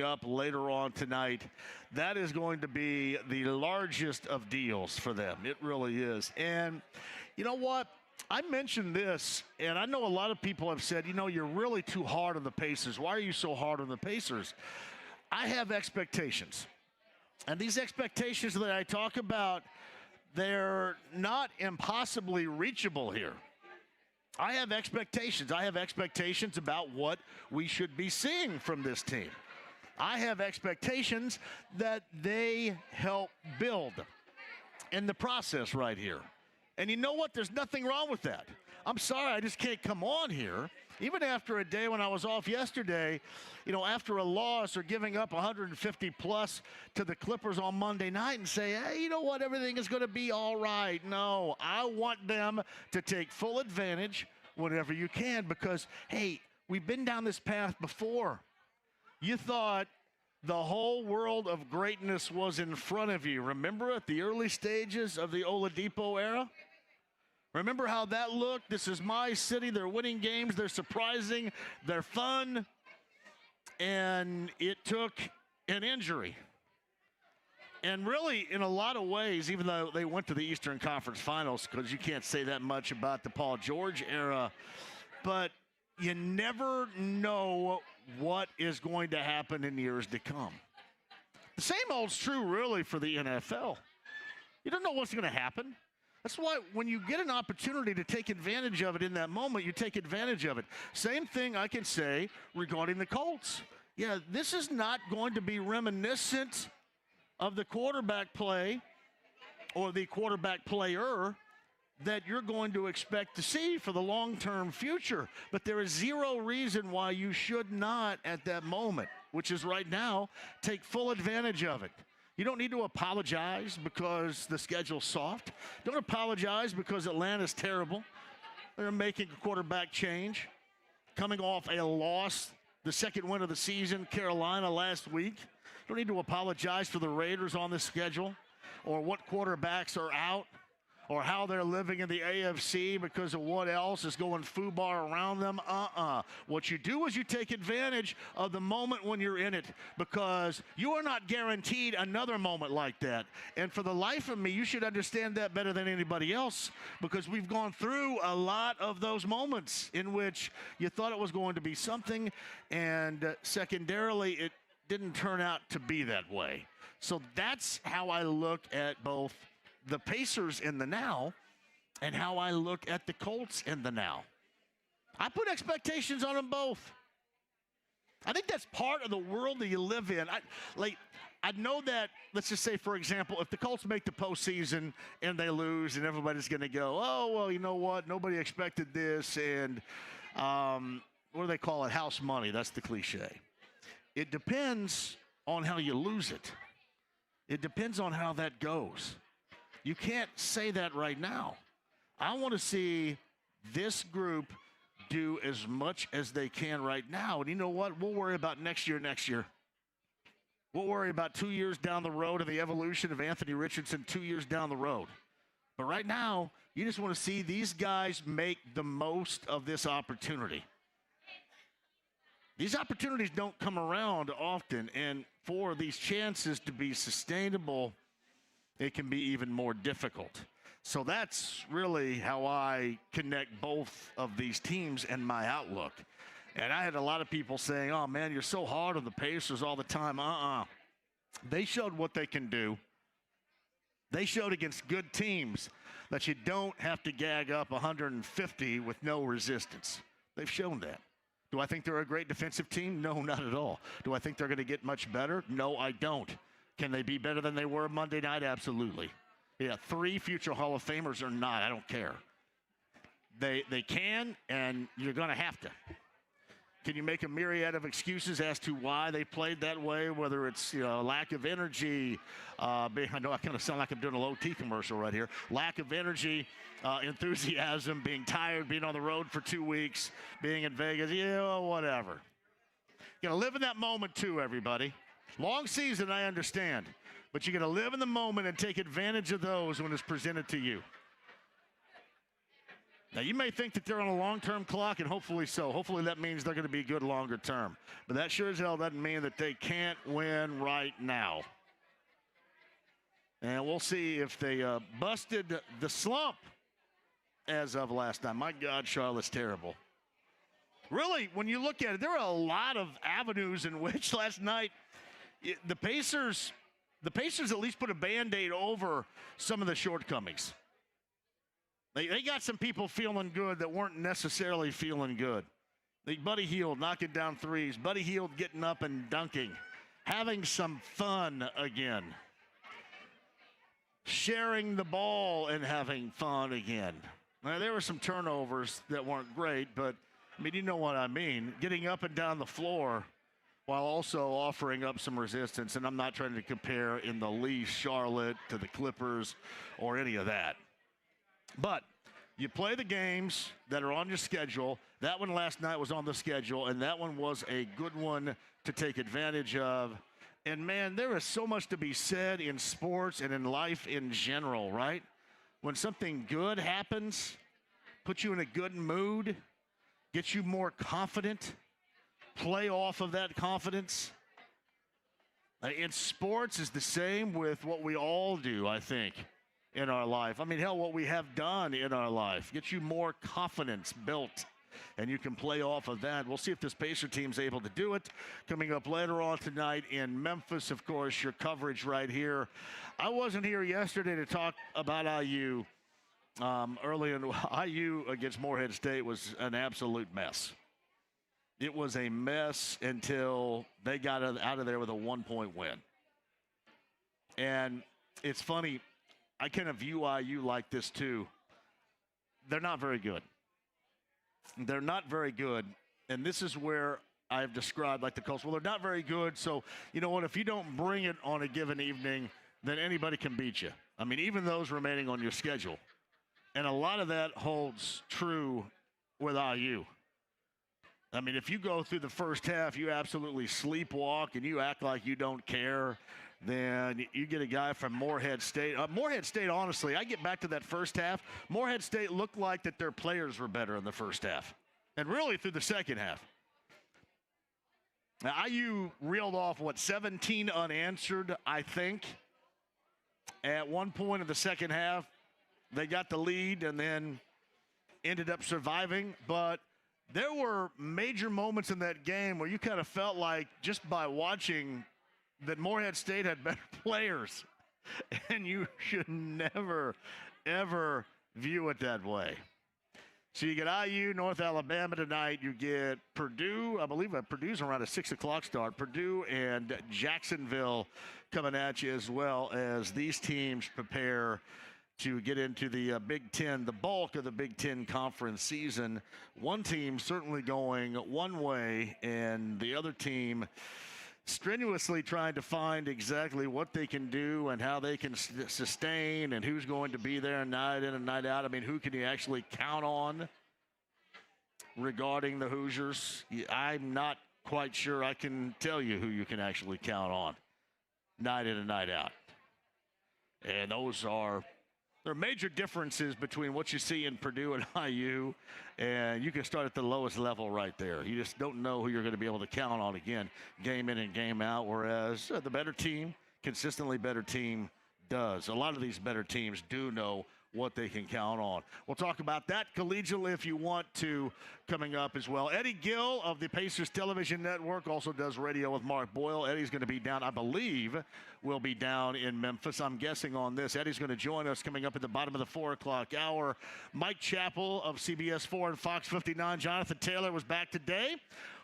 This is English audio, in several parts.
up later on tonight. That is going to be the largest of deals for them. It really is. And you know what? I mentioned this, and I know a lot of people have said, you're really too hard on the Pacers. Why are you so hard on the Pacers? I have expectations. And these expectations that I talk about, they're not impossibly reachable here. I have expectations. I have expectations about what we should be seeing from this team. I have expectations that they help build in the process right here. And you know what? There's nothing wrong with that. I'm sorry, I just can't come on here, even after a day when I was off yesterday, after a loss or giving up 150 plus to the Clippers on Monday night and say, hey, you know what? Everything is going to be all right. No, I want them to take full advantage whenever you can because, hey, we've been down this path before. You thought the whole world of greatness was in front of you. Remember at the early stages of the Oladipo era? Remember how that looked? This is my city. They're winning games. They're surprising. They're fun. And it took an injury. And really, in a lot of ways, even though they went to the Eastern Conference Finals, because you can't say that much about the Paul George era, but you never know what is going to happen in years to come. The same holds true, really, for the NFL. You don't know what's going to happen. That's why when you get an opportunity to take advantage of it in that moment, you take advantage of it. Same thing I can say regarding the Colts. Yeah, this is not going to be reminiscent of the quarterback play or the quarterback player that you're going to expect to see for the long-term future. But there is zero reason why you should not at that moment, which is right now, take full advantage of it. You don't need to apologize because the schedule's soft. Don't apologize because Atlanta's terrible. They're making a quarterback change. Coming off a loss, the second win of the season, Carolina last week. Don't need to apologize for the Raiders on the schedule or what quarterbacks are out, or how they're living in the AFC because of what else is going FUBAR around them. What you do is you take advantage of the moment when you're in it because you are not guaranteed another moment like that. And for the life of me, you should understand that better than anybody else because we've gone through a lot of those moments in which you thought it was going to be something and secondarily it didn't turn out to be that way. So that's how I look at both the Pacers in the now and how I look at the Colts in the now. I put expectations on them both. I think that's part of the world that you live in. I know that, let's just say, for example, if the Colts make the postseason and they lose and everybody's going to go, oh, well, you know what? Nobody expected this. And what do they call it? House money. That's the cliche. It depends on how you lose it. It depends on how that goes. You can't say that right now. I want to see this group do as much as they can right now. And you know what? We'll worry about next year. We'll worry about 2 years down the road and the evolution of Anthony Richardson 2 years down the road. But right now, you just want to see these guys make the most of this opportunity. These opportunities don't come around often, and for these chances to be sustainable, it can be even more difficult. So that's really how I connect both of these teams and my outlook. And I had a lot of people saying, oh, man, you're so hard on the Pacers all the time. They showed what they can do. They showed against good teams that you don't have to gag up 150 with no resistance. They've shown that. Do I think they're a great defensive team? No, not at all. Do I think they're going to get much better? No, I don't. Can they be better than they were Monday night? Absolutely. Yeah, 3 future Hall of Famers or not, I don't care. They can, and you're going to have to. Can you make a myriad of excuses as to why they played that way, whether it's lack of energy? I know I kind of sound like I'm doing a low T commercial right here. Lack of energy, enthusiasm, being tired, being on the road for 2 weeks, being in Vegas, whatever. You got to live in that moment too, everybody. Long season, I understand. But you got to live in the moment and take advantage of those when it's presented to you. Now, you may think that they're on a long-term clock, and hopefully so. Hopefully that means they're going to be good longer term. But that sure as hell doesn't mean that they can't win right now. And we'll see if they busted the slump as of last night. My God, Charlotte's terrible. Really, when you look at it, there are a lot of avenues in which last night the Pacers at least put a Band-Aid over some of the shortcomings. They got some people feeling good that weren't necessarily feeling good. Buddy Hield knocking down threes. Buddy Hield getting up and dunking. Having some fun again. Sharing the ball and having fun again. Now, there were some turnovers that weren't great, but, I mean, you know what I mean. Getting up and down the floor while also offering up some resistance. And I'm not trying to compare in the least Charlotte to the Clippers or any of that. But you play the games that are on your schedule. That one last night was on the schedule, and that one was a good one to take advantage of. And, man, there is so much to be said in sports and in life in general, right? When something good happens, puts you in a good mood, gets you more confident, play off of that confidence. In sports is the same with what we all do, I think, in our life. I mean, hell, what we have done in our life gets you more confidence built, and you can play off of that. We'll see if this Pacer team's able to do it. Coming up later on tonight in Memphis, of course, your coverage right here. I wasn't here yesterday to talk about IU. Early in IU against Morehead State was an absolute mess. It was a mess until they got out of there with a 1-point win. And it's funny, I kind of view IU like this too. They're not very good. They're not very good. And this is where I've described like the Colts. Well, they're not very good. So, you know what? If you don't bring it on a given evening, then anybody can beat you. I mean, even those remaining on your schedule. And a lot of that holds true with IU. I mean, if you go through the first half, you absolutely sleepwalk and you act like you don't care, then you get a guy from Morehead State. Morehead State, honestly, I get back to that first half. Morehead State looked like that their players were better in the first half and really through the second half. Now, IU reeled off, 17 unanswered, I think. At one point in the second half, they got the lead and then ended up surviving. But there were major moments in that game where you kind of felt like just by watching that Morehead State had better players. And you should never, ever view it that way. So you get IU, North Alabama tonight. You get Purdue. I believe Purdue's around a 6 o'clock start. Purdue and Jacksonville coming at you, as well as these teams prepare to get into the Big Ten, the bulk of the Big Ten conference season. One team certainly going one way, and the other team strenuously trying to find exactly what they can do and how they can sustain and who's going to be there night in and night out. I mean, who can you actually count on regarding the Hoosiers? I'm not quite sure I can tell you who you can actually count on night in and night out. And there are major differences between what you see in Purdue and IU, and you can start at the lowest level right there. You just don't know who you're going to be able to count on again, game in and game out, whereas the better team, consistently better team, does. A lot of these better teams do know what they can count on. We'll talk about that collegially if you want to, coming up as well. Eddie Gill of the Pacers Television Network also does radio with Mark Boyle. Eddie's going to be down, I believe, will be down in Memphis. I'm guessing on this. Eddie's going to join us coming up at the bottom of the 4 o'clock hour. Mike Chappell of CBS 4 and Fox 59. Jonathan Taylor was back today.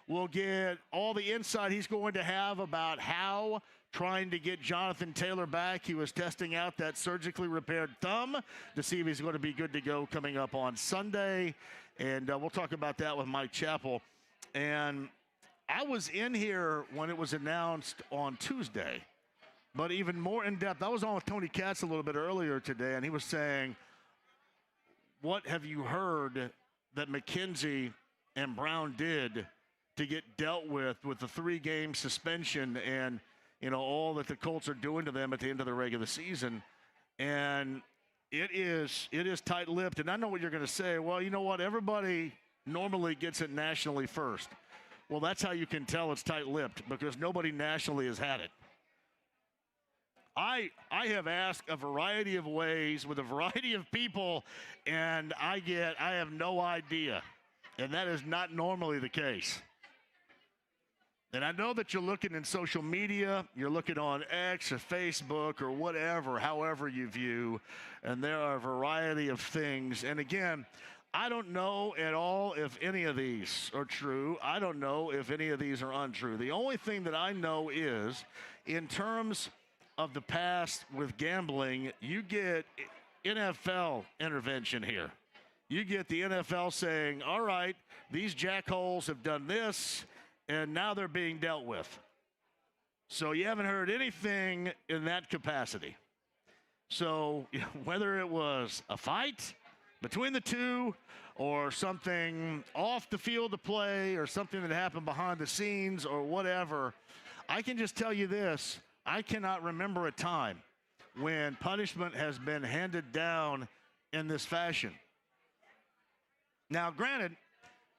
We'll get all the insight he's going to have about how trying to get Jonathan Taylor back. He was testing out that surgically repaired thumb to see if he's going to be good to go coming up on Sunday. And we'll talk about that with Mike Chappell. And I was in here when it was announced on Tuesday, but even more in depth. I was on with Tony Katz a little bit earlier today, and he was saying, what have you heard that McKenzie and Brown did to get dealt with the 3-game suspension and, you know, all that the Colts are doing to them at the end of the regular season? And It is tight-lipped, and I know what you're going to say. Well, you know what? Everybody normally gets it nationally first. Well, that's how you can tell it's tight-lipped, because nobody nationally has had it. I have asked a variety of ways with a variety of people, and I have no idea. And that is not normally the case. And I know that you're looking in social media, you're looking on X or Facebook or whatever, however you view, and there are a variety of things. And again, I don't know at all if any of these are true. I don't know if any of these are untrue. The only thing that I know is, in terms of the past with gambling, you get NFL intervention here. You get the NFL saying, all right, these jackholes have done this, and now they're being dealt with. So you haven't heard anything in that capacity. So whether it was a fight between the two or something off the field of play or something that happened behind the scenes or whatever, I can just tell you this. I cannot remember a time when punishment has been handed down in this fashion. Now, granted,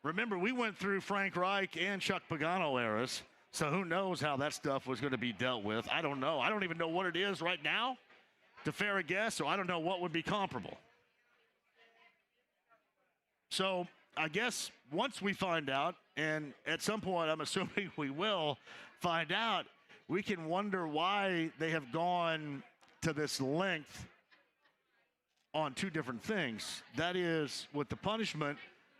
remember, we went through Frank Reich and Chuck Pagano eras, so who knows how that stuff was going to be dealt with. I don't know. I don't even know what it is right now, to fair a guess, so I don't know what would be comparable. So I guess once we find out, and at some point I'm assuming we will find out, we can wonder why they have gone to this length on two different things. That is with the punishment,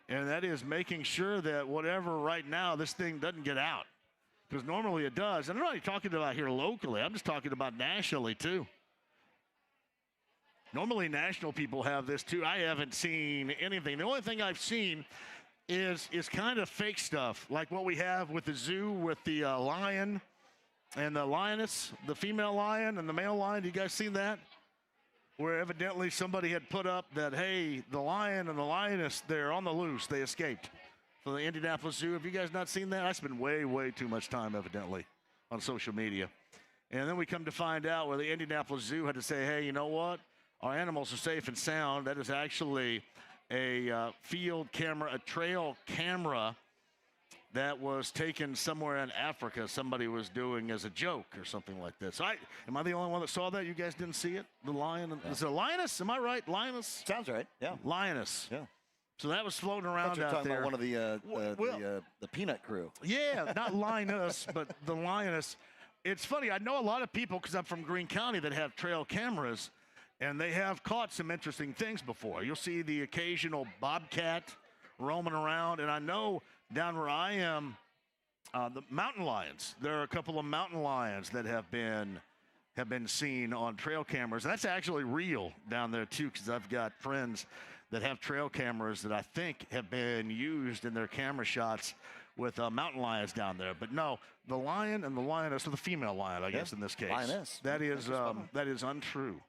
and that is making sure that whatever right now, this thing doesn't get out. Because normally it does. And I'm not even talking about here locally. I'm just talking about nationally, too. Normally national people have this, too. I haven't seen anything. The only thing I've seen is kind of fake stuff, like what we have with the zoo with the lion and the lioness, the female lion and the male lion. You guys seen that? Where evidently somebody had put up that, hey, the lion and the lioness, they're on the loose. They escaped from the Indianapolis Zoo. Have you guys not seen that? I spend way, way too much time, evidently, on social media. And then we come to find out where the Indianapolis Zoo had to say, hey, you know what? Our animals are safe and sound. That is actually a field camera, a trail camera that was taken somewhere in Africa. Somebody was doing as a joke or something like this. Am I the only one that saw that? You guys didn't see it? The lion? Yeah. Is it a lioness? Am I right? Lioness? Sounds right. Yeah. Lioness. Yeah. So that was floating around you're out talking there. About one of the peanut crew. Yeah, not lioness, but the lioness. It's funny. I know a lot of people, because I'm from Greene County, that have trail cameras, and they have caught some interesting things before. You'll see the occasional bobcat roaming around, and I know down where I am, the mountain lions. There are a couple of mountain lions that have been seen on trail cameras. And that's actually real down there too, because I've got friends that have trail cameras that I think have been used in their camera shots with mountain lions down there. But no, the lion and the lioness, or the female lion, I guess in this case. Lioness. That is untrue.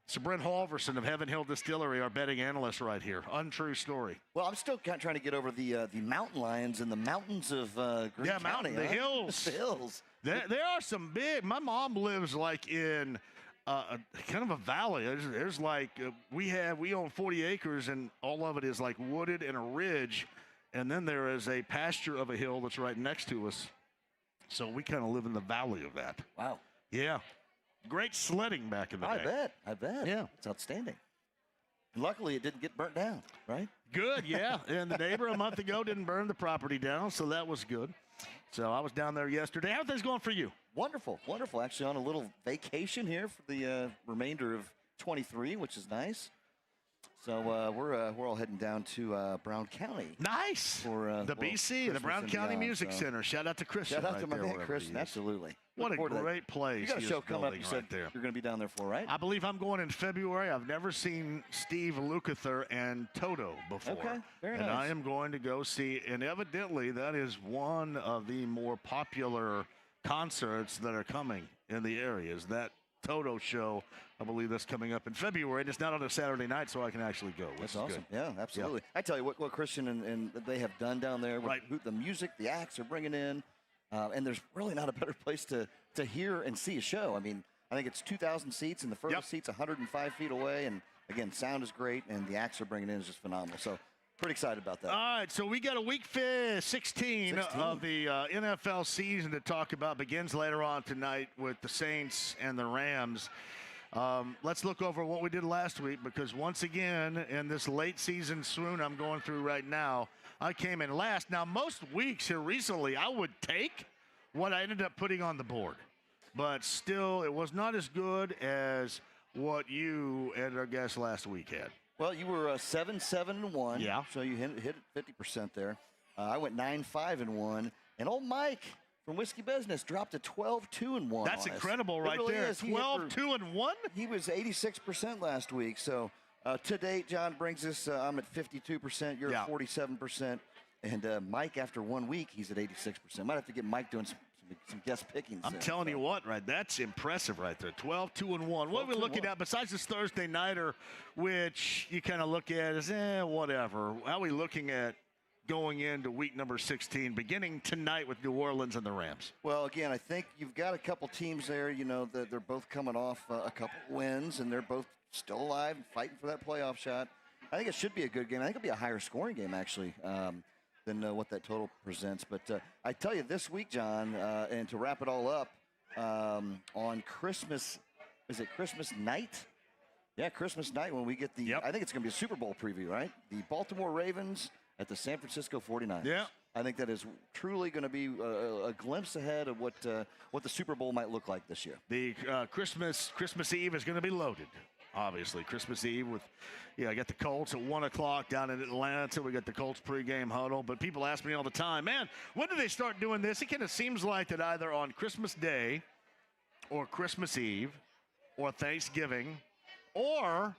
So Brent Halverson of Heaven Hill Distillery, our betting analyst right here. Untrue story. Well, I'm still trying to get over the mountain lions in the mountains of Greene County. The hills. The hills. There are some big. My mom lives like in kind of a valley. There's like we own 40 acres, and all of it is like wooded and a ridge, and then there is a pasture of a hill that's right next to us. So we kind of live in the valley of that. Wow. Yeah. Great sledding back in the day. I bet. Yeah. It's outstanding. Luckily, it didn't get burnt down, right? Good, yeah. And the neighbor a month ago didn't burn the property down, so that was good. So I was down there yesterday. How are things going for you? Wonderful, wonderful. Actually on a little vacation here for the remainder of 23, which is nice. So we're all heading down to Brown County. Nice. For the BC, the Brown County Music Center. Shout out to Christian. Shout out to my man Christian. Absolutely. What a great place. You got a show coming up. You said there. You're going to be down there for, right? I believe I'm going in February. I've never seen Steve Lukather and Toto before. Okay, very nice. And I am going to go see, and evidently that is one of the more popular concerts that are coming in the area. Is that Toto show? I believe that's coming up in February, and it's not on a Saturday night, so I can actually go. That's awesome. Good. Yeah, absolutely. Yeah. I tell you what Christian and they have done down there. With the music, the acts are bringing in. And there's really not a better place to hear and see a show. I mean, I think it's 2,000 seats, and the furthest seat's 105 feet away, and again, sound is great, and the acts they're bringing in is just phenomenal. So pretty excited about that. All right, so we got a week 16 of the NFL season to talk about. Begins later on tonight with the Saints and the Rams. Let's look over what we did last week, because once again, in this late season swoon I'm going through right now, I came in last. Now, most weeks here recently, I would take what I ended up putting on the board, but still, it was not as good as what you and our guest last week had. Well, you were 7-7-1. Yeah. So you hit 50% there. I went 9-5-1, and old Mike from Whiskey Business dropped to 12-2-1. That's incredible right really there. 12-2-1. He was 86% last week. So to date, John brings us. I'm at 52%. You're at 47%, and Mike, after 1 week, he's at 86%. Might have to get Mike doing some guest pickings. I'm telling you what, right? That's impressive right there. 12-2-1. What are we looking at besides this Thursday nighter, which you kind of look at as whatever? How are we looking at going into week number 16, beginning tonight with New Orleans and the Rams? Well, again, I think you've got a couple teams there. You know, that they're both coming off a couple wins, and they're both still alive, fighting for that playoff shot. I think it should be a good game. I think it'll be a higher scoring game, actually. Than what that total presents. But I tell you, this week, John, and to wrap it all up, on Christmas, is it Christmas night? Yeah, Christmas night when we get the, I think it's going to be a Super Bowl preview, right? The Baltimore Ravens at the San Francisco 49ers. Yeah. I think that is truly going to be a glimpse ahead of what the Super Bowl might look like this year. The Christmas Eve is going to be loaded. Obviously, Christmas Eve with, I got the Colts at 1 o'clock down in Atlanta. We got the Colts pregame huddle. But people ask me all the time, man, when do they start doing this? It kind of seems like that either on Christmas Day or Christmas Eve or Thanksgiving or,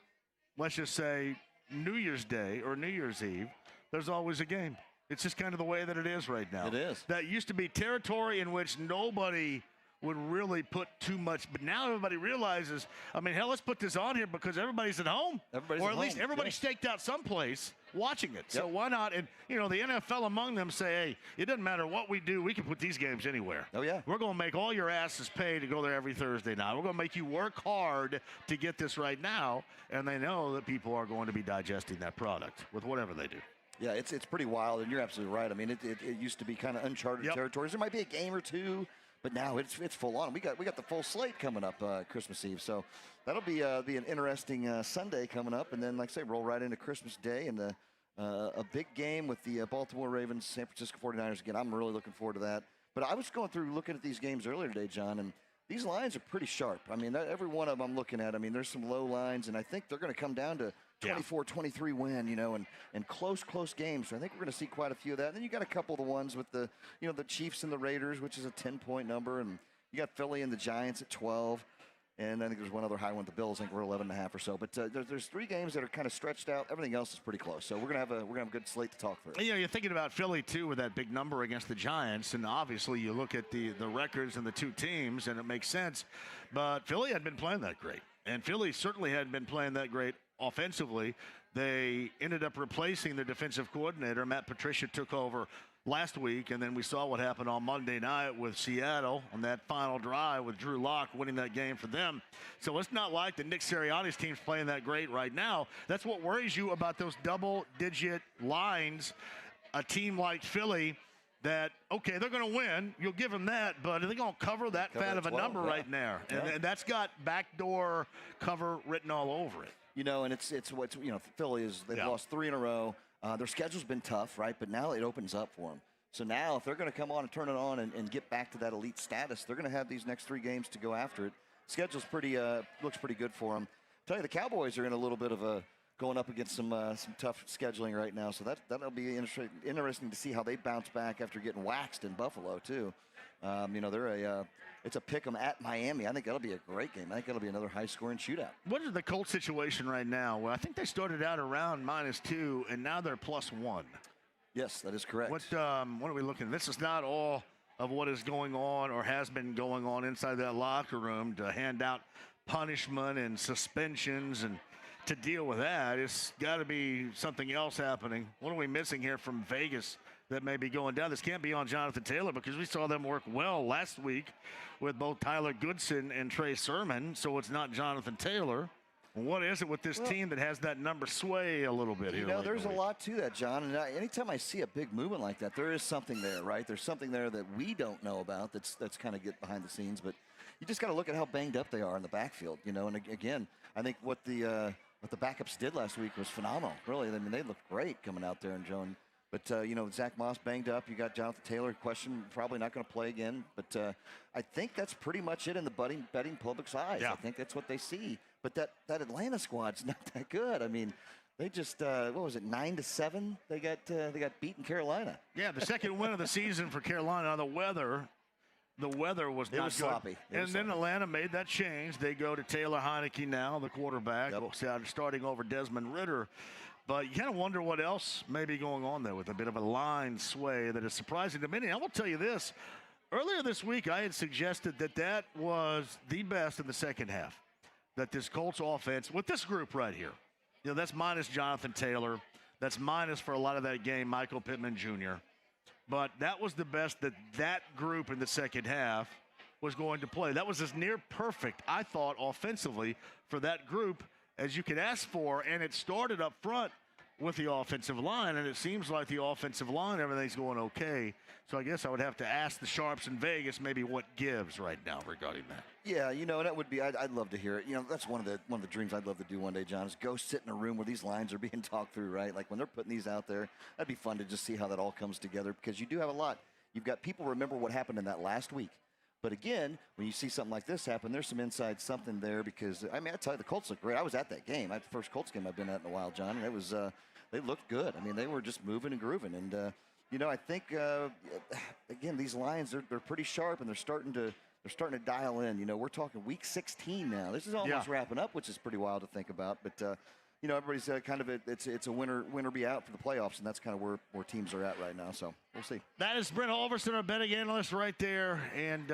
let's just say, New Year's Day or New Year's Eve, there's always a game. It's just kind of the way that it is right now. It is. That used to be territory in which nobody would really put too much, but now everybody realizes, I mean, hell, let's put this on here because everybody's at home. Or at least everybody's staked out someplace watching it. So why not? And, the NFL among them say, hey, it doesn't matter what we do. We can put these games anywhere. Oh, yeah. We're going to make all your asses pay to go there every Thursday night. We're going to make you work hard to get this right now. And they know that people are going to be digesting that product with whatever they do. Yeah, it's pretty wild, and you're absolutely right. I mean, it used to be kind of uncharted territories. There might be a game or two, but now it's full on. We got the full slate coming up Christmas Eve, so that'll be an interesting Sunday coming up, and then like I say, roll right into Christmas Day and a big game with the Baltimore Ravens, San Francisco 49ers. Again, I'm really looking forward to that. But I was going through looking at these games earlier today, John, and these lines are pretty sharp. I mean, every one of them I'm looking at. I mean, there's some low lines, and I think they're going to come down to 24-23 win, and close games. So I think we're going to see quite a few of that. And then you got a couple of the ones with the Chiefs and the Raiders, which is a 10-point number, and you got Philly and the Giants at 12. And I think there's one other high one, the Bills. I think we're 11.5 or so. But there's three games that are kind of stretched out. Everything else is pretty close. So we're gonna have a good slate to talk through. You're thinking about Philly too with that big number against the Giants, and obviously you look at the records and the two teams, and it makes sense. But Philly hadn't been playing that great, and Philly certainly hadn't been playing that great offensively. They ended up replacing their defensive coordinator. Matt Patricia took over last week, and then we saw what happened on Monday night with Seattle on that final drive with Drew Lock winning that game for them. So it's not like the Nick Sirianni's team's playing that great right now. That's what worries you about those double-digit lines. A team like Philly that, okay, they're going to win. You'll give them that, but are they going to cover that fat of a number right there? And that's got backdoor cover written all over it. And it's what's Philly is they've lost 3 in a row. Their schedule's been tough, right? But now it opens up for them. So now if they're going to come on and turn it on and get back to that elite status, they're going to have these next 3 games to go after it. Schedule's looks pretty good for them. I'll tell you, the Cowboys are in a little bit of a going up against some tough scheduling right now. So that'll be interesting to see how they bounce back after getting waxed in Buffalo too. It's a pick 'em at Miami. I think that'll be a great game. I think that'll be another high-scoring shootout. What is the Colts situation right now? Well, I think they started out around -2, and now they're +1. Yes, that is correct. What are we looking at? This is not all of what is going on or has been going on inside that locker room to hand out punishment and suspensions and to deal with that. It's got to be something else happening. What are we missing here from Vegas that may be going down? This can't be on Jonathan Taylor because we saw them work well last week with both Tyler Goodson and Trey Sermon, so it's not Jonathan Taylor. What is it with this team that has that number sway a little bit here? There's a lot to that, John. And anytime I see a big movement like that, there is something there, right? There's something there that we don't know about that's kind of get behind the scenes. But you just got to look at how banged up they are in the backfield, And again, I think what the backups did last week was phenomenal. Really, I mean, they looked great coming out there and Joan. But, Zach Moss banged up. You got Jonathan Taylor, question, probably not going to play again. But I think that's pretty much it in the betting public's eyes. Yeah. I think that's what they see. But that Atlanta squad's not that good. I mean, they just, 9-7? They got beaten Carolina. Yeah, the second win of the season for Carolina. The weather was not good. Sloppy. And then Atlanta made that change. They go to Taylor Heineke now, the quarterback, starting over Desmond Ridder. But you kind of wonder what else may be going on there with a bit of a line sway that is surprising to many. I will tell you this. Earlier this week, I had suggested that was the best in the second half, that this Colts offense, with this group right here, that's minus Jonathan Taylor. That's minus for a lot of that game, Michael Pittman Jr. But that was the best that group in the second half was going to play. That was as near perfect, I thought, offensively for that group as you could ask for, and it started up front with the offensive line, and it seems like the offensive line, everything's going okay. So I guess I would have to ask the Sharps in Vegas maybe what gives right now regarding that. Yeah, that would be, I'd love to hear it. That's one of the dreams I'd love to do one day, John, is go sit in a room where these lines are being talked through, right? Like when they're putting these out there, that'd be fun to just see how that all comes together, because you do have a lot. You've got people remember what happened in that last week. But again, when you see something like this happen, there's some inside something there because, I tell you, the Colts look great. I was at that game. The first Colts game I've been at in a while, John, and it was, they looked good. They were just moving and grooving. And, I think, again, these lines, they're pretty sharp, and they're starting to dial in. We're talking week 16 now. This is almost wrapping up, which is pretty wild to think about. But, everybody's kind of it's a winner be out for the playoffs, and that's kind of where teams are at right now. So we'll see. That is Brent Halverson, our betting analyst, right there. And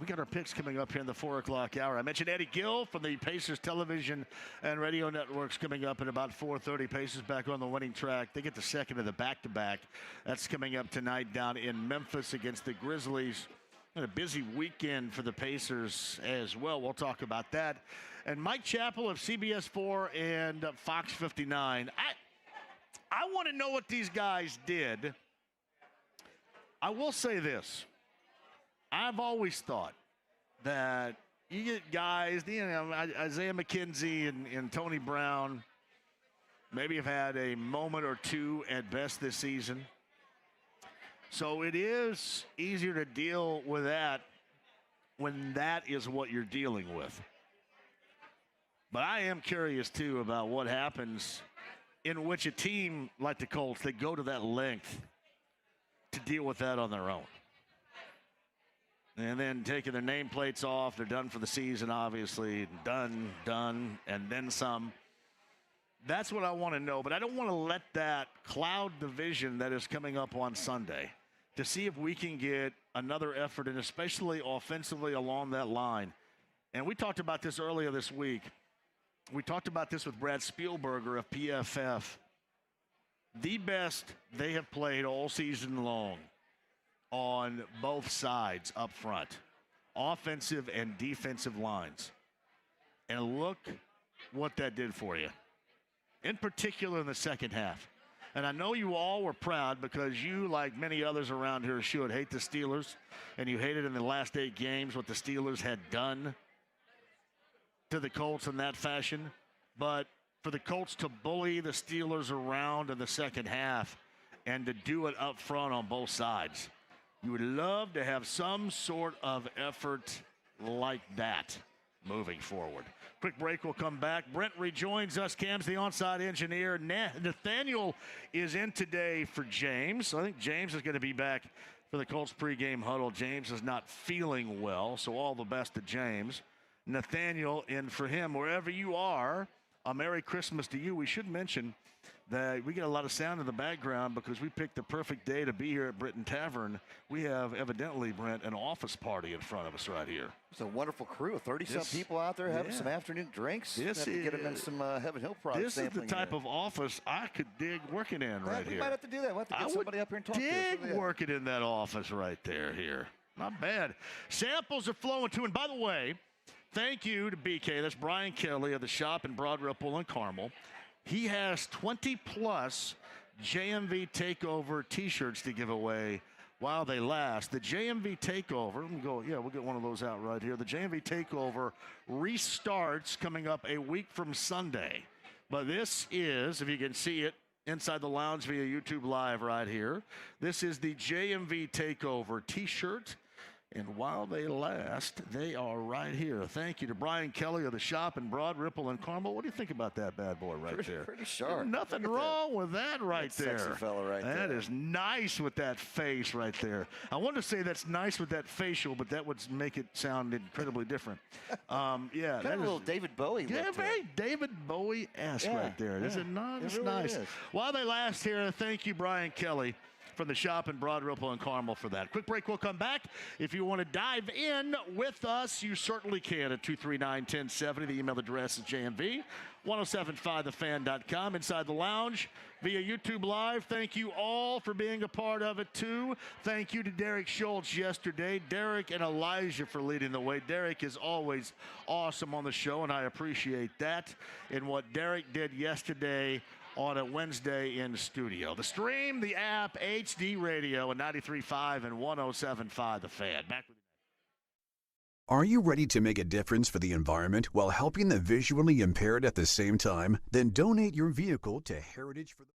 we got our picks coming up here in the 4 o'clock hour. I mentioned Eddie Gill from the Pacers television and radio networks coming up at about 4:30. Pacers back on the winning track. They get the second of the back-to-back. That's coming up tonight down in Memphis against the Grizzlies. And a busy weekend for the Pacers as well. We'll talk about that. And Mike Chappell of CBS 4 and Fox 59. I want to know what these guys did. I will say this. I've always thought that you get guys, Isaiah McKenzie and Tony Brown maybe have had a moment or two at best this season. So it is easier to deal with that when that is what you're dealing with. But I am curious, too, about what happens in which a team like the Colts, they go to that length to deal with that on their own. And then taking their nameplates off, they're done for the season, obviously. Done, and then some. That's what I want to know. But I don't want to let that cloud the vision that is coming up on Sunday to see if we can get another effort, and especially offensively along that line. And we talked about this earlier this week. We talked about this with Brad Spielberger of PFF. The best they have played all season long on both sides up front, offensive and defensive lines. And look what that did for you, in particular in the second half. And I know you all were proud because you, like many others around here, should hate the Steelers, and you hated in the last 8 games what the Steelers had done to the Colts in that fashion. But for the Colts to bully the Steelers around in the second half and to do it up front on both sides, you would love to have some sort of effort like that moving forward. Quick break, we'll come back. Brent rejoins us. Cam's the onside engineer. Nathaniel is in today for James. So I think James is going to be back for the Colts pregame huddle. James is not feeling well, so all the best to James. Nathaniel in for him. Wherever you are, a Merry Christmas to you. We should mention that we get a lot of sound in the background because we picked the perfect day to be here at Britton Tavern. We have, evidently, Brent, an office party in front of us right here. It's a wonderful crew, 30-some people out there having some afternoon drinks. Get them in some Heaven Hill product This is the type of office I could dig working in right here. We might have to do that. We'll have to get somebody up here and talk to us. Dig working in that office right there here. Not bad. Samples are flowing too. And by the way, thank you to BK. That's Brian Kelly of the shop in Broad Ripple and Carmel. He has 20-plus JMV Takeover T-shirts to give away while they last. The JMV Takeover, let me go, yeah, we'll get one of those out right here. The JMV Takeover restarts coming up a week from Sunday. But this is, if you can see it, inside the lounge via YouTube Live right here. This is the JMV Takeover T-shirt. And while they last, they are right here. Thank you to Brian Kelly of the shop in Broad Ripple and Carmel. What do you think about that bad boy right there? Pretty sharp. Nothing wrong with that right there. Sexy fella right there. That is nice with that face right there. I wanted to say that's nice with that facial, but that would make it sound incredibly different. Yeah, kind of a little David Bowie. Yeah, very David Bowie-esque right there. Is it not? It's really nice. Is. While they last here, thank you, Brian Kelly, from the shop in Broad Ripple and Carmel for that. Quick break, we'll come back. If you want to dive in with us, you certainly can at 239-1070. The email address is JMV, 1075thefan.com. Inside the lounge via YouTube Live. Thank you all for being a part of it, too. Thank you to Derek Schultz yesterday. Derek and Elijah for leading the way. Derek is always awesome on the show, and I appreciate that. And what Derek did yesterday on a Wednesday in studio. The stream, the app, HD radio, and 93.5 and 107.5 The Fan. Back with you. Are you ready to make a difference for the environment while helping the visually impaired at the same time? Then donate your vehicle to Heritage for the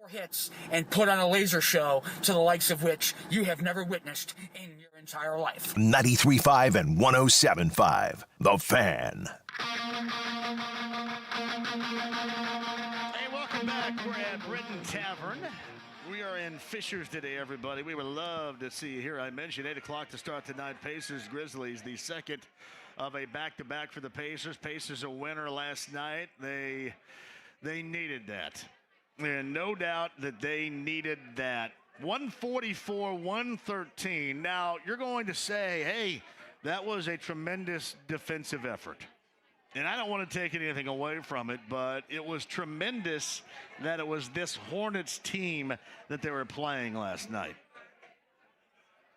hits and put on a laser show to the likes of which you have never witnessed in your entire life. 93.5 and 107.5, The Fan. Hey, welcome back. We're at Britton Tavern. We are in Fishers today, everybody. We would love to see you here. I mentioned 8 o'clock to start tonight. Pacers, Grizzlies, the second of a back-to-back for the Pacers. Pacers a winner last night. They needed that. And no doubt that they needed that. 144-113. Now, you're going to say, hey, that was a tremendous defensive effort. And I don't want to take anything away from it, but it was tremendous that it was this Hornets team that they were playing last night.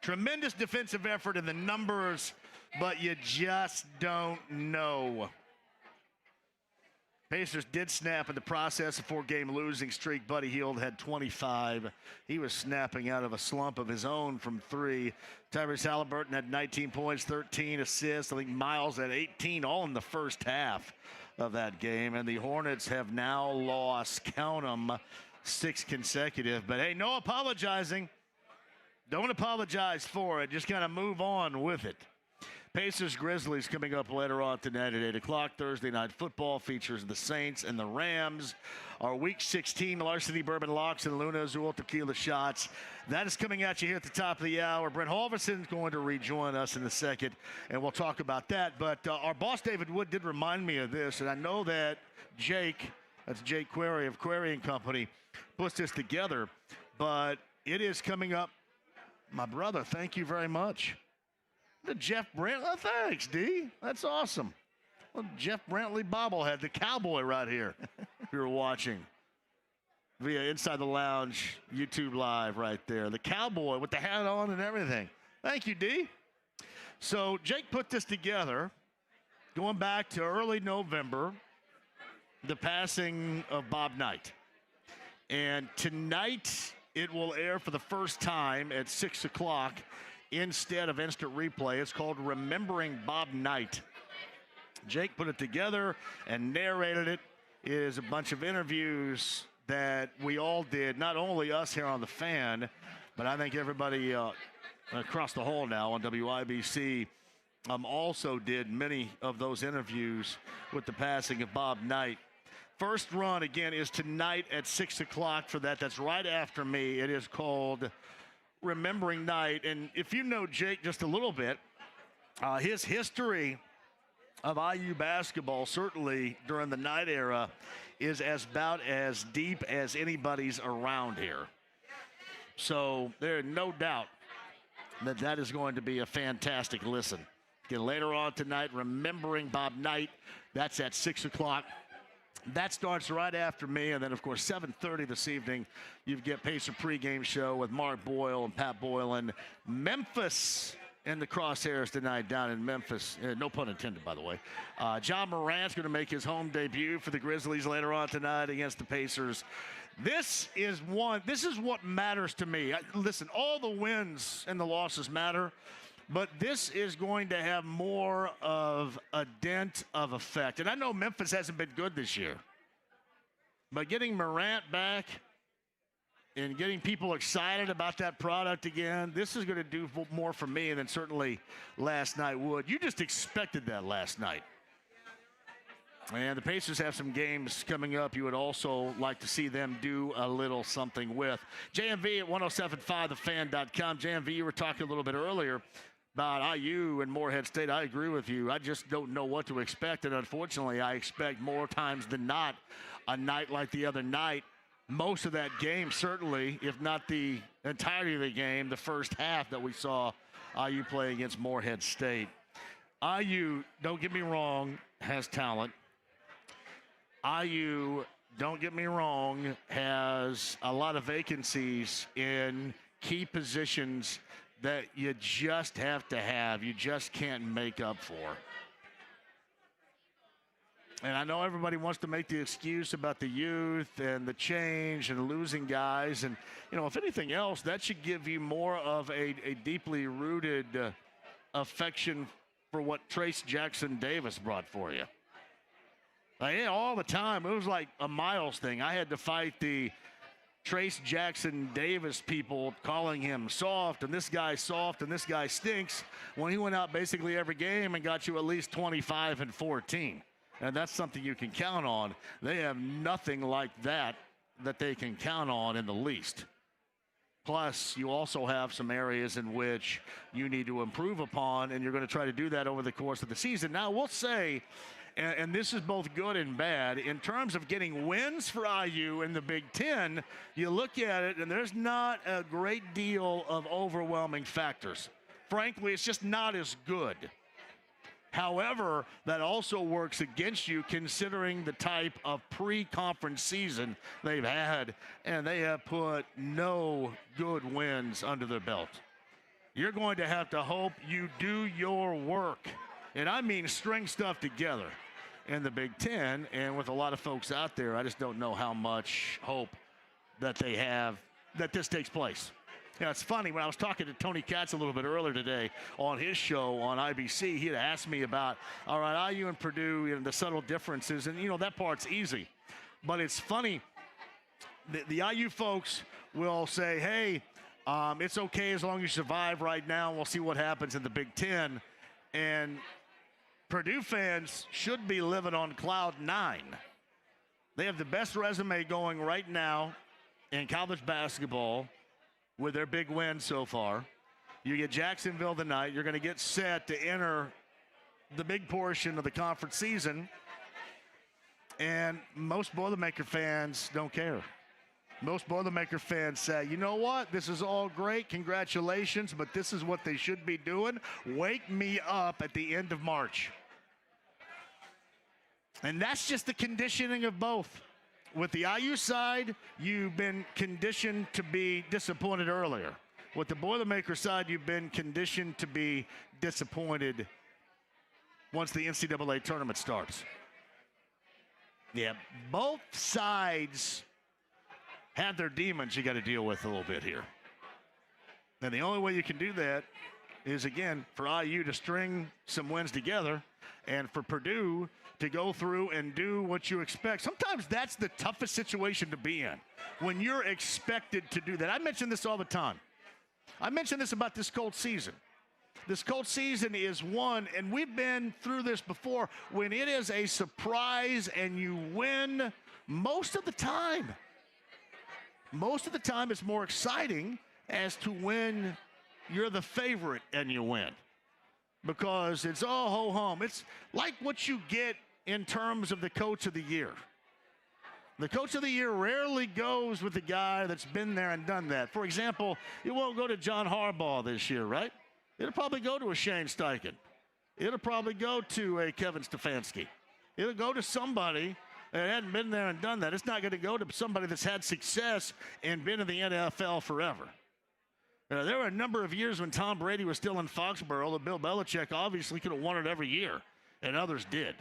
Tremendous defensive effort in the numbers, but you just don't know. Pacers did snap in the process, a 4-game losing streak. Buddy Hield had 25. He was snapping out of a slump of his own from 3. Tyrese Halliburton had 19 points, 13 assists. I think Miles had 18, all in the first half of that game. And the Hornets have now lost, count them, 6 consecutive. But, hey, no apologizing. Don't apologize for it. Just kind of move on with it. Pacers Grizzlies coming up later on tonight at 8 o'clock. Thursday Night Football features the Saints and the Rams. Our Week 16 Larceny Bourbon Locks and Luna Azul Tequila Shots. That is coming at you here at the top of the hour. Brent Halverson is going to rejoin us in a second, and we'll talk about that. But our boss, David Wood, did remind me of this, and I know that Jake, that's Jake Query of Query & Company, puts this together. But it is coming up. My brother, thank you very much. The Jeff Brantley. Oh, thanks, D. That's awesome. Well, Jeff Brantley bobblehead, the cowboy right here. If you're watching via Inside the Lounge, YouTube Live right there. The cowboy with the hat on and everything. Thank you, D. So Jake put this together going back to early November, the passing of Bob Knight. And tonight it will air for the first time at 6 o'clock. Instead of instant replay. It's called Remembering Bob Knight. Jake put it together and narrated it. It is a bunch of interviews that we all did, not only us here on The Fan, but I think everybody across the hall now on WIBC also did many of those interviews with the passing of Bob Knight. First run, again, is tonight at 6 o'clock for that. That's right after me. It is called Remembering Knight. And if you know Jake just a little bit, his history of IU basketball, certainly during the Knight era, is about as deep as anybody's around here. So there's no doubt that that is going to be a fantastic listen. Again, later on tonight, Remembering Bob Knight. That's at 6 o'clock. That starts right after me, and then, of course, 7:30 this evening, you get Pacer pregame show with Mark Boyle and Pat Boylan. Memphis in the crosshairs tonight down in Memphis. No pun intended, by the way. John Morant's going to make his home debut for the Grizzlies later on tonight against the Pacers. This is what matters to me. Listen, all the wins and the losses matter, but this is going to have more of a dent of effect. And I know Memphis hasn't been good this year. But getting Morant back and getting people excited about that product again, this is going to do more for me than certainly last night would. You just expected that last night. And the Pacers have some games coming up you would also like to see them do a little something with. JMV at 1075thefan.com. JMV, you were talking a little bit earlier about IU and Morehead State. I agree with you. I just don't know what to expect. And unfortunately, I expect more times than not a night like the other night. Most of that game, certainly, if not the entirety of the game, the first half that we saw IU play against Morehead State. IU, don't get me wrong, has talent. IU, don't get me wrong, has a lot of vacancies in key positions that you just have to have. You just can't make up for. And I know everybody wants to make the excuse about the youth and the change and losing guys. And, you know, if anything else, that should give you more of a deeply rooted affection for what Trace Jackson Davis brought for you. Like, yeah, all the time. It was like a Miles thing. I had to fight the Trace Jackson Davis people calling him soft, and this guy soft, and this guy stinks, when he went out basically every game and got you at least 25 and 14. And that's something you can count on. They have nothing like that they can count on in the least. Plus, you also have some areas in which you need to improve upon, and you're going to try to do that over the course of the season. Now, we'll say, and this is both good and bad, in terms of getting wins for IU in the Big Ten, you look at it, and there's not a great deal of overwhelming factors. Frankly, it's just not as good. However, that also works against you considering the type of pre-conference season they've had, and they have put no good wins under their belt. You're going to have to hope you do your work, and I mean string stuff together in the Big Ten, and with a lot of folks out there, I just don't know how much hope that they have that this takes place. Yeah, it's funny, when I was talking to Tony Katz a little bit earlier today on his show on IBC, he had asked me about, all right, IU and Purdue, the subtle differences, and, that part's easy. But it's funny, the IU folks will say, hey, it's okay as long as you survive right now, and we'll see what happens in the Big Ten. And Purdue fans should be living on cloud 9. They have the best resume going right now in college basketball with their big win so far. You get Jacksonville tonight. You're going to get set to enter the big portion of the conference season. And most Boilermaker fans don't care. Most Boilermaker fans say, you know what? This is all great. Congratulations, but this is what they should be doing. Wake me up at the end of March. And that's just the conditioning of both. With the IU side, you've been conditioned to be disappointed earlier. With the Boilermaker side, you've been conditioned to be disappointed once the NCAA tournament starts. Yeah, both sides have their demons you got to deal with a little bit here. And the only way you can do that is, again, for IU to string some wins together and for Purdue to go through and do what you expect. Sometimes that's the toughest situation to be in, when you're expected to do that. I mention this all the time. I mention this about this Colts season. This Colts season is one, and we've been through this before, when it is a surprise and you win most of the time. Most of the time it's more exciting as to when you're the favorite and you win, because it's all ho-hum. It's like what you get in terms of the Coach of the Year. The Coach of the Year rarely goes with the guy that's been there and done that. For example, it won't go to John Harbaugh this year, right? It'll probably go to a Shane Steichen. It'll probably go to a Kevin Stefanski. It'll go to somebody that hadn't been there and done that. It's not going to go to somebody that's had success and been in the NFL forever. There were a number of years when Tom Brady was still in Foxborough that Bill Belichick obviously could have won it every year, and others did.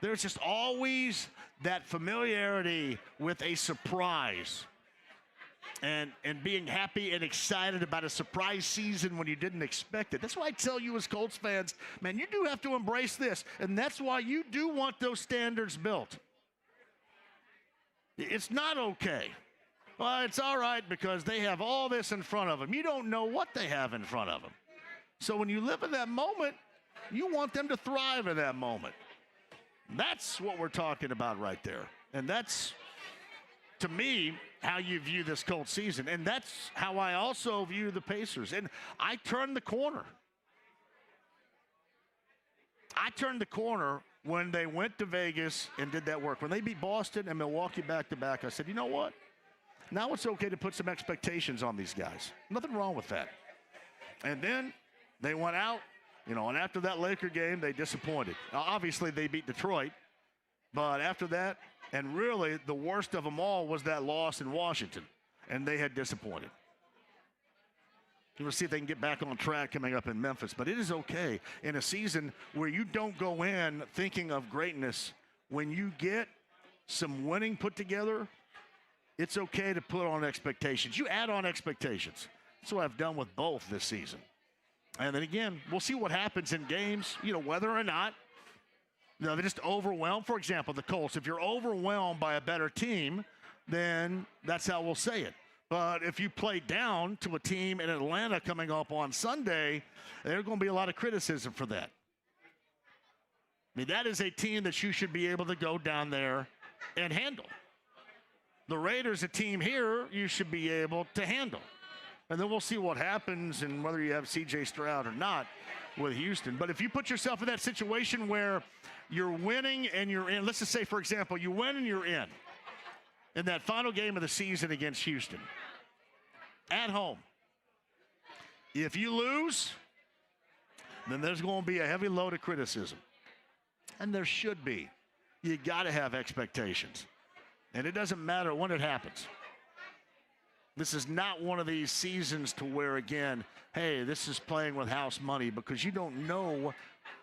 There's just always that familiarity with a surprise and being happy and excited about a surprise season when you didn't expect it. That's why I tell you as Colts fans, man, you do have to embrace this, and that's why you do want those standards built. It's not okay. Well, it's all right because they have all this in front of them. You don't know what they have in front of them. So when you live in that moment, you want them to thrive in that moment. That's what we're talking about right there. And that's, to me, how you view this Colts season. And that's how I also view the Pacers. And I turned the corner. I turned the corner when they went to Vegas and did that work. When they beat Boston and Milwaukee back-to-back, I said, you know what? Now it's okay to put some expectations on these guys. Nothing wrong with that. And then they went out, and after that Laker game, they disappointed. Now, obviously, they beat Detroit, but after that, and really the worst of them all was that loss in Washington, and they had disappointed. We'll see if they can get back on track coming up in Memphis. But it is okay in a season where you don't go in thinking of greatness. When you get some winning put together, it's okay to put on expectations. You add on expectations. That's what I've done with both this season. And then again, we'll see what happens in games, whether or not they're just overwhelmed. For example, the Colts, if you're overwhelmed by a better team, then that's how we'll say it. But if you play down to a team in Atlanta coming up on Sunday, there's going to be a lot of criticism for that. I mean, that is a team that you should be able to go down there and handle. The Raiders, a team here, you should be able to handle. And then we'll see what happens and whether you have C.J. Stroud or not with Houston. But if you put yourself in that situation where you're winning and you're in, let's just say, for example, you win and you're in that final game of the season against Houston at home. If you lose, then there's going to be a heavy load of criticism. And there should be. You got to have expectations. And it doesn't matter when it happens. This is not one of these seasons to where, again, hey, this is playing with house money, because you don't know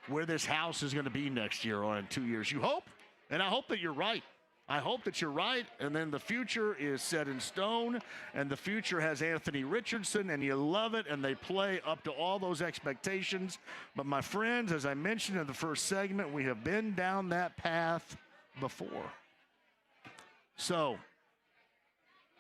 where this house is going to be next year or in 2 years. You hope, and I hope that you're right. I hope that you're right, and then the future is set in stone, and the future has Anthony Richardson, and you love it, and they play up to all those expectations. But, my friends, as I mentioned in the first segment, we have been down that path before. So,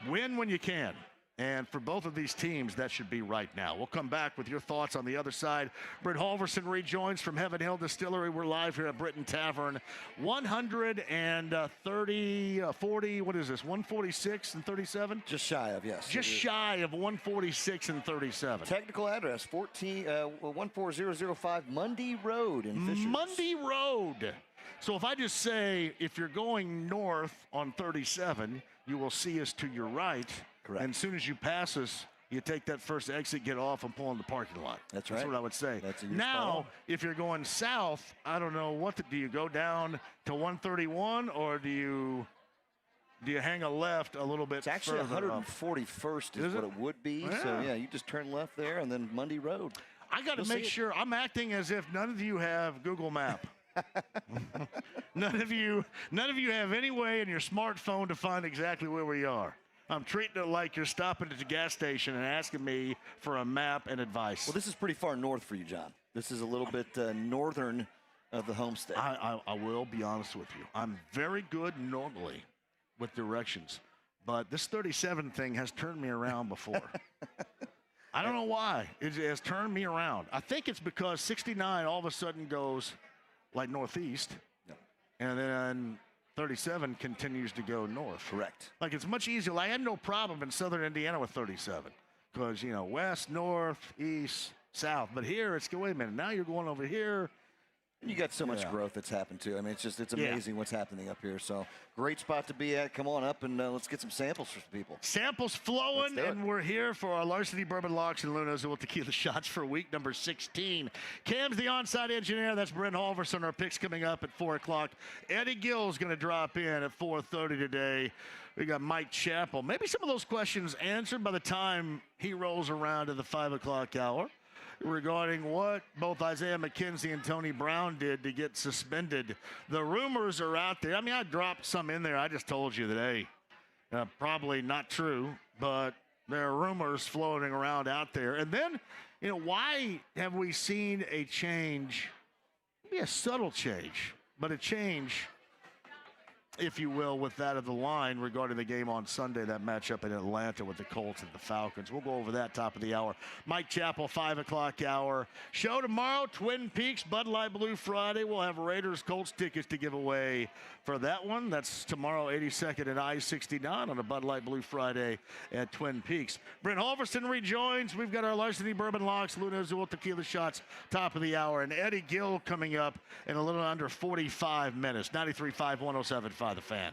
win when you can. And for both of these teams, that should be right now. We'll come back with your thoughts on the other side. Britt Halverson rejoins from Heaven Hill Distillery. We're live here at Britton Tavern. 40, what is this, 146 and 37? Just shy of, yes. Just shy of 146 and 37. Technical address, 14005 Mundy Road in Fishers. Mundy Road. So if I just say, if you're going north on 37, you will see us to your right. Correct. And as soon as you pass us, you take that first exit, get off, and pull in the parking lot. That's right. That's what I would say. That's now, if you're going south, I don't know do you go down to 131, or do you hang a left a little bit? It's actually further 141st is what it would be. Yeah. So yeah, you just turn left there, and then Mundy Road. I got to make sure I'm acting as if none of you have Google Map. None of you have any way in your smartphone to find exactly where we are. I'm treating it like you're stopping at the gas station and asking me for a map and advice. Well, this is pretty far north for you, John. This is a little bit northern of the homestead. I will be honest with you. I'm very good normally with directions, but this 37 thing has turned me around before. I don't know why. It has turned me around. I think it's because 69 all of a sudden goes like northeast, and then 37 continues to go north. Correct. Like, it's much easier. Like, I had no problem in southern Indiana with 37 because, west, north, east, south. But here, it's, wait a minute, now you're going over here. And you got so much growth that's happened, too. I mean, it's amazing what's happening up here. So, great spot to be at. Come on up, and let's get some samples for some people. Samples flowing, and we're here for our Larceny Bourbon Locks and Luna Azul Tequila Shots for week number 16. Cam's the on-site engineer. That's Brent Halverson. Our picks coming up at 4 o'clock. Eddie Gill is going to drop in at 4:30 today. We got Mike Chappell. Maybe some of those questions answered by the time he rolls around to the 5 o'clock hour, regarding what both Isaiah McKenzie and Tony Brown did to get suspended. The rumors are out there. I mean, I dropped some in there. I just told you today. Probably not true, but there are rumors floating around out there. And then, why have we seen a change, maybe a subtle change, but a change, if you will, with that of the line regarding the game on Sunday, that matchup in Atlanta with the Colts and the Falcons. We'll go over that top of the hour. Mike Chappell, 5 o'clock hour. Show tomorrow, Twin Peaks, Bud Light Blue Friday. We'll have Raiders Colts tickets to give away for that one. That's tomorrow, 82nd and I-69 on a Bud Light Blue Friday at Twin Peaks. Brent Halverson rejoins. We've got our Larceny Bourbon Locks, Luna Azul Tequila Shots, top of the hour. And Eddie Gill coming up in a little under 45 minutes. 93.5, 107.5, The Fan.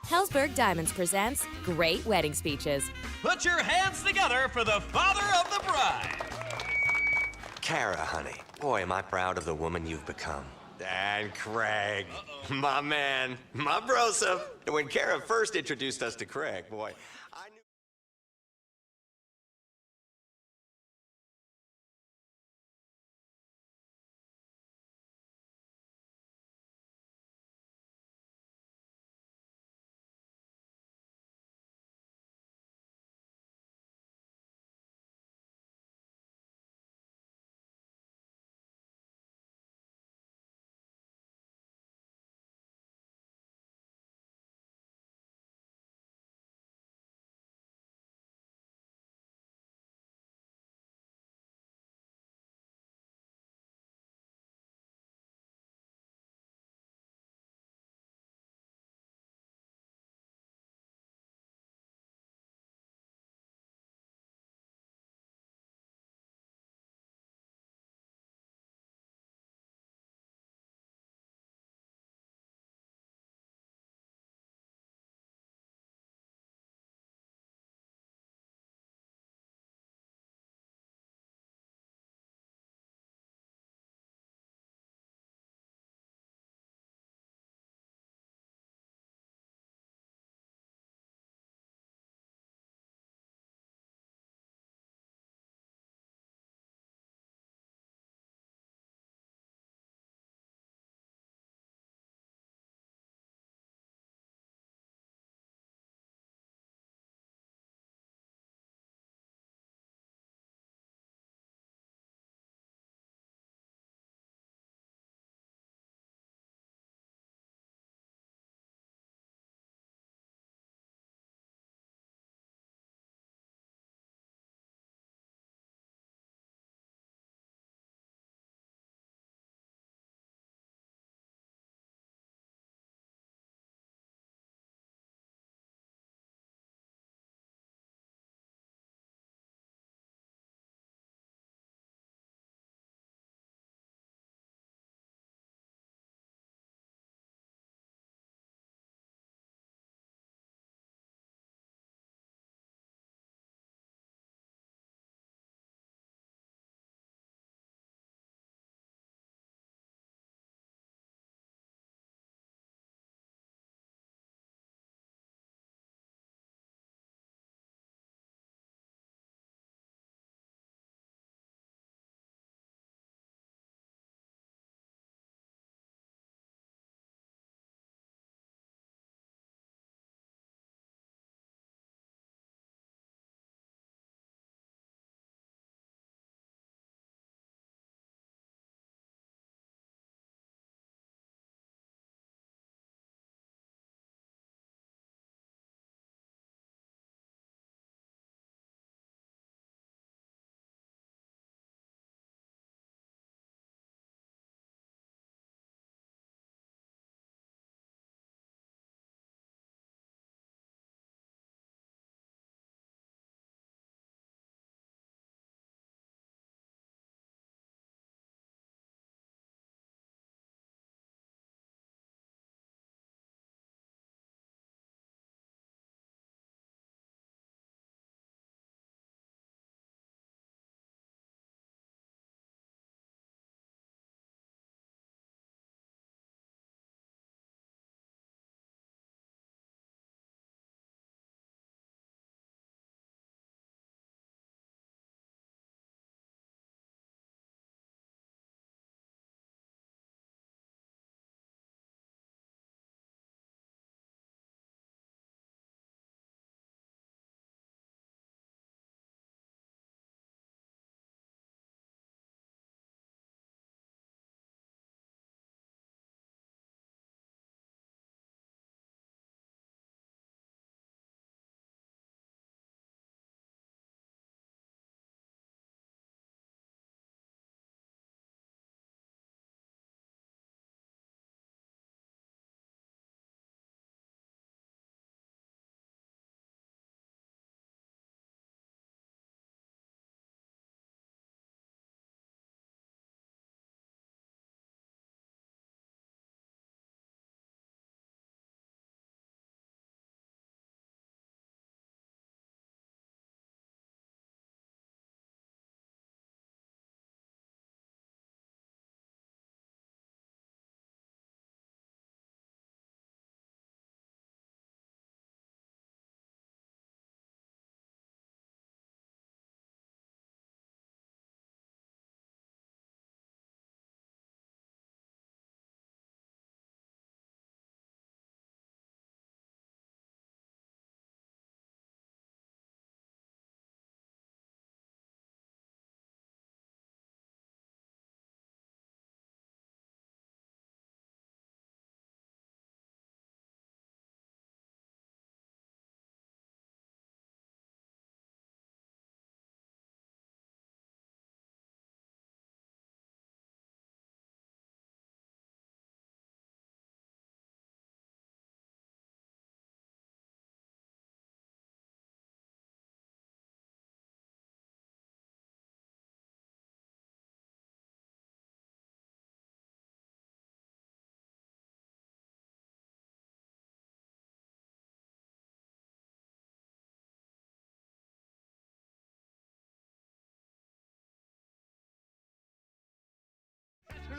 Hellsberg Diamonds presents Great Wedding Speeches. Put your hands together for the father of the bride. Kara, honey. Boy, am I proud of the woman you've become. And Craig, my man, my broseph. When Kara first introduced us to Craig, boy,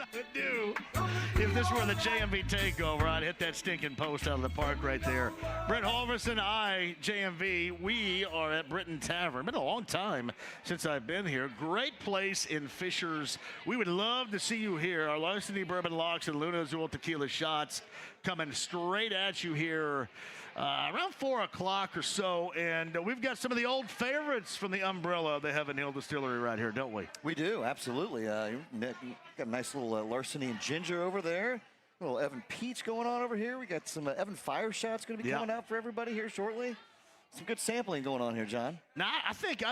I would do. If this were the JMV takeover, I'd hit that stinking post out of the park right there. Brett Halverson, JMV, we are at Britton Tavern. Been a long time since I've been here. Great place in Fishers. We would love to see you here. Our Larceny Bourbon Locks and Luna Azul Tequila shots coming straight at you here around 4 o'clock or so. And we've got some of the old favorites from the umbrella of the Heaven Hill Distillery right here, don't we? We do, absolutely. Got a nice little Larceny and Ginger over there. A little Evan Peach going on over here. We got some Evan Fire Shots going to be coming out for everybody here shortly. Some good sampling going on here, John. Now, I think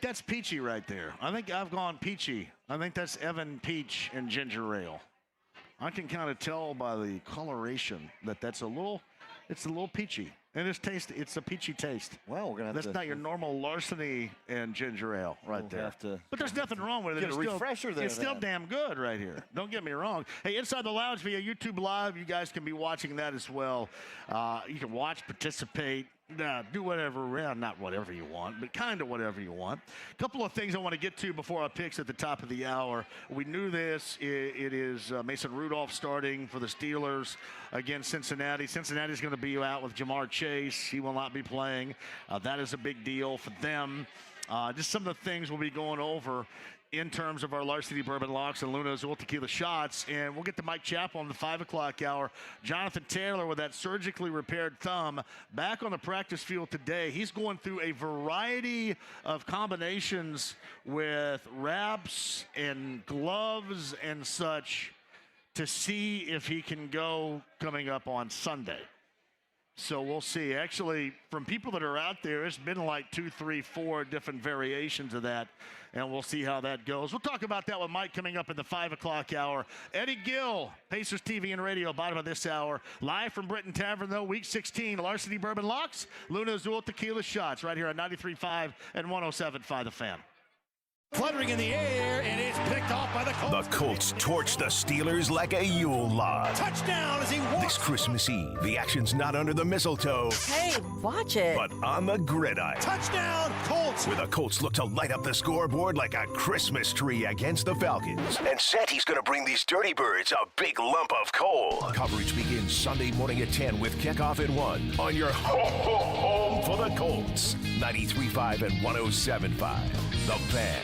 that's peachy right there. I think I've gone peachy. I think that's Evan Peach and Ginger Ale. I can kind of tell by the coloration that it's a little peachy. And it's a peachy taste. Well, we're gonna have That's not your normal Larceny and Ginger Ale right there. But there's nothing wrong with it. Get a refresher there. It's still damn good right here. Don't get me wrong. Hey, Inside the Lounge via YouTube Live, you guys can be watching that as well. You can watch, participate, do whatever. Well, not whatever you want, but kind of whatever you want. A couple of things I want to get to before our picks at the top of the hour. We knew this. It is Mason Rudolph starting for the Steelers against Cincinnati. Cincinnati's going to be out with Jamar Chase. He will not be playing. That is a big deal for them. Just some of the things we'll be going over in terms of our Larceny Bourbon Locks and Luna Azul Tequila shots. And we'll get to Mike Chappell on the 5 o'clock hour. Jonathan Taylor with that surgically repaired thumb back on the practice field today. He's going through a variety of combinations with wraps and gloves and such to see if he can go coming up on Sunday. So we'll see. Actually, from people that are out there, it's been like 2, 3, 4 different variations of that, and we'll see how that goes. We'll talk about that with Mike coming up in the 5 o'clock hour. Eddie Gill, Pacers TV and radio, bottom of this hour. Live from Britton Tavern, though, Week 16, Larceny Bourbon Locks, Luna Azul Tequila shots, right here on 93.5 and 107.5 The Fan. Fluttering in the air, and it's picked off by the Colts. The Colts torch the Steelers like a Yule log. Touchdown as he walks. This Christmas Eve, the action's not under the mistletoe. Hey, watch it. But on the gridiron. Touchdown, Colts. Where the Colts look to light up the scoreboard like a Christmas tree against the Falcons. And Santy's going to bring these dirty birds a big lump of coal. Coverage begins Sunday morning at 10 with kickoff at 1 on your home for the Colts. 93.5 and 107.5. The Fan.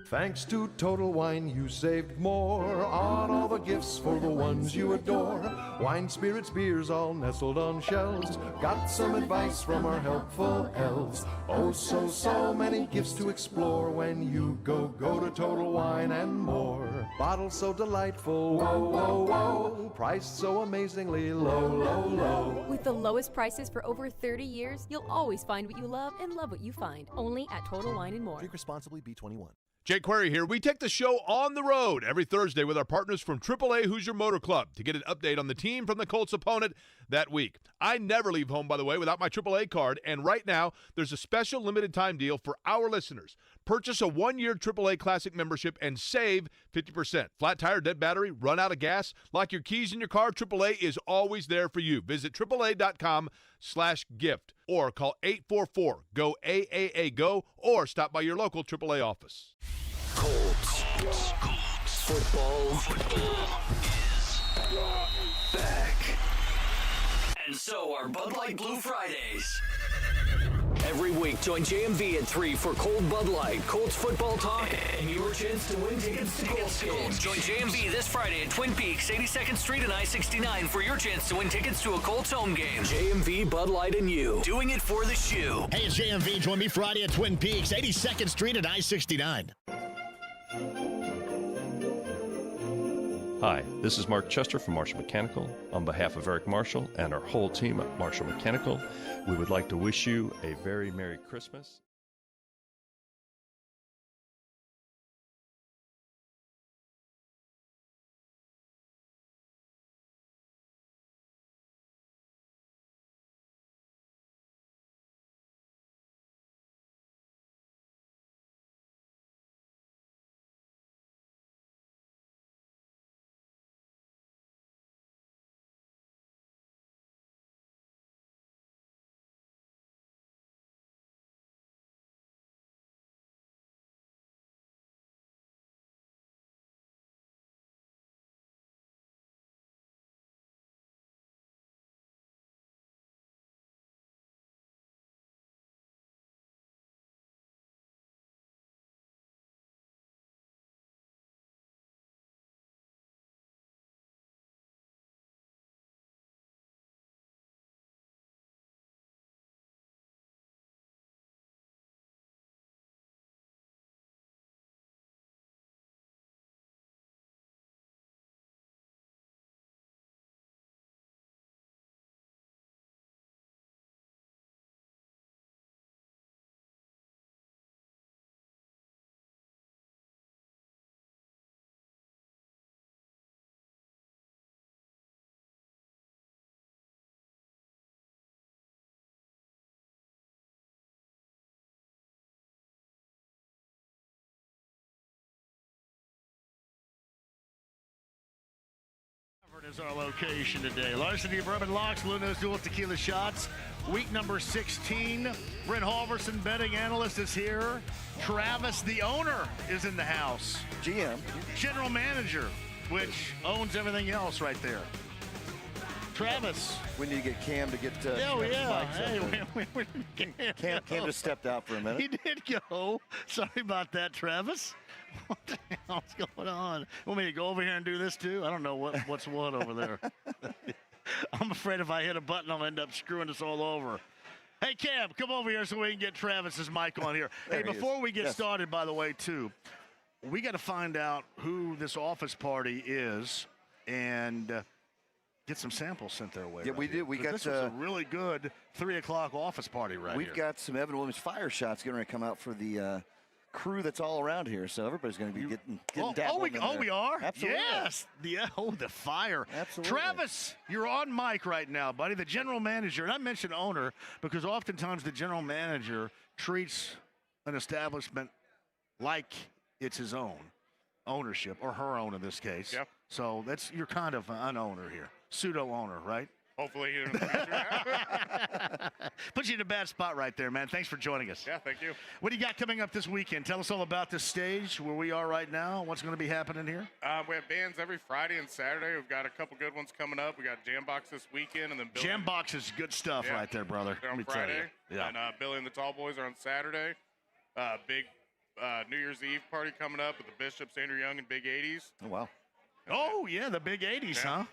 Thanks to Total Wine, you saved more on all the gifts for the ones you adore. Wine, spirits, beers, all nestled on shelves. Got some advice from our helpful elves. Oh, so many gifts to explore when you go to Total Wine and More. Bottles so delightful, whoa. Priced so amazingly low. With the lowest prices for over 30 years, you'll always find what you love and love what you find. Only at Total Wine and More. Drink responsibly, B21. Jake Query here. We take the show on the road every Thursday with our partners from AAA Hoosier Motor Club to get an update on the team from the Colts opponent that week. I never leave home, by the way, without my AAA card, and right now there's a special limited time deal for our listeners. Purchase a 1-year AAA Classic membership and save 50%. Flat tire, dead battery, run out of gas, lock your keys in your car, AAA is always there for you. Visit AAA.com/gift or call 844-GO-AAA-GO or stop by your local AAA office. Colts. Football is back. And so are Bud Light Blue Fridays. Every week, join JMV at 3 for Cold Bud Light, Colts football talk, and your chance to win tickets to Colts games. Join JMV this Friday at Twin Peaks, 82nd Street and I-69 for your chance to win tickets to a Colts home game. JMV, Bud Light, and you. Doing it for the shoe. Hey, it's JMV. Join me Friday at Twin Peaks, 82nd Street and I-69. Hi, this is Mark Chester from Marshall Mechanical. On behalf of Eric Marshall and our whole team at Marshall Mechanical, we would like to wish you a very Merry Christmas. Is our location today. Larceny Bourbon Locks, Luna's Dual Tequila Shots. Week number 16. Brent Halverson, betting analyst, is here. Travis, the owner, is in the house. GM. General manager, which owns everything else right there. Travis. We need to get Cam to get oh, yeah. Hey, Cam just stepped out for a minute. He did go. Sorry about that, Travis. What the hell's going on? Want me to go over here and do this too? I don't know what's what over there. I'm afraid if I hit a button, I'll end up screwing us all over. Hey, Cam, come over here so we can get Travis's mic on here. Hey, before we get started, by the way, too, we got to find out who this office party is and get some samples sent their way. Yeah, we do. We got this was a really good 3 o'clock office party right here. We've got some Evan Williams fire shots getting ready to come out for the crew that's all around here, so everybody's going to be getting we are? Absolutely. Yes. The fire. Absolutely. Travis, you're on mic right now, buddy. The general manager, and I mentioned owner because oftentimes the general manager treats an establishment like it's his own ownership, or her own in this case. Yep. So you're kind of an owner here, pseudo owner, right? Hopefully in the future. Put you in a bad spot right there, man. Thanks for joining us. Yeah, thank you. What do you got coming up this weekend? Tell us all about this stage, where we are right now. What's going to be happening here? We have bands every Friday and Saturday. We've got a couple good ones coming up. We got Jambox this weekend, and then Billy. Jambox is good stuff right there, brother. They're on Let me Friday. tell you. Yeah. And Billy and the Tall Boys are on Saturday. Big New Year's Eve party coming up with the Bishops, Andrew Young, and Big 80s. Oh, wow. Oh, yeah, the Big 80s, huh?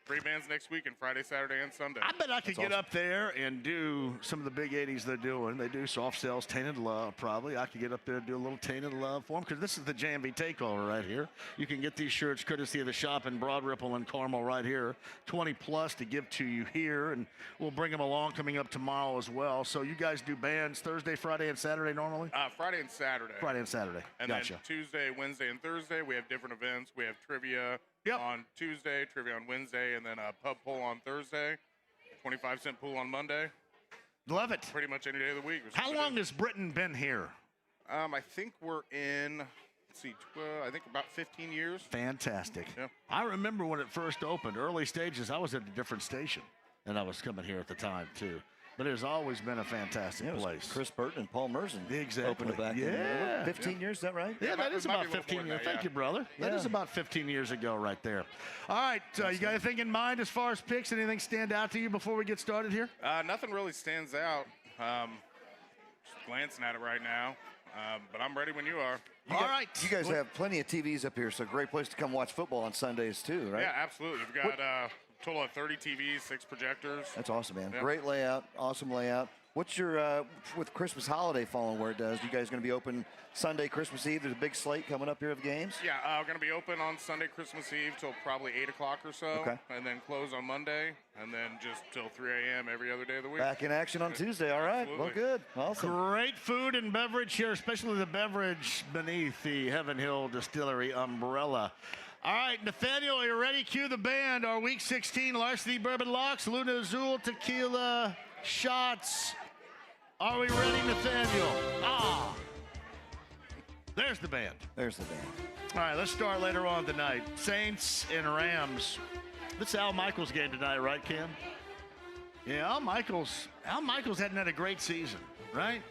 3 bands next week, and Friday, Saturday, and Sunday. I bet I could get up there and do some of the Big 80s they're doing. They do Soft Cells, Tainted Love, probably. I could get up there and do a little Tainted Love for them, because this is the JMV takeover right here. You can get these shirts courtesy of the shop in Broad Ripple and Carmel right here. 20 plus to give to you here, and we'll bring them along coming up tomorrow as well. So you guys do bands Thursday, Friday, and Saturday normally? Friday and Saturday. Friday and Saturday. And gotcha. then Tuesday, Wednesday, and Thursday, we have different events. We have trivia on Tuesday, trivia on Wednesday, and then a pub poll on Thursday, 25-cent pool on Monday. Love it. Pretty much any day of the week. How long has Britton been here? I think we're in, I think about 15 years. Fantastic. Yeah. I remember when it first opened, early stages, I was at a different station, and I was coming here at the time, too. But it has always been a fantastic place. Chris Burton and Paul Merson opened it back in 15 years, is that right? Yeah, that is about 15 years. Thank you, brother. That is about 15 years ago right there. All right, you got anything in mind as far as picks? Anything stand out to you before we get started here? Nothing really stands out. Just glancing at it right now. But I'm ready when you are. All right. You guys have plenty of TVs up here, so great place to come watch football on Sundays too, right? Yeah, absolutely. We've got a total of 30 TVs, 6 projectors. That's awesome, man. Yeah. Great layout, awesome layout. What's your, with Christmas holiday falling where it does, you guys going to be open Sunday, Christmas Eve? There's a big slate coming up here of games? Yeah, we're going to be open on Sunday, Christmas Eve till probably 8 o'clock or so. Okay. And then close on Monday, and then just till 3 a.m. every other day of the week. Back in action on Tuesday, all right. Absolutely. Well, good. Awesome. Great food and beverage here, especially the beverage beneath the Heaven Hill Distillery umbrella. All right, Nathaniel, are you ready? Cue the band. Our Week 16 Larceny Bourbon Locks, Luna Azul Tequila Shots. Are we ready, Nathaniel? There's the band. There's the band. All right, let's start later on tonight. Saints and Rams. This is Al Michaels' game tonight, right, Cam? Yeah, Al Michaels hadn't had a great season, right?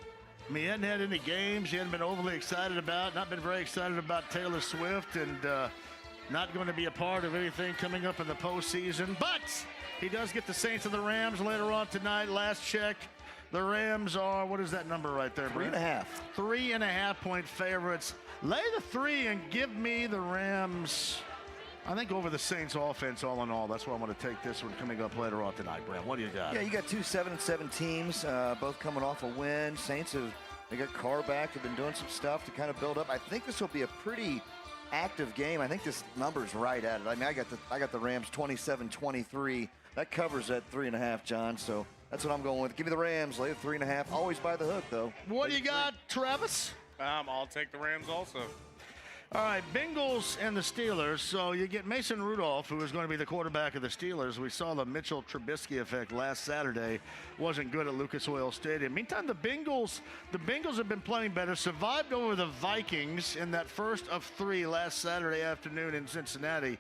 I mean, he hadn't had any games. He hadn't been overly excited about, not been very excited about Taylor Swift, and not going to be a part of anything coming up in the postseason. But he does get the Saints and the Rams later on tonight. Last check, the Rams are, what is that number right there, Brent? 3.5. 3.5 point favorites. Lay the 3 and give me the Rams, I think, over the Saints offense all in all. That's why I'm going to take this one coming up later on tonight, Brent. What do you got? Yeah, you got 2 7-7 teams, both coming off a win. Saints they got Carr back. They've been doing some stuff to kind of build up. I think this will be a pretty active game. I think this number's right at it. I mean, I got the Rams 27-23. That covers that 3.5, John. So that's what I'm going with. Give me the Rams. Lay the 3.5. Always by the hook, though. What do you got, Travis? I'll take the Rams also. All right, Bengals and the Steelers. So you get Mason Rudolph, who is going to be the quarterback of the Steelers. We saw the Mitchell Trubisky effect last Saturday. Wasn't good at Lucas Oil Stadium. Meantime, the Bengals have been playing better. Survived over the Vikings in that first of 3 last Saturday afternoon in Cincinnati.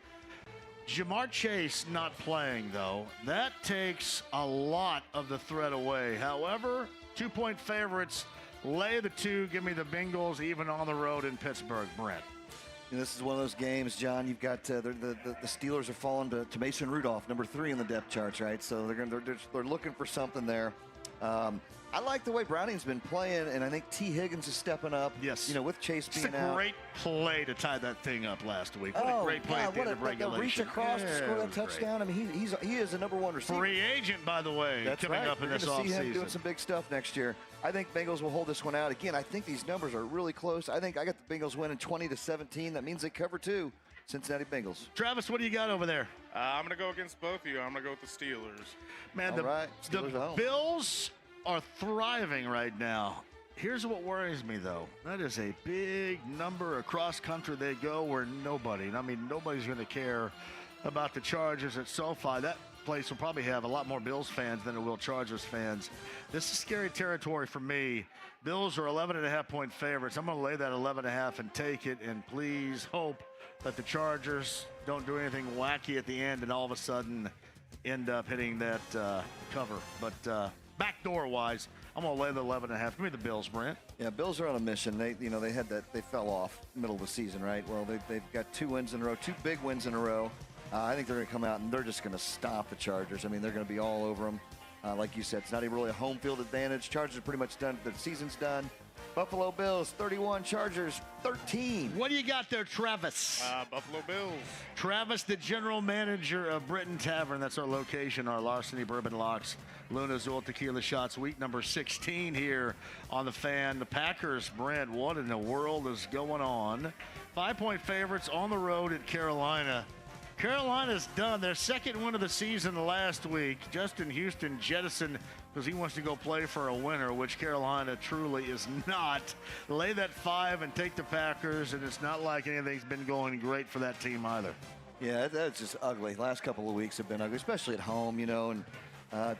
Jamar Chase not playing, though, that takes a lot of the threat away. However, 2-point favorites, lay the 2, give me the Bengals, even on the road in Pittsburgh. Brent. And this is one of those games, John. You've got the Steelers are falling to Mason Rudolph, number 3 in the depth charts, right? So they're looking for something there. I like the way Browning's been playing, and I think T. Higgins is stepping up. Yes. With Chase being out. It's a great play to tie that thing up last week. What a great play at the end of regulation. Reach across to score that touchdown. Great. I mean, he is a number 1 receiver. Free agent, by the way, That's coming right. up in We're this gonna see him offseason. doing some big stuff next year. I think Bengals will hold this one out. Again, I think these numbers are really close. I think I got the Bengals winning 20-17. That means they cover 2. Cincinnati Bengals. Travis, what do you got over there? I'm going to go against both of you. I'm going to go with the Steelers. Man, the Bills are thriving right now. Here's what worries me, though. That is a big number across country they go where nobody's going to care about the Chargers at SoFi. That place will probably have a lot more Bills fans than it will Chargers fans. This is scary territory for me. Bills are 11.5-point favorites. I'm going to lay that 11.5 and take it, and please hope that the Chargers don't do anything wacky at the end and all of a sudden end up hitting that cover. But backdoor-wise, I'm going to lay the 11.5. Give me the Bills, Brent. Yeah, Bills are on a mission. They fell off middle of the season, right? Well, they've got 2 wins in a row, 2 big wins in a row. I think they're going to come out and they're just going to stop the Chargers. I mean, they're going to be all over them. Like you said, it's not even really a home field advantage. Chargers are pretty much done. The season's done. Buffalo Bills 31, Chargers 13. What do you got there, Travis? Buffalo Bills. Travis, the general manager of Britton Tavern. That's our location, our Larceny Bourbon Locks, Luna Azul Tequila Shots, week number 16 here on the Fan. The Packers, Brent, what in the world is going on? 5-point favorites on the road at Carolina. Carolina's done their second win of the season last week. Justin Houston jettisoned because he wants to go play for a winner, which Carolina truly is not. Lay that 5 and take the Packers, and it's not like anything's been going great for that team either. Yeah, that's just ugly. Last couple of weeks have been ugly, especially at home, and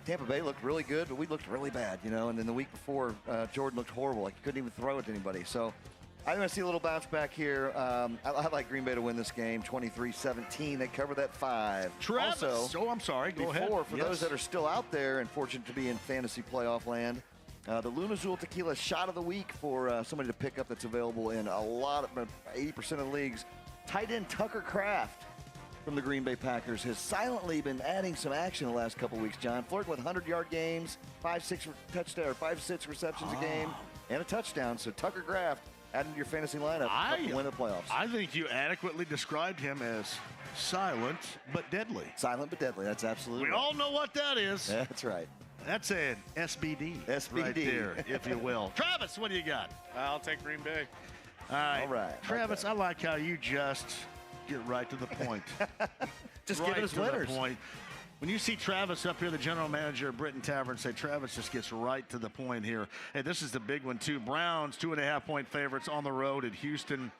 Tampa Bay looked really good, but we looked really bad, and then the week before, Jordan looked horrible. Like, he couldn't even throw it to anybody. So I'm going to see a little bounce back here. I like Green Bay to win this game, 23-17. They cover that 5. Travis. Also, I'm sorry. Go ahead. For those that are still out there and fortunate to be in fantasy playoff land, the Luna Azul Tequila Shot of the Week for somebody to pick up that's available in a lot of 80% of the leagues. Tight end Tucker Kraft from the Green Bay Packers has silently been adding some action the last couple weeks, John. Flirting with 100-yard games, 5-6 receptions a game, and a touchdown. So Tucker Kraft, adding to your fantasy lineup to win the playoffs. I think you adequately described him as silent but deadly. Silent but deadly. That's absolutely We right. all know what that is. That's right. That's an SBD. SBD. Right there, if you will. Travis, what do you got? I'll take Green Bay. All right. Travis, I like how you just get right to the point. Just right giving us to winners. The point. When you see Travis up here, the general manager of Britton Tavern, say Travis just gets right to the point here. Hey, this is the big one, too. Browns, 2.5-point favorites on the road at Houston.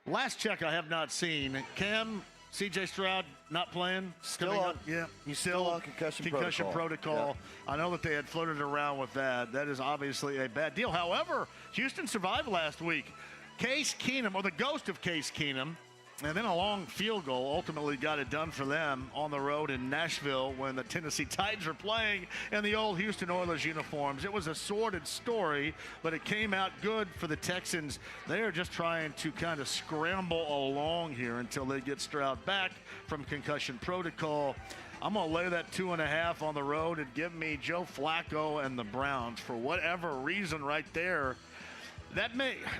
Last check I have not seen. Cam, C.J. Stroud not playing? Still on. Yeah, He's still on concussion protocol. Yeah. I know that they had floated around with that. That is obviously a bad deal. However, Houston survived last week. Case Keenum, or the ghost of Case Keenum, and then a long field goal ultimately got it done for them on the road in Nashville when the Tennessee Titans were playing in the old Houston Oilers uniforms. It was a sordid story, but it came out good for the Texans. They are just trying to kind of scramble along here until they get Stroud back from concussion protocol. I'm going to lay that 2.5 on the road and give me Joe Flacco and the Browns for whatever reason right there.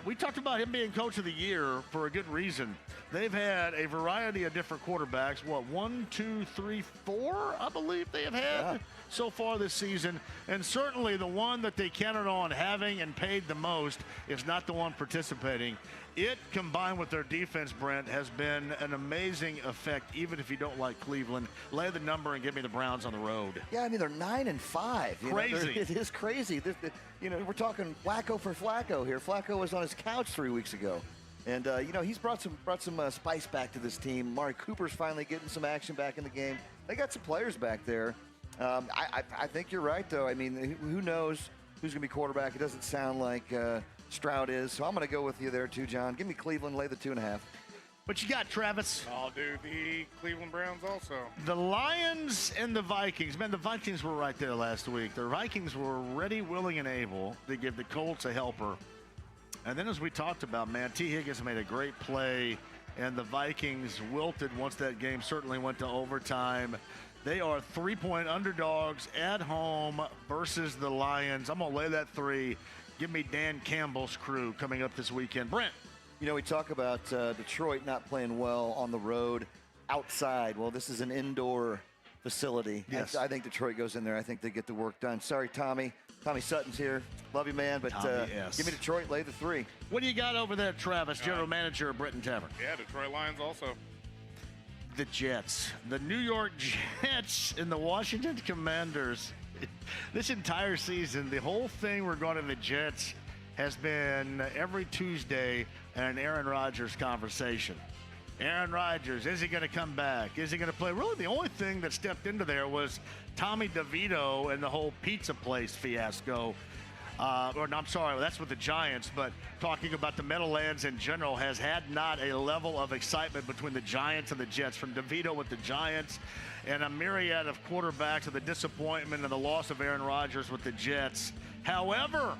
We talked about him being coach of the year for a good reason. They've had a variety of different quarterbacks. 1, 2, 3, 4, I believe they have had so far this season. And certainly the one that they counted on having and paid the most is not the one participating. It, combined with their defense, Brent, has been an amazing effect, even if you don't like Cleveland. Lay the number and give me the Browns on the road. Yeah, I mean, they're 9-5. Crazy. It is crazy. We're talking Flacco for Flacco here. Flacco was on his couch 3 weeks ago. And, he's brought some spice back to this team. Amari Cooper's finally getting some action back in the game. They got some players back there. I think you're right, though. I mean, who knows who's going to be quarterback? It doesn't sound like Stroud is. So I'm going to go with you there, too, John. Give me Cleveland, lay the 2.5. What you got, Travis? I'll do the Cleveland Browns also. The Lions and the Vikings. Man, the Vikings were right there last week. The Vikings were ready, willing, and able to give the Colts a helper. And then as we talked about, man, T. Higgins made a great play, and the Vikings wilted once that game certainly went to overtime. They are 3-point underdogs at home versus the Lions. I'm going to lay that 3. Give me Dan Campbell's crew coming up this weekend. Brent. You know, we talk about Detroit not playing well on the road outside. Well, this is an indoor facility. Yes. I think Detroit goes in there. I think they get the work done. Sorry, Tommy. Tommy Sutton's here. Love you, man. But give me Detroit, lay the 3. What do you got over there, Travis, general manager of Britton Tavern? Yeah, Detroit Lions also. The Jets. The New York Jets and the Washington Commanders. This entire season, the whole thing regarding the Jets has been every Tuesday an Aaron Rodgers conversation. Aaron Rodgers, is he going to come back? Is he going to play? Really, the only thing that stepped into there was Tommy DeVito and the whole pizza place fiasco. I'm sorry, that's with the Giants, but talking about the Meadowlands in general has had not a level of excitement between the Giants and the Jets, from DeVito with the Giants and a myriad of quarterbacks of the disappointment and the loss of Aaron Rodgers with the Jets. However,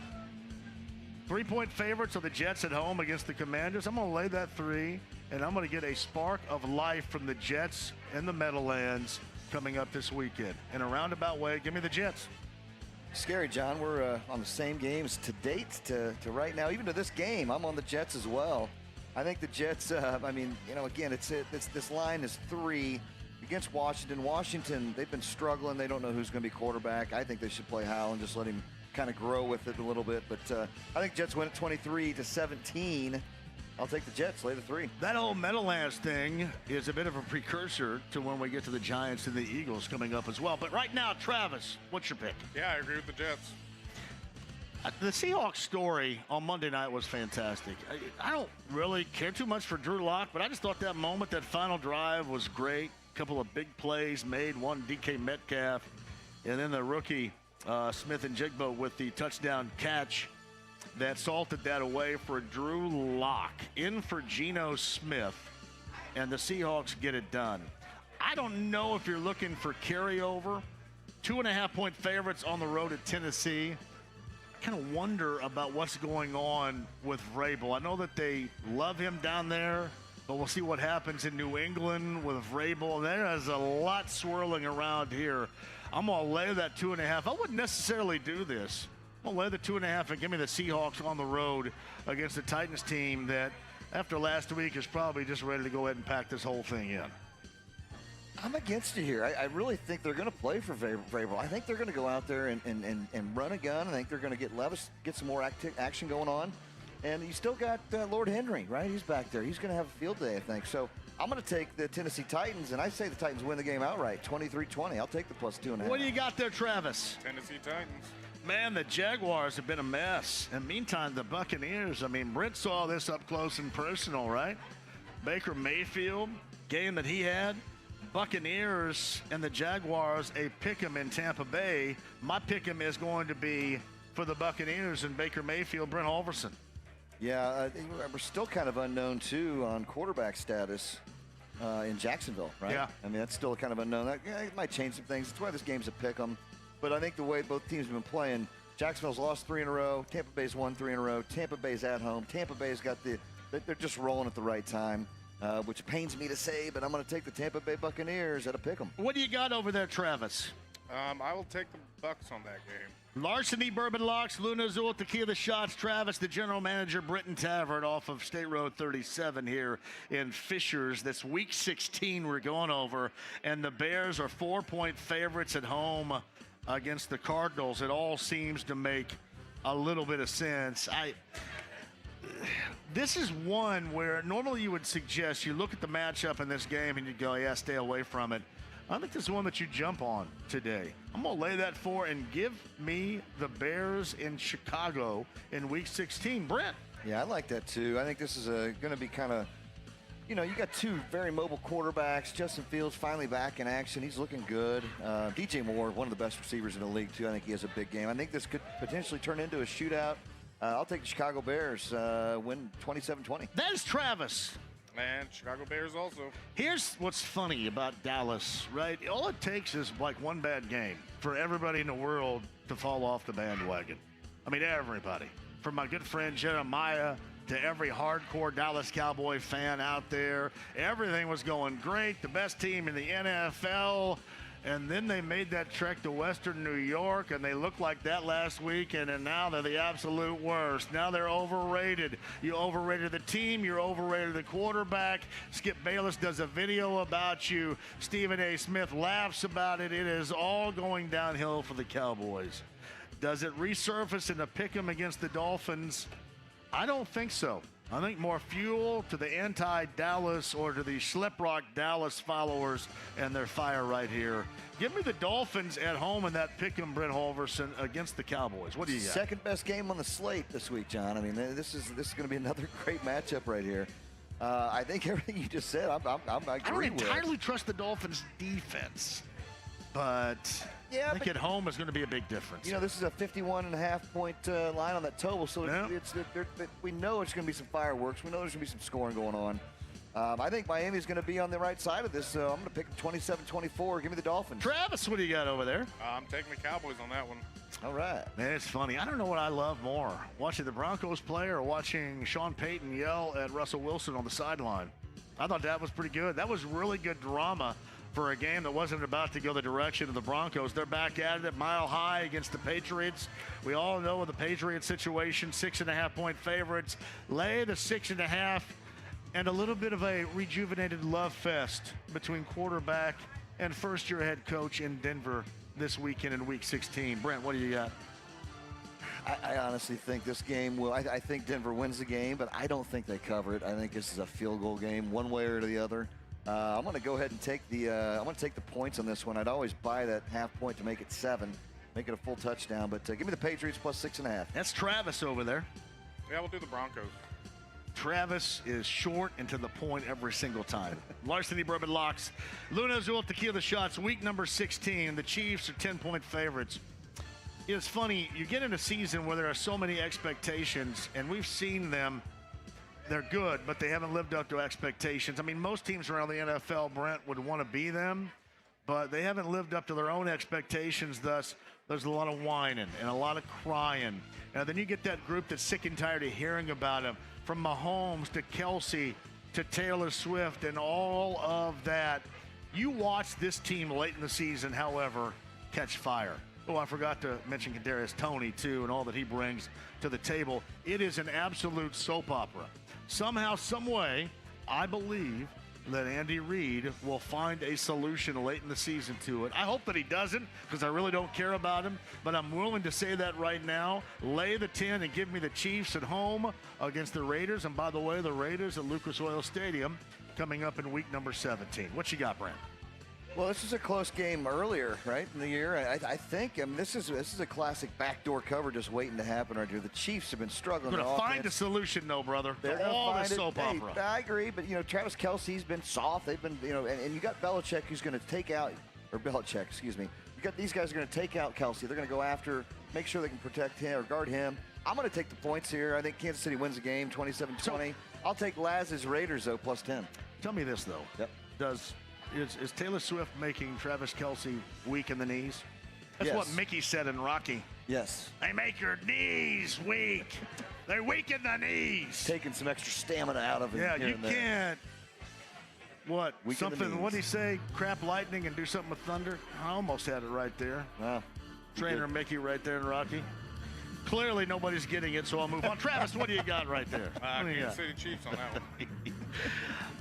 3-point favorites of the Jets at home against the Commanders. I'm going to lay that 3, and I'm going to get a spark of life from the Jets and the Meadowlands coming up this weekend. In a roundabout way, give me the Jets. Scary, John. We're on the same games to date to right now. Even to this game, I'm on the Jets as well. I think the Jets, again, this line is 3 against Washington. Washington, they've been struggling. They don't know who's going to be quarterback. I think they should play Howell and just let him kind of grow with it a little bit. But I think Jets win at 23-17. I'll take the Jets, lay the 3. That whole Meadowlands thing is a bit of a precursor to when we get to the Giants and the Eagles coming up as well. But right now, Travis, what's your pick? Yeah, I agree with the Jets. The Seahawks story on Monday night was fantastic. I don't really care too much for Drew Lock, but I just thought that moment, that final drive was great. A couple of big plays made, one DK Metcalf, and then the rookie Smith and Jigbo with the touchdown catch that salted that away for Drew Lock. In for Geno Smith, and the Seahawks get it done. I don't know if you're looking for carryover. 2.5-point favorites on the road at Tennessee. I kind of wonder about what's going on with Vrabel. I know that they love him down there, but we'll see what happens in New England with Vrabel. There is a lot swirling around here. I'm going to lay that 2.5. I wouldn't necessarily do this. I'm going to lay the 2.5 and give me the Seahawks on the road against the Titans team that, after last week, is probably just ready to go ahead and pack this whole thing in. I'm against you here. I really think they're going to play for Vrabel. I think they're going to go out there and run a gun. I think they're going to get Levis, get some more action going on. And you still got Lord Henry, right? He's back there. He's going to have a field day, I think. So I'm going to take the Tennessee Titans, and I say the Titans win the game outright, 23-20. I'll take the plus 2.5. What do you got there, Travis? Tennessee Titans. Man, the Jaguars have been a mess. And meantime, the Buccaneers, Brent saw this up close and personal, right? Baker Mayfield, game that he had. Buccaneers and the Jaguars, a pick'em in Tampa Bay. My pick'em is going to be for the Buccaneers and Baker Mayfield, Brent Holverson. Yeah, we're still kind of unknown, too, on quarterback status in Jacksonville, right? Yeah. That's still kind of unknown. It might change some things. That's why this game's a pick'em. But I think the way both teams have been playing, Jacksonville's lost 3 in a row. Tampa Bay's won 3 in a row. Tampa Bay's at home. Tampa Bay's got they're just rolling at the right time. Which pains me to say, but I'm going to take the Tampa Bay Buccaneers at a pick'em. What do you got over there, Travis? I will take the Bucs on that game. Larceny Bourbon Locks, Luna Azul, Tequila the Shots. Travis, the general manager, Britton Tavern, off of State Road 37 here in Fishers. This week 16 we're going over, and the Bears are 4-point favorites at home against the Cardinals. It all seems to make a little bit of sense. This is one where normally you would suggest you look at the matchup in this game and you go, yeah, stay away from it. I think this is one that you jump on today. I'm going to lay that 4 and give me the Bears in Chicago in Week 16. Brent. Yeah, I like that too. I think this is going to be kind of, you got 2 very mobile quarterbacks. Justin Fields finally back in action. He's looking good. DJ Moore, one of the best receivers in the league too. I think he has a big game. I think this could potentially turn into a shootout. I'll take the Chicago Bears, win 27-20. That is Travis. And Chicago Bears also. Here's what's funny about Dallas, right? All it takes is like one bad game for everybody in the world to fall off the bandwagon. I mean, everybody. From my good friend Jeremiah to every hardcore Dallas Cowboy fan out there. Everything was going great. The best team in the NFL. And then they made that trek to Western New York, and they looked like that last week, and now they're the absolute worst. Now they're overrated. You overrated the team. You overrated the quarterback. Skip Bayless does a video about you. Stephen A. Smith laughs about it. It is all going downhill for the Cowboys. Does it resurface in a pick'em against the Dolphins? I don't think so. I think more fuel to the anti-Dallas or to the Schleprock Dallas followers and their fire right here. Give me the Dolphins at home in that pick'em, Brent Holverson, against the Cowboys. What do you got? Second best game on the slate this week, John. I mean, this is going to be another great matchup right here. I think everything you just said, I agree with. I don't entirely trust the Dolphins' defense, but I think at home is going to be a big difference. You know, this is a 51.5-point line on that total, so we know it's going to be some fireworks. We know there's going to be some scoring going on. I think Miami's going to be on the right side of this, so I'm going to pick 27-24. Give me the Dolphins. Travis, what do you got over there? I'm taking the Cowboys on that one. All right. Man, it's funny. I don't know what I love more, watching the Broncos play or watching Sean Payton yell at Russell Wilson on the sideline. I thought that was pretty good. That was really good drama for a game that wasn't about to go the direction of the Broncos. They're back at it Mile High against the Patriots. We all know the Patriots situation, 6.5-point favorites. Lay the 6.5, and a little bit of a rejuvenated love fest between quarterback and first-year head coach in Denver this weekend in Week 16. Brent, what do you got? I honestly think this game will. I think Denver wins the game, but I don't think they cover it. I think this is a field goal game, one way or the other. I'm going to go ahead and take the points on this one. I'd always buy that half point to make it 7, make it a full touchdown. But give me the Patriots plus 6.5. That's Travis over there. Yeah, we'll do the Broncos. Travis is short and to the point every single time. Larceny Bourbon Locks. Luna Azul Tequila Shots, week number 16. The Chiefs are 10-point favorites. It's funny, you get in a season where there are so many expectations, and we've seen them. They're good, but they haven't lived up to expectations. I mean, most teams around the NFL, Brent, would want to be them, but they haven't lived up to their own expectations. Thus, there's a lot of whining and a lot of crying. And then you get that group that's sick and tired of hearing about them, from Mahomes to Kelsey to Taylor Swift and all of that. You watch this team late in the season, however, catch fire. Oh, I forgot to mention Kadarius Toney, too, and all that he brings to the table. It is an absolute soap opera. Somehow, some way, I believe that Andy Reid will find a solution late in the season to it. I hope that he doesn't, because I really don't care about him, but I'm willing to say that right now. Lay the 10 and give me the Chiefs at home against the Raiders. And by the way, the Raiders at Lucas Oil Stadium coming up in week number 17. What you got, Brent? Well, this is a close game earlier, right, in the year. I think this is a classic backdoor cover just waiting to happen right here. The Chiefs have been struggling. They're going to find a solution, though, brother. They're to all the soap opera. I agree, but, Travis Kelce's been soft. They've been, and you got Belichick who's going to take out, or Belichick, excuse me. You got these guys are going to take out Kelce. They're going to go after, make sure they can protect him or guard him. I'm going to take the points here. I think Kansas City wins the game, 27-20. I'll take Laz's Raiders, though, plus 10. Tell me this, though. Yep. Is Taylor Swift making Travis Kelce weak in the knees? That's what Mickey said in Rocky. Yes. They make your knees weak. They're weak in the knees. Taking some extra stamina out of him. Yeah, you can't. What? Weak something, what did he say? Crap lightning and do something with thunder? I almost had it right there. Wow. Trainer Mickey right there in Rocky. Clearly nobody's getting it, so I'll move on. Travis, what do you got right there? Kansas City Chiefs on that one.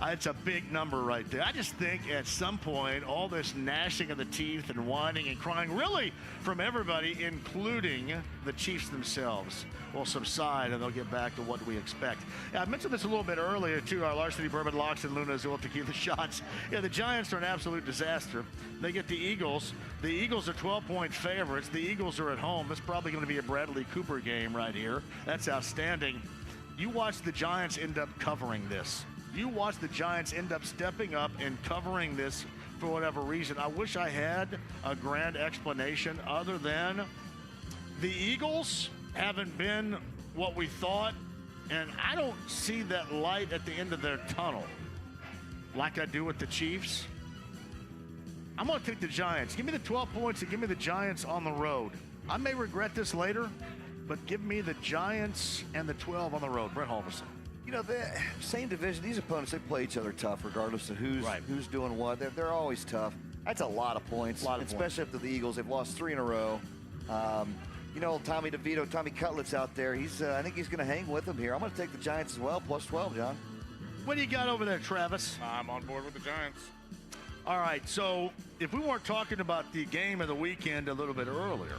It's a big number right there. I just think at some point, all this gnashing of the teeth and whining and crying, really from everybody, including the Chiefs themselves, will subside and they'll get back to what we expect. I mentioned this a little bit earlier, too, our Larceny Bourbon Locks and Luna Azul Tequila Shots. Yeah, the Giants are an absolute disaster. They get the Eagles. The Eagles are 12-point favorites. The Eagles are at home. It's probably going to be a Bradley Cooper game right here. That's outstanding. You watch the Giants end up covering this. You watch the Giants end up stepping up and covering this for whatever reason. I wish I had a grand explanation other than the Eagles haven't been what we thought, and I don't see that light at the end of their tunnel. like I do with the Chiefs, I'm going to take the Giants. Give me the 12 points and give me the Giants on the road. I may regret this later, but give me the Giants and the 12 on the road. Brett Halverson. You know, the same division, these opponents, they play each other tough regardless of who's doing what. They're always tough. That's a lot of points, especially after the Eagles. They've lost 3 in a row. You know, Tommy DeVito, Tommy Cutlett's out there. I think he's going to hang with them here. I'm going to take the Giants as well, plus 12, John. What do you got over there, Travis? I'm on board with the Giants. All right, so if we weren't talking about the game of the weekend a little bit earlier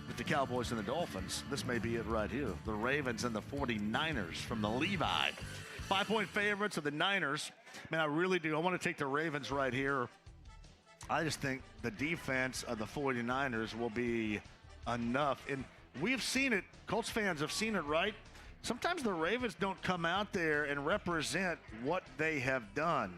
with the Cowboys and the Dolphins, this may be it right here. The Ravens and the 49ers from the Levi. 5-point favorites of the Niners. Man, I really do. I want to take the Ravens right here. I just think the defense of the 49ers will be enough. And we've seen it. Colts fans have seen it, right? Sometimes the Ravens don't come out there and represent what they have done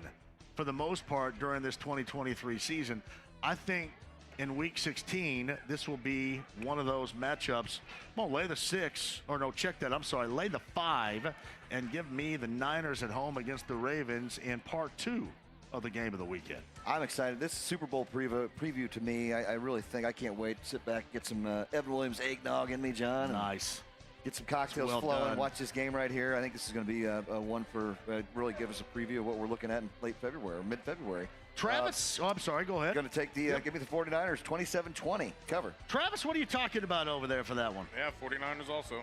for the most part during this 2023 season. I think in Week 16, this will be one of those matchups. Well, lay the 6, or no, check that. I'm sorry, lay the 5 and give me the Niners at home against the Ravens in part 2 of the game of the weekend. I'm excited. This Super Bowl preview to me, I really think I can't wait to sit back, get some Evan Williams eggnog in me, John. Nice. Get some cocktails flowing, watch this game right here. I think this is going to be a one for really give us a preview of what we're looking at in late February or mid-February. Travis, I'm sorry, go ahead. Going to take the give me the 49ers 27-20 cover. Travis, what are you talking about over there for that one? Yeah, 49ers also.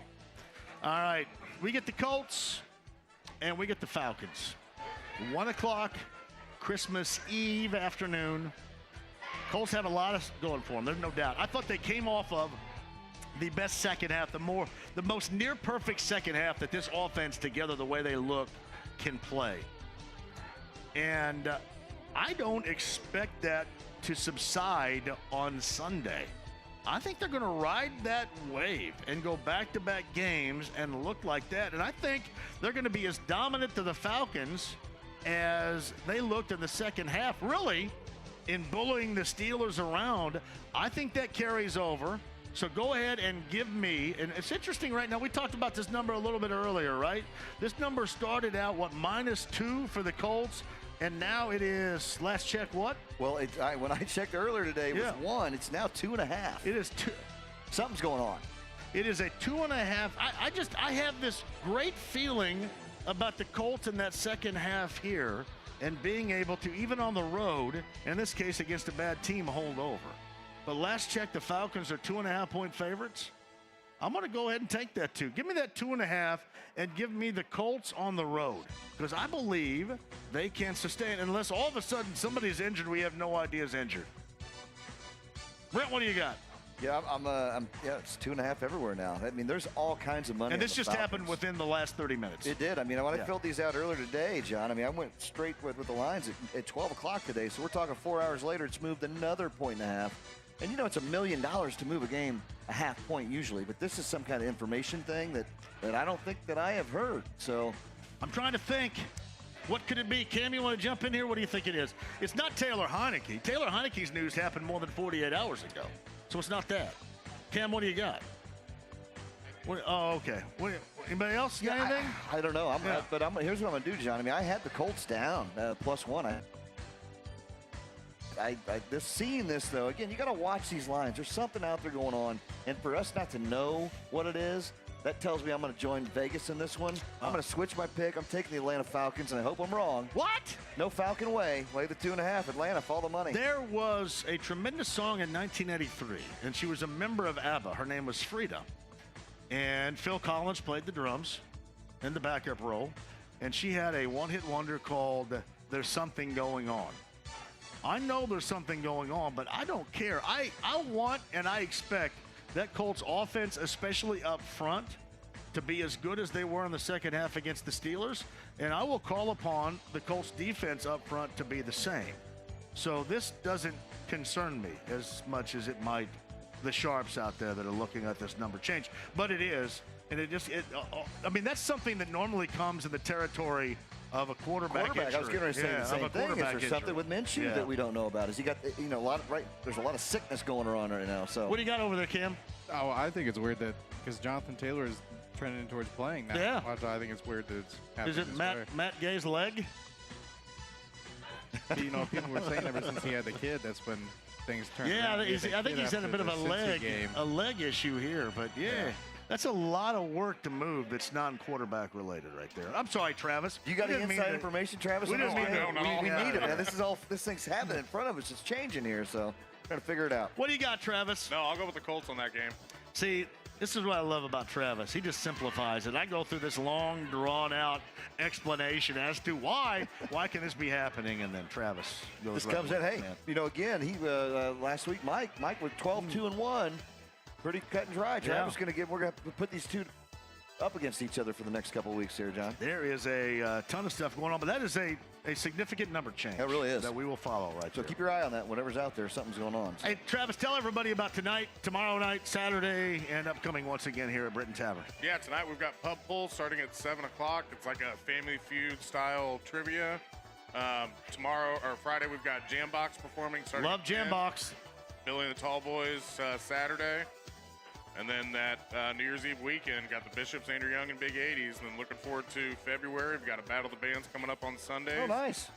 All right, we get the Colts and we get the Falcons. 1 o'clock, Christmas Eve afternoon. Colts have a lot of going for them, there's no doubt. I thought they came off of the best second half, the most near perfect second half that this offense together, the way they look, can play. And I don't expect that to subside on Sunday. I think they're going to ride that wave and go back-to-back games and look like that. And I think they're going to be as dominant to the Falcons as they looked in the second half, really, in bullying the Steelers around. I think that carries over. So go ahead and give me, and it's interesting right now, we talked about this number a little bit earlier, right? This number started out, -2 for the Colts, and now it is, last check, what? Well, when I checked earlier today, it was 1. It's now 2.5. It is 2. Something's going on. It is a 2.5. I have this great feeling about the Colts in that second half here and being able to, even on the road, in this case against a bad team, hold over. But last check, the Falcons are 2.5-point favorites. I'm going to go ahead and take that 2. Give me that 2.5 and give me the Colts on the road because I believe they can sustain unless all of a sudden somebody's injured we have no idea is injured. Brent, what do you got? Yeah, it's 2.5 everywhere now. I mean, there's all kinds of money. And this just happened within the last 30 minutes. It did. I mean, when I filled these out earlier today, John, I went straight with the lines at 12 o'clock today. So we're talking 4 hours later. It's moved another 1.5. And, you know, it's $1 million to move a game a half point usually. But this is some kind of information thing that I don't think that I have heard. So I'm trying to think. What could it be? Cam, you want to jump in here? What do you think it is? It's not Taylor Heineke. Taylor Heineke's news happened more than 48 hours ago. So it's not that. Cam, what do you got? Okay. Anybody else got anything? I don't know. Here's what I'm going to do, John. I mean, I had the Colts down +1. Seeing this, though, again, you got to watch these lines. There's something out there going on. And for us not to know what it is, that tells me I'm going to join Vegas in this one. I'm going to switch my pick. I'm taking the Atlanta Falcons, and I hope I'm wrong. What? No Falcon way. Lay the 2.5. Atlanta, follow the money. There was a tremendous song in 1983, and she was a member of ABBA. Her name was Frida. And Phil Collins played the drums in the backup role, and she had a one-hit wonder called There's Something Going On. I know there's something going on, but I don't care. I want and I expect that Colts offense, especially up front, to be as good as they were in the second half against the Steelers, and I will call upon the Colts defense up front to be the same. So this doesn't concern me as much as it might the sharps out there that are looking at this number change. But it is, and I mean, that's something that normally comes in the territory of a quarterback injury. I was going to say the same thing. Is there something with Minshew that we don't know about? Has he got, a lot of, there's a lot of sickness going on right now. So what do you got over there, Cam? Oh, I think it's weird that because Jonathan Taylor is trending towards playing now. Yeah. I think it's weird that it's happening. Is it Matt Gay's leg? People were saying ever since he had the kid, that's when things turned around. I think he's had a bit of a leg issue here, but yeah. That's a lot of work to move that's non-quarterback related right there. I'm sorry, Travis. You got any inside information, Travis? We didn't mean we need it, man. This thing's happening in front of us. It's changing here, so trying to figure it out. What do you got, Travis? No, I'll go with the Colts on that game. See, this is what I love about Travis. He just simplifies it. I go through this long, drawn-out explanation as to why can this be happening, and then Travis goes. This comes in. Hey, again, he last week, Mike with 12-2-1. Pretty cut and dry. Travis we're going to put these two up against each other for the next couple of weeks here, John. There is a ton of stuff going on, but that is a significant number change. That really is. That we will follow So keep your eye on that. Whatever's out there, something's going on. So. Hey, Travis, tell everybody about tonight, tomorrow night, Saturday, and upcoming once again here at Britton Tavern. Yeah, tonight we've got Pub Pull starting at 7 o'clock. It's like a Family Feud style trivia. Tomorrow or Friday we've got Jambox performing. Love Jambox. Billy and the Tall Boys Saturday. And then that New Year's Eve weekend, got the Bishops, Andrew Young, and Big 80s. And then looking forward to February. We've got a Battle of the Bands coming up on Sundays. Oh, nice.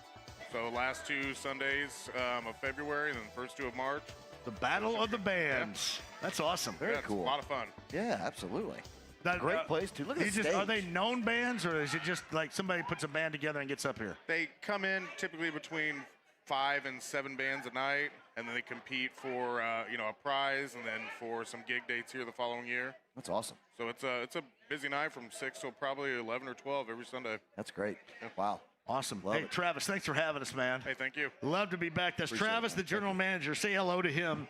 So last 2 Sundays of February and then the first 2 of March. The Battle of the Bands. Yeah. That's awesome. Very cool. It's a lot of fun. Yeah, absolutely. Great place, too. Look at the stage. Are they known bands, or is it just like somebody puts a band together and gets up here? They come in typically between 5 and 7 bands a night, and then they compete for a prize, and then for some gig dates here the following year. That's awesome. So it's a busy night from 6 till probably 11 or 12 every Sunday. That's great. Wow. Awesome. Love hey, it. Travis, thanks for having us, man. Hey, thank you. Love to be back. That's Appreciate Travis, the general manager. Say hello to him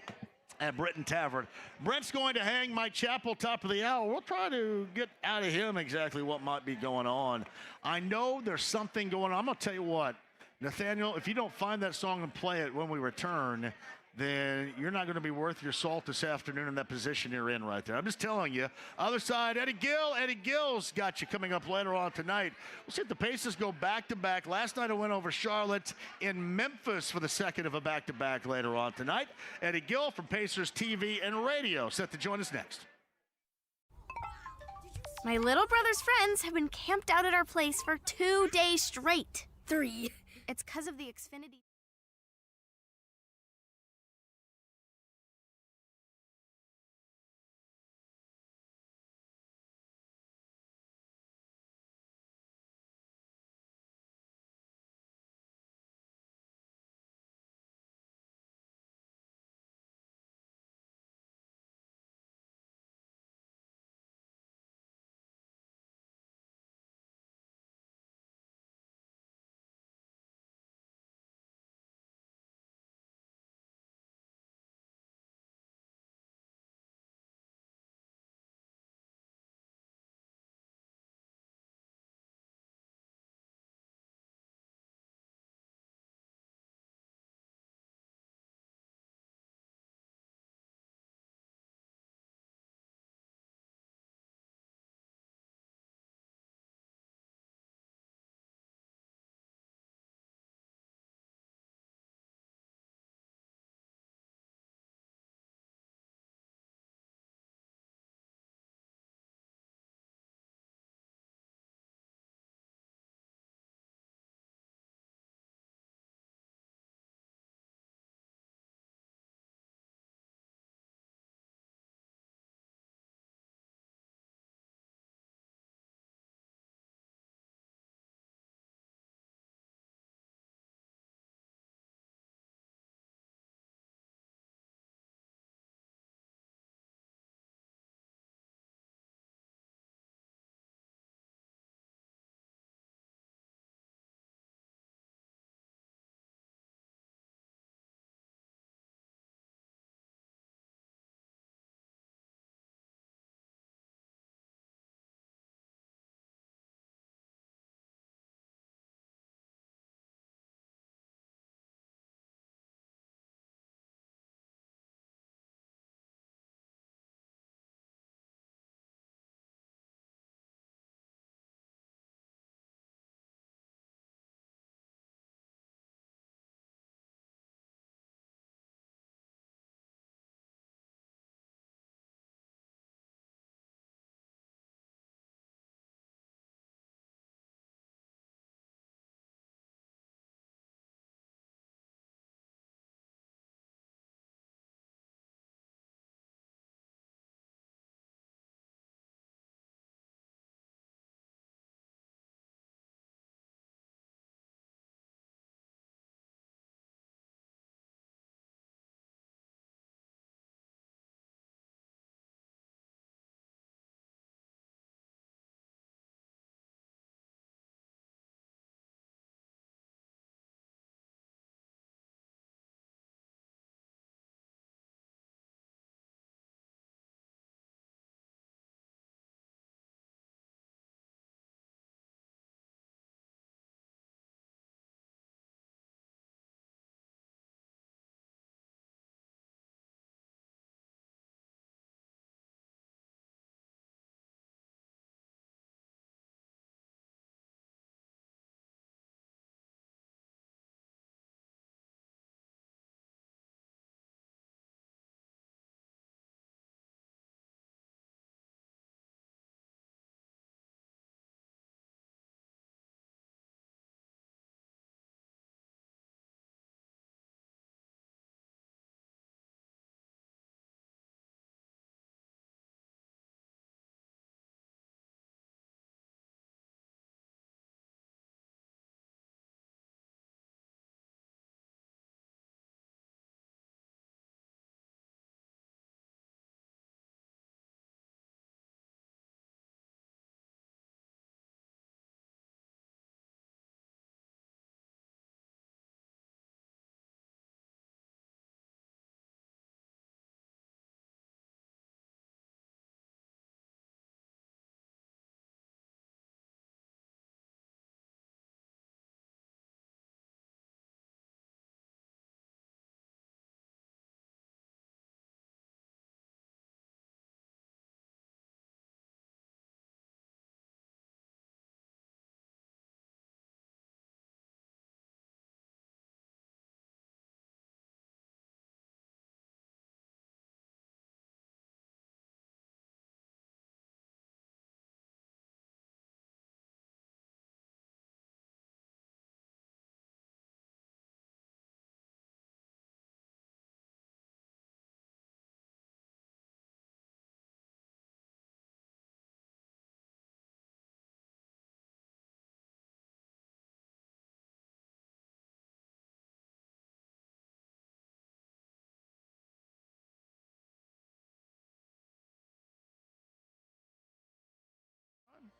at Britton Tavern. Brent's going to hang Mike Chappell top of the hour. We'll try to get out of him exactly what might be going on. I know there's something going on. I'm going to tell you what. Nathaniel, if you don't find that song and play it when we return, then you're not going to be worth your salt this afternoon in that position you're in right there. I'm just telling you. Other side, Eddie Gill. Eddie Gill's got you coming up later on tonight. We'll see if the Pacers go back-to-back. Last night I went over Charlotte in Memphis for the second of a back-to-back later on tonight. Eddie Gill from Pacers TV and Radio set to join us next. My little brother's friends have been camped out at our place for 2 days straight. 3. It's because of the Xfinity.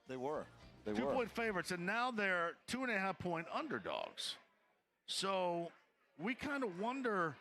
They were. 2-point favorites, and now they're 2.5-point underdogs. So we kind of wonder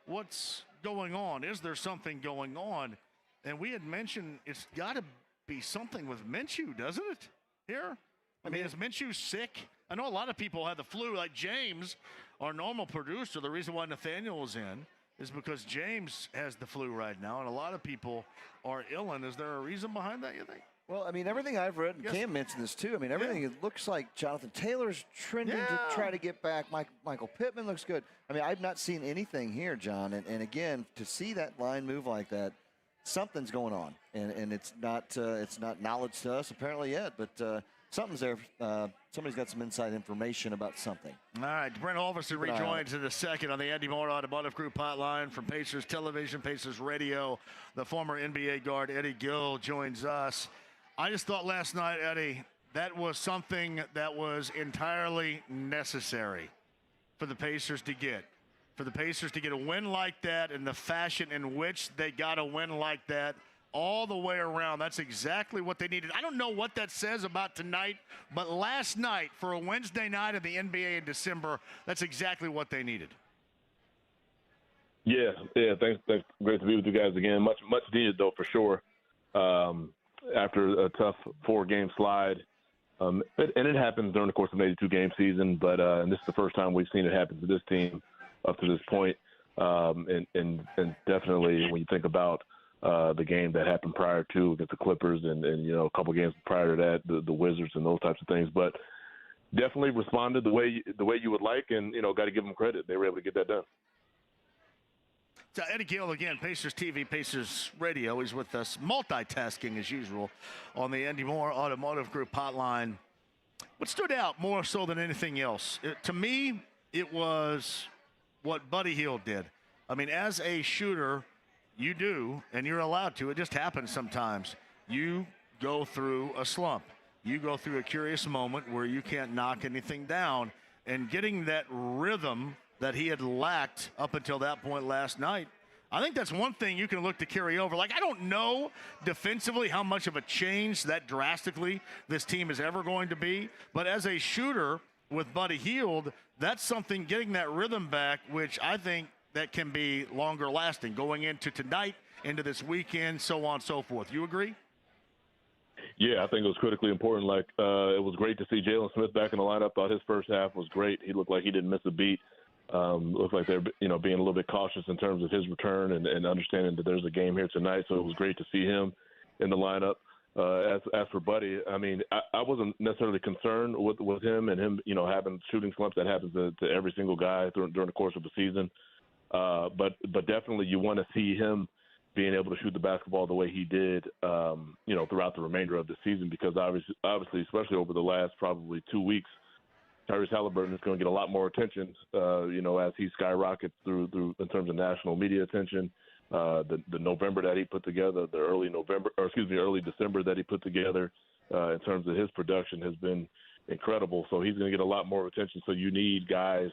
what's going on. Is there something going on? And we had mentioned it's got to be something with Minshew, doesn't it, here? I mean, is Minshew sick? I know a lot of people had the flu, like James, our normal producer. The reason why Nathaniel was in is because James has the flu right now, and a lot of people are ill. And is there a reason behind that, you think? Well, I mean, everything I've read, and Cam mentioned this too, I mean, everything, it looks like Jonathan Taylor's trending to try to get back. Michael Pittman looks good. I mean, I've not seen anything here, John. And again, to see that line move like that, something's going on. And it's not knowledge to us apparently yet, but something's there. Somebody's got some inside information about something. All right, Brent Holverson rejoins in a second on the Andy Moore Automotive Group hotline from Pacers Television, Pacers Radio. The former NBA guard Eddie Gill joins us. I just thought last night, Eddie, that was something that was entirely necessary for the Pacers to get. For the Pacers to get a win like that in the fashion in which they got a win like that all the way around. That's exactly what they needed. I don't know what that says about tonight, but last night, for a Wednesday night of the NBA in December, that's exactly what they needed. Yeah, thanks. Great to be with you guys again. Much needed, though, for sure. After a tough 4-game slide. And it happens during the course of an 82-game season, but and this is the first time we've seen it happen to this team up to this point. And definitely when you think about the game that happened prior to against the Clippers and a couple games prior to that, the Wizards and those types of things. But definitely responded the way you would like, and, got to give them credit. They were able to get that done. So Eddie Gill again, Pacers TV, Pacers Radio. He's with us, multitasking as usual, on the Andy Moore Automotive Group hotline. What stood out more so than anything else? To me, it was what Buddy Hield did. I mean, as a shooter, you do, and you're allowed to. It just happens sometimes. You go through a slump. You go through a curious moment where you can't knock anything down, and getting that rhythm that he had lacked up until that point last night, I think that's one thing you can look to carry over. Like, I don't know defensively how much of a change that drastically this team is ever going to be, but as a shooter with Buddy Hield, that's something, getting that rhythm back, which I think that can be longer lasting going into tonight, into this weekend, so on and so forth. You agree? Yeah, I think it was critically important. Like, it was great to see Jalen Smith back in the lineup. Thought his first half was great. He looked like he didn't miss a beat. Looked like they're being a little bit cautious in terms of his return and understanding that there's a game here tonight. So it was great to see him in the lineup. As for Buddy, I mean, I wasn't necessarily concerned with him and him, having shooting slumps. That happens to every single guy during the course of the season. But definitely you want to see him being able to shoot the basketball the way he did, throughout the remainder of the season, because obviously, especially over the last probably 2 weeks, Tyrese Halliburton is going to get a lot more attention, as he skyrockets through in terms of national media attention. The November that he put together, early December that he put together, in terms of his production has been incredible. So he's going to get a lot more attention. So you need guys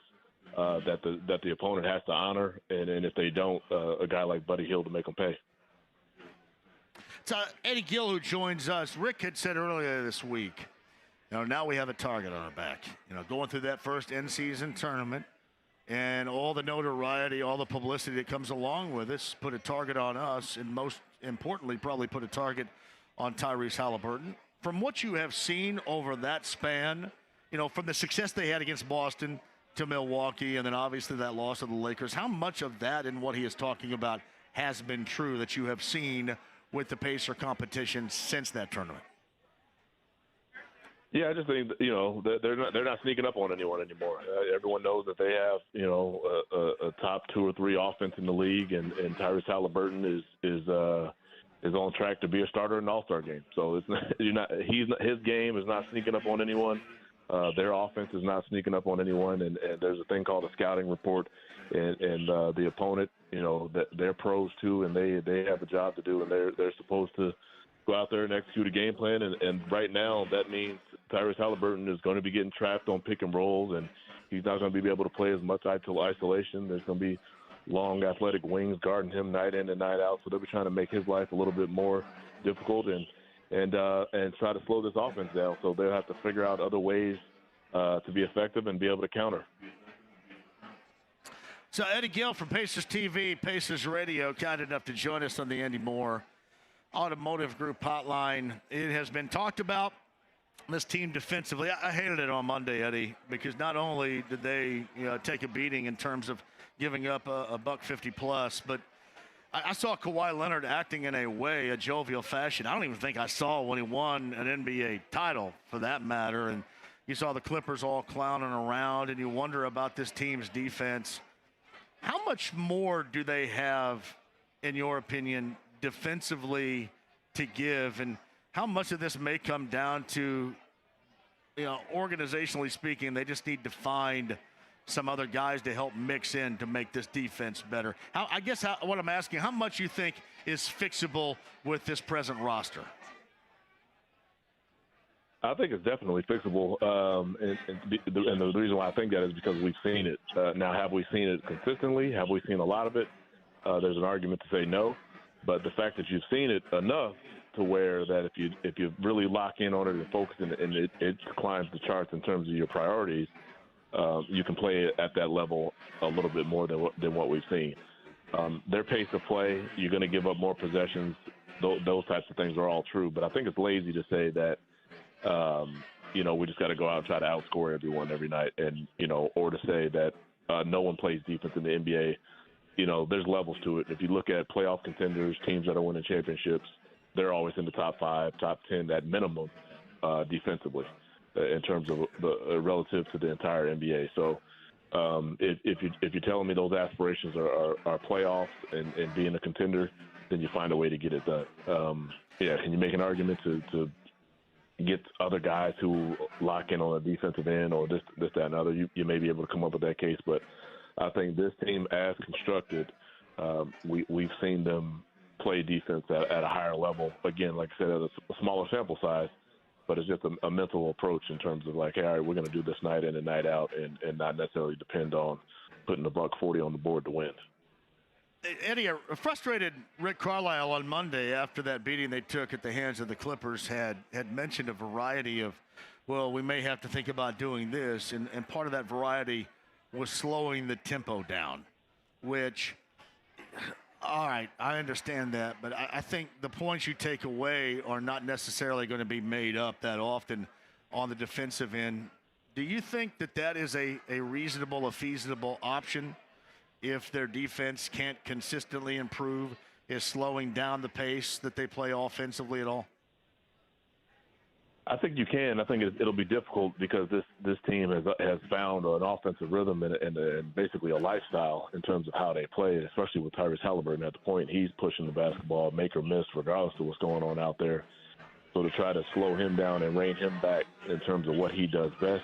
that the opponent has to honor, and if they don't, a guy like Buddy Hield to make them pay. It's Eddie Gill who joins us. Rick had said earlier this week, now we have a target on our back. Going through that first in-season tournament and all the notoriety, all the publicity that comes along with this, put a target on us, and most importantly, probably put a target on Tyrese Halliburton. From what you have seen over that span, from the success they had against Boston to Milwaukee, and then obviously that loss of the Lakers, how much of that and what he is talking about has been true that you have seen with the Pacer competition since that tournament? Yeah, I just think they're not sneaking up on anyone anymore. Everyone knows that they have a top 2 or 3 offense in the league, and Tyrese Halliburton is on track to be a starter in an All-Star game. So his game is not sneaking up on anyone. Their offense is not sneaking up on anyone, and there's a thing called a scouting report, and the opponent, that they're pros too, and they have a job to do, and they're supposed to go out there and execute a game plan, and right now that means Tyrese Halliburton is going to be getting trapped on pick and rolls, and he's not going to be able to play as much isolation. There's going to be long athletic wings guarding him night in and night out, so they'll be trying to make his life a little bit more difficult, and and try to slow this offense down. So they'll have to figure out other ways to be effective and be able to counter. So Eddie Gill from Pacers TV, Pacers Radio, kind enough to join us on the Andy Moore Automotive Group hotline. It has been talked about, this team defensively. I hated it on Monday, Eddie, because not only did they take a beating in terms of giving up a $150 plus, but I saw Kawhi Leonard acting in a jovial fashion. I don't even think I saw when he won an NBA title, for that matter. And you saw the Clippers all clowning around, and you wonder about this team's defense. How much more do they have, in your opinion, defensively to give, and how much of this may come down to, organizationally speaking, they just need to find some other guys to help mix in to make this defense better? What I'm asking, how much you think is fixable with this present roster? I think it's definitely fixable, and the reason why I think that is because we've seen it. Now, have we seen it consistently? Have we seen a lot of it? There's an argument to say no, but the fact that you've seen it enough to where that if you really lock in on it and focus and it climbs the charts in terms of your priorities, you can play at that level a little bit more than what we've seen. Their pace of play, you're going to give up more possessions. Those types of things are all true, but I think it's lazy to say that. We just got to go out and try to outscore everyone every night, and or to say that no one plays defense in the NBA. There's levels to it. If you look at playoff contenders, teams that are winning championships, they're always in the top 5, top 10 at minimum defensively in terms of relative to the entire NBA. So if you're telling me those aspirations are playoffs and being a contender, then you find a way to get it done. Can you make an argument to get other guys who lock in on a defensive end or this, that, and other? You may be able to come up with that case, but I think this team, as constructed, we've seen them play defense at a higher level. Again, like I said, at a smaller sample size, but it's just a mental approach in terms of like, hey, all right, we're going to do this night in and night out, and not necessarily depend on putting the $140 on the board to win. Eddie, a frustrated Rick Carlisle on Monday after that beating they took at the hands of the Clippers had mentioned a variety of, well, we may have to think about doing this, and part of that variety was slowing the tempo down, which, all right, I understand that, but I think the points you take away are not necessarily going to be made up that often on the defensive end. Do you think that is a reasonable, a feasible option if their defense can't consistently improve, is slowing down the pace that they play offensively at all? I think you can. I think it'll be difficult because this team has found an offensive rhythm and basically a lifestyle in terms of how they play, especially with Tyrese Halliburton at the point. He's pushing the basketball, make or miss, regardless of what's going on out there. So to try to slow him down and rein him back in terms of what he does best,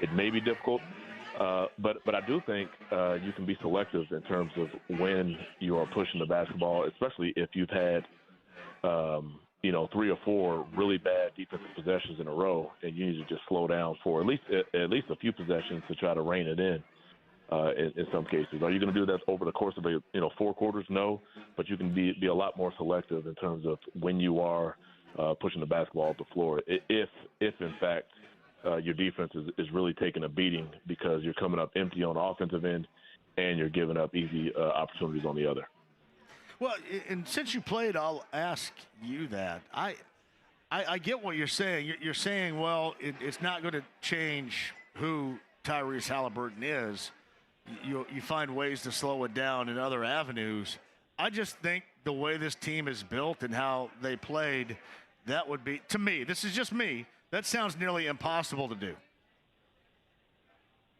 it may be difficult. But I do think you can be selective in terms of when you are pushing the basketball, especially if you've had 3 or 4 really bad defensive possessions in a row, and you need to just slow down for at least a few possessions to try to rein it in some cases. Are you going to do that over the course of 4 quarters? No, but you can be a lot more selective in terms of when you are pushing the basketball up the floor. If in fact your defense is really taking a beating because you're coming up empty on the offensive end and you're giving up easy opportunities on the other. Well, and since you played, I'll ask you that. I get what you're saying. You're saying, well, it's not going to change who Tyrese Halliburton is. You find ways to slow it down in other avenues. I just think the way this team is built and how they played, that would be, to me, this is just me, that sounds nearly impossible to do.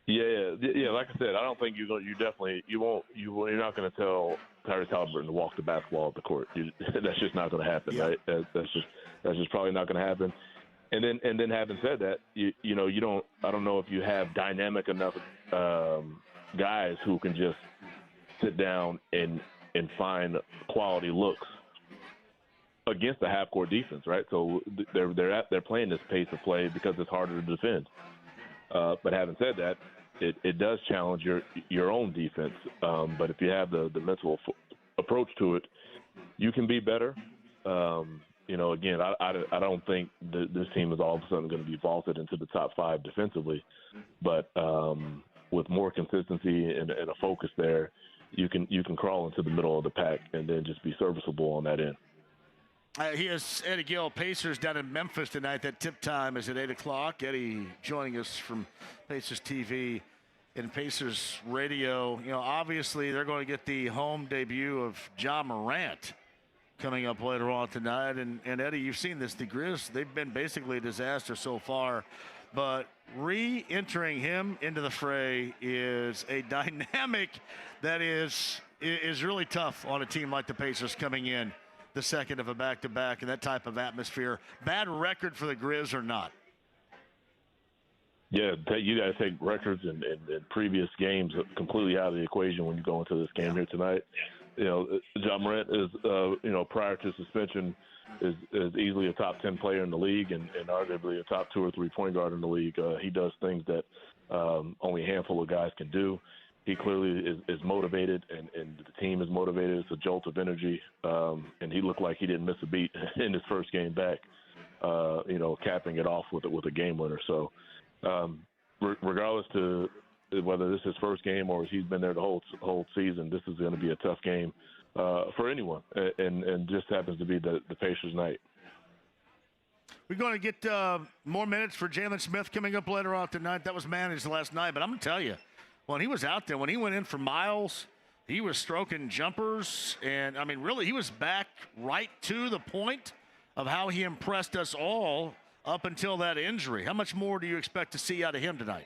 Yeah. Like I said, I don't think you're not going to tell Tyrese Halliburton to walk the basketball up the court. That's just not going to happen, right? That's just probably not going to happen. And then having said that, I don't know if you have dynamic enough guys who can just sit down and find quality looks against the half-court defense, right? So they're playing this pace of play because it's harder to defend. But having said that, it does challenge your own defense. But if you have the mental approach to it, you can be better. again, I don't think this team is all of a sudden going to be vaulted into the top 5 defensively, but with more consistency and a focus there, you can crawl into the middle of the pack and then just be serviceable on that end. Here's Eddie Gill, Pacers down in Memphis tonight. That tip time is at 8 o'clock. Eddie joining us from Pacers TV and Pacers Radio. Obviously they're going to get the home debut of Ja Morant coming up later on tonight. And Eddie, you've seen this. The Grizz, they've been basically a disaster so far. But re-entering him into the fray is a dynamic that is really tough on a team like the Pacers coming in the second of a back-to-back and that type of atmosphere. Bad record for the Grizz or not? Yeah, you got to take records and previous games completely out of the equation when you go into this game here tonight. Ja Morant is, prior to suspension, is easily a top 10 player in the league and arguably a top 2 or 3 point guard in the league. He does things that only a handful of guys can do. He clearly is motivated, and the team is motivated. It's a jolt of energy, and he looked like he didn't miss a beat in his first game back, capping it off with a game winner. So regardless to whether this is his first game or he's been there the whole season, this is going to be a tough game for anyone, and just happens to be the Pacers' night. We're going to get more minutes for Jalen Smith coming up later on tonight. That was managed last night, but I'm going to tell you, when he was out there, when he went in for Miles, he was stroking jumpers. And, really, he was back right to the point of how he impressed us all up until that injury. How much more do you expect to see out of him tonight?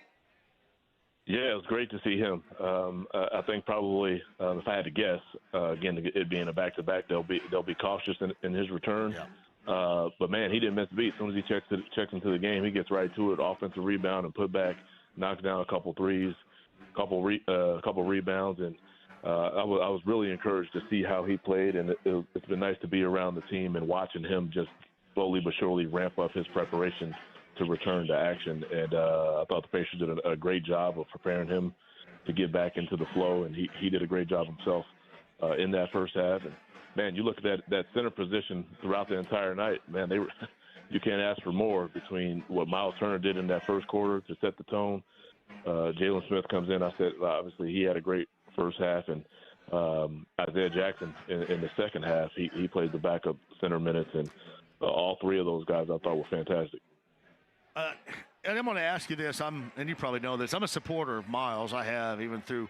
Yeah, it was great to see him. I think probably, if I had to guess, again, it being a back-to-back, they'll be cautious in his return. Yeah. But, man, he didn't miss a beat. As soon as he checks into the game, he gets right to it, offensive rebound and put back, knocks down a couple threes, couple rebounds, and I was really encouraged to see how he played, and it's been nice to be around the team and watching him just slowly but surely ramp up his preparation to return to action. And I thought the Pacers did a great job of preparing him to get back into the flow, and he did a great job himself in that first half. And man, you look at that center position throughout the entire night, man, you can't ask for more between what Miles Turner did in that first quarter to set the tone. Jalen Smith comes in. I said, obviously, he had a great first half, and Isaiah Jackson in the second half, he played the backup center minutes, and all 3 of those guys I thought were fantastic. And I'm going to ask you this, and you probably know this, I'm a supporter of Miles. I have, even through,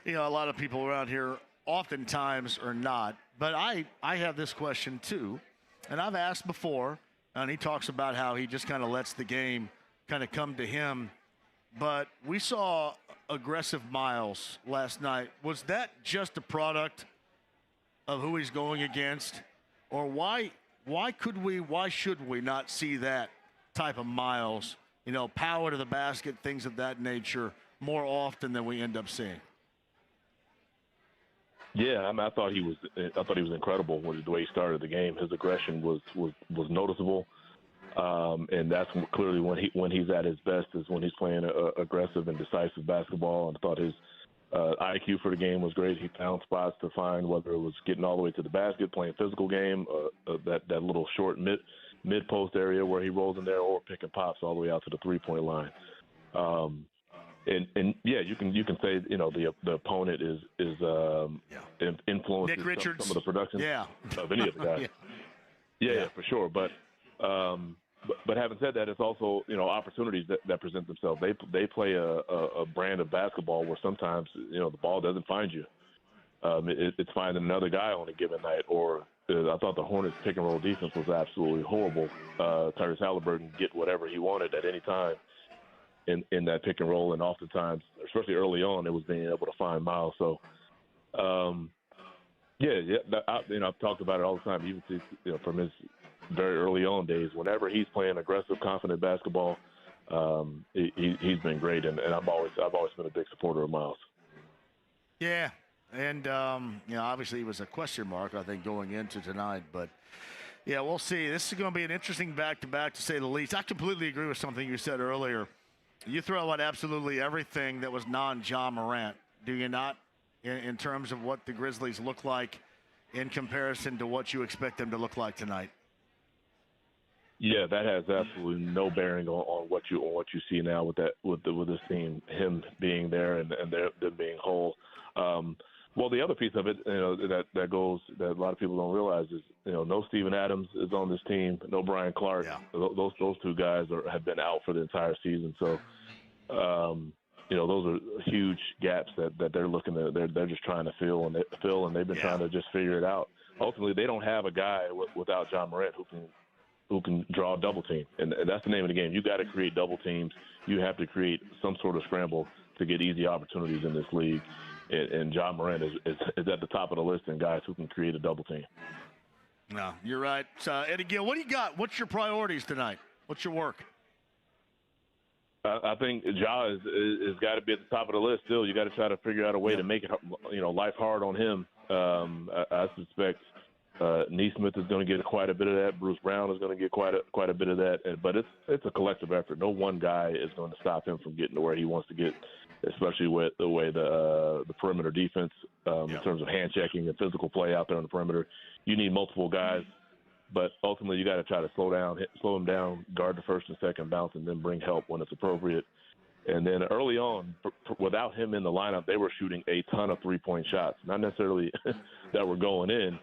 a lot of people around here oftentimes are not. But I have this question too, and I've asked before, and he talks about how he just kind of lets the game kind of come to him. But we saw aggressive Miles last night. Was that just a product of who he's going against? Or why should we not see that type of Miles, power to the basket, things of that nature, more often than we end up seeing? Yeah, I thought he was incredible with the way he started the game. His aggression was noticeable. And that's clearly when he's at his best is when he's playing aggressive and decisive basketball. And I thought his IQ for the game was great. He found spots to find, whether it was getting all the way to the basket, playing physical game, that little short mid post area where he rolls in there, or picking pops all the way out to the 3-point line. And yeah, you can say the opponent is influences Nick Richards. Some of the production of any of the guys. Yeah, for sure. But having said that, it's also opportunities that present themselves. They play a brand of basketball where sometimes the ball doesn't find you. It's finding another guy on a given night. Or I thought the Hornets pick and roll defense was absolutely horrible. Tyrese Halliburton get whatever he wanted at any time in that pick and roll, and oftentimes, especially early on, it was being able to find Miles. So I've talked about it all the time. Even from his very early on days, whenever he's playing aggressive, confident basketball, he's been great, and I've always been a big supporter of Miles. Yeah, and obviously he was a question mark, I think, going into tonight, but yeah, we'll see. This is going to be an interesting back-to-back, to say the least. I completely agree with something you said earlier. You throw out absolutely everything that was non-Ja Morant, do you not, in terms of what the Grizzlies look like in comparison to what you expect them to look like tonight? Yeah, that has absolutely no bearing on what you see now with this team, him being there and them being whole. Well, the other piece of it, that goes that a lot of people don't realize is, no Steven Adams is on this team, no Brian Clark. Yeah. Those two guys have been out for the entire season. So, those are huge gaps that they're looking at. They're just trying to fill, and they've been trying to just figure it out. Ultimately, they don't have a guy without John Morant who can draw a double team, and that's the name of the game. You got to create double teams. You have to create some sort of scramble to get easy opportunities in this league. And John Morant is at the top of the list in guys who can create a double team. No, you're right. Eddie Gill, what do you got? What's your priorities tonight? What's your work? I think Ja is got to be at the top of the list still. You got to try to figure out a way to make it, life hard on him. I suspect Neesmith is going to get quite a bit of that. Bruce Brown is going to get quite a bit of that. But it's a collective effort. No one guy is going to stop him from getting to where he wants to get, especially with the way the perimeter defense in terms of hand checking and physical play out there on the perimeter. You need multiple guys, but ultimately you got to try to slow him down, guard the first and second bounce, and then bring help when it's appropriate. And then early on, without him in the lineup, they were shooting a ton of three-point shots, not necessarily that were going in,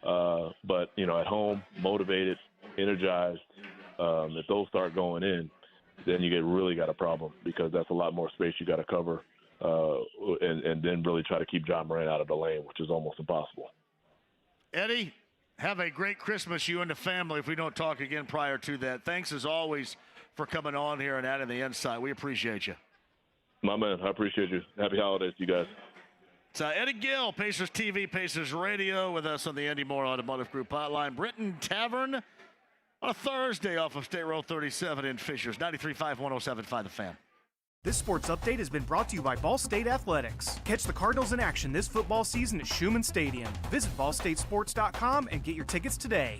but at home, motivated, energized. If those start going in, then you really got a problem, because that's a lot more space you got to cover, and then really try to keep John Morant out of the lane, which is almost impossible. Eddie, have a great Christmas, you and the family, if we don't talk again prior to that. Thanks, as always, for coming on here and adding the insight. We appreciate you. My man, I appreciate you. Happy holidays to you guys. It's Eddie Gill, Pacers TV, Pacers Radio, with us on the Andy Moore Automotive Group hotline. Britton Tavern on a Thursday off of State Road 37 in Fishers. 93.5, 107.5 The Fan. This sports update has been brought to you by Ball State Athletics. Catch the Cardinals in action this football season at Schumann Stadium. Visit ballstatesports.com and get your tickets today.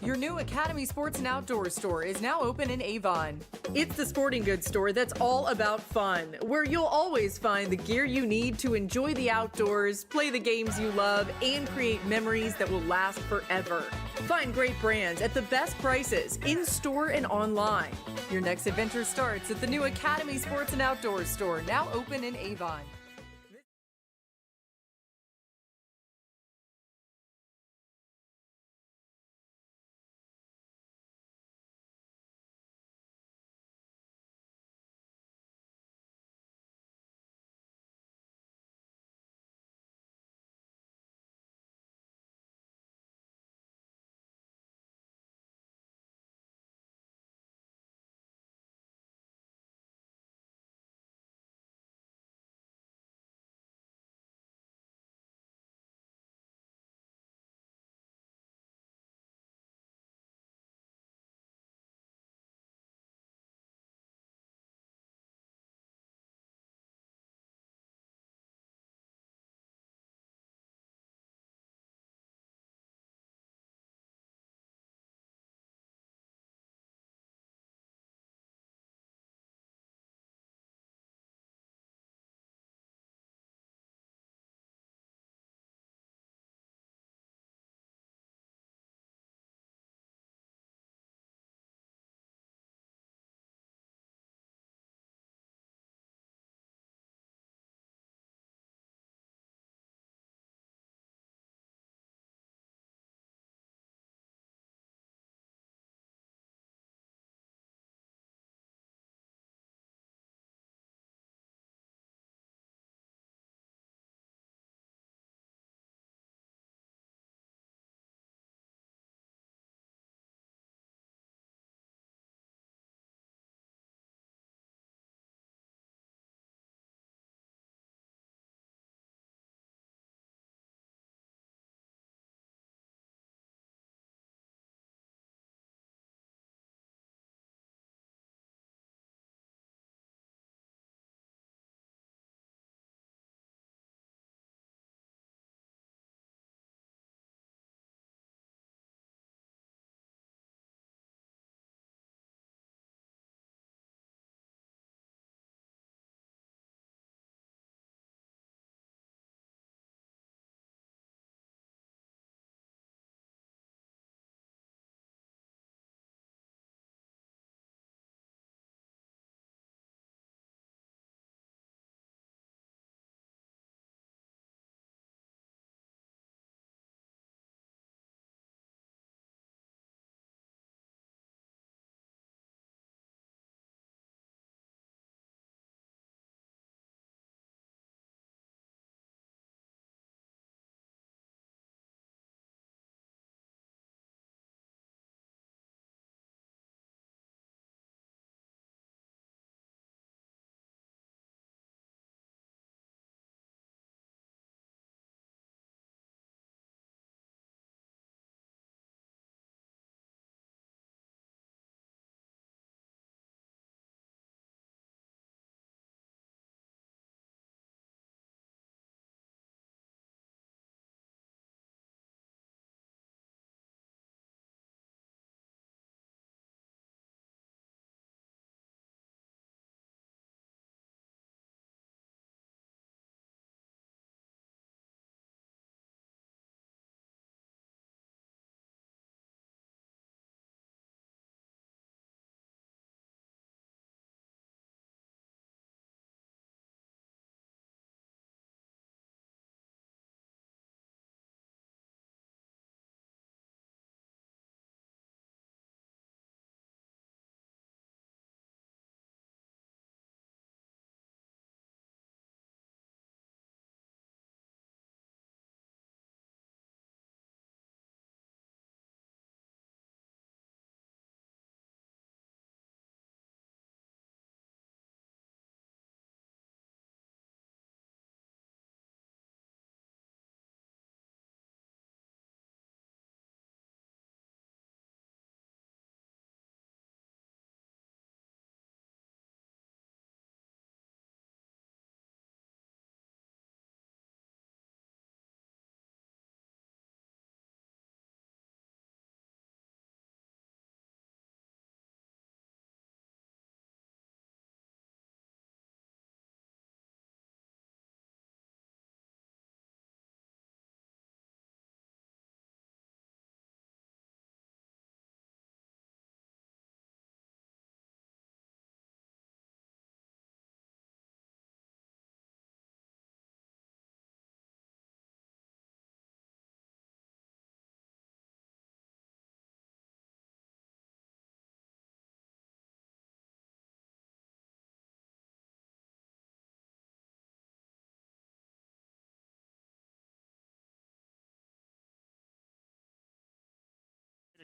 Your new Academy Sports and Outdoors store is now open in Avon. It's the sporting goods store that's all about fun, where you'll always find the gear you need to enjoy the outdoors, play the games you love, and create memories that will last forever. Find great brands at the best prices, in-store and online. Your next adventure starts at the new Academy Sports and Outdoors store, now open in Avon.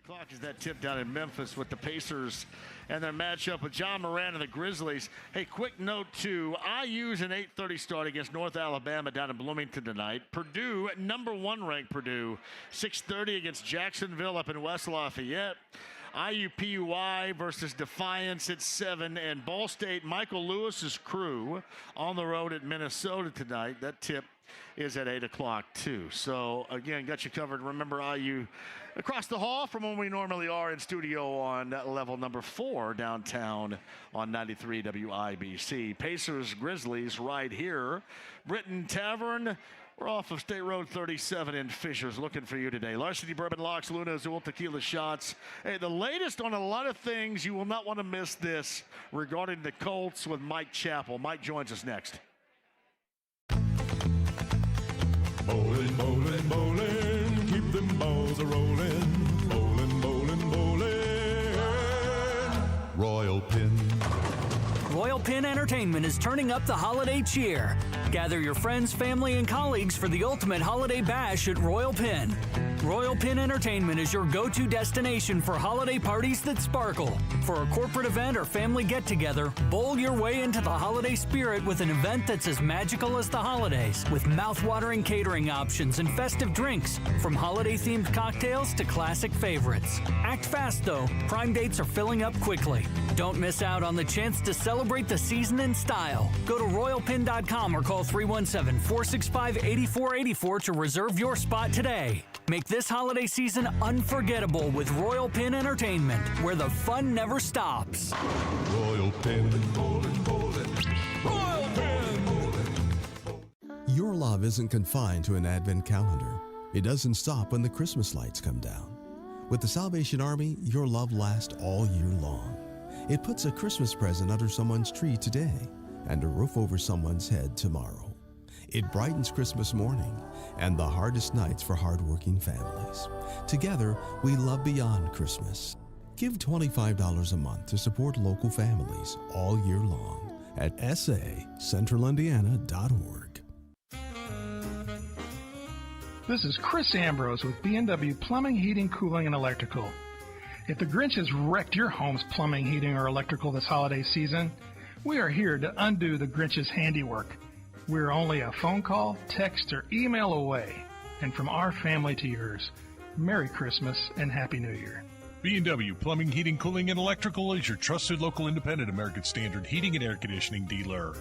o'clock is that tip down in Memphis with the Pacers and their matchup with John Moran and the Grizzlies. Hey, quick note too, IU's an 8:30 start against North Alabama down in Bloomington tonight. Purdue, number 1 ranked Purdue, 6:30 against Jacksonville up in West Lafayette. IUPUI versus Defiance at 7, and Ball State, Michael Lewis's crew on the road at Minnesota tonight. That tip is at 8 o'clock too. So again, got you covered. Remember, IU across the hall from when we normally are in studio on level number 4 downtown on 93 WIBC. Pacers, Grizzlies right here. Britton, Tavern. We're off of State Road 37 in Fishers, looking for you today. Larceny Bourbon Locks, Luna Azul Tequila Shots. Hey, the latest on a lot of things. You will not want to miss this regarding the Colts with Mike Chappell. Mike joins us next. Bowling, bowling, bowling, keep them balls a-rolling. Bowling, bowling, bowling. Royal Pin. Royal Pin Entertainment is turning up the holiday cheer. Gather your friends, family, and colleagues for the ultimate holiday bash at Royal Pin. Royal Pin Entertainment is your go-to destination for holiday parties that sparkle. For a corporate event or family get-together, bowl your way into the holiday spirit with an event that's as magical as the holidays, with mouth-watering catering options and festive drinks, from holiday-themed cocktails to classic favorites. Act fast, though. Prime dates are filling up quickly. Don't miss out on the chance to celebrate the season in style. Go to royalpin.com or call 317-465-8484 to reserve your spot today. Make this holiday season unforgettable with Royal Pin Entertainment, where the fun never stops. Royal Pin. Royal Pin. Your love isn't confined to an advent calendar. It doesn't stop when the Christmas lights come down. With the Salvation Army, your love lasts all year long. It puts a Christmas present under someone's tree today and a roof over someone's head tomorrow. It brightens Christmas morning and the hardest nights for hardworking families. Together, we love beyond Christmas. Give $25 a month to support local families all year long at sacentralindiana.org. This is Chris Ambrose with B&W Plumbing, Heating, Cooling, and Electrical. If the Grinch has wrecked your home's plumbing, heating, or electrical this holiday season, we are here to undo the Grinch's handiwork. We're only a phone call, text, or email away. And from our family to yours, Merry Christmas and Happy New Year. B&W Plumbing, Heating, Cooling, and Electrical is your trusted local independent American Standard heating and air conditioning dealer.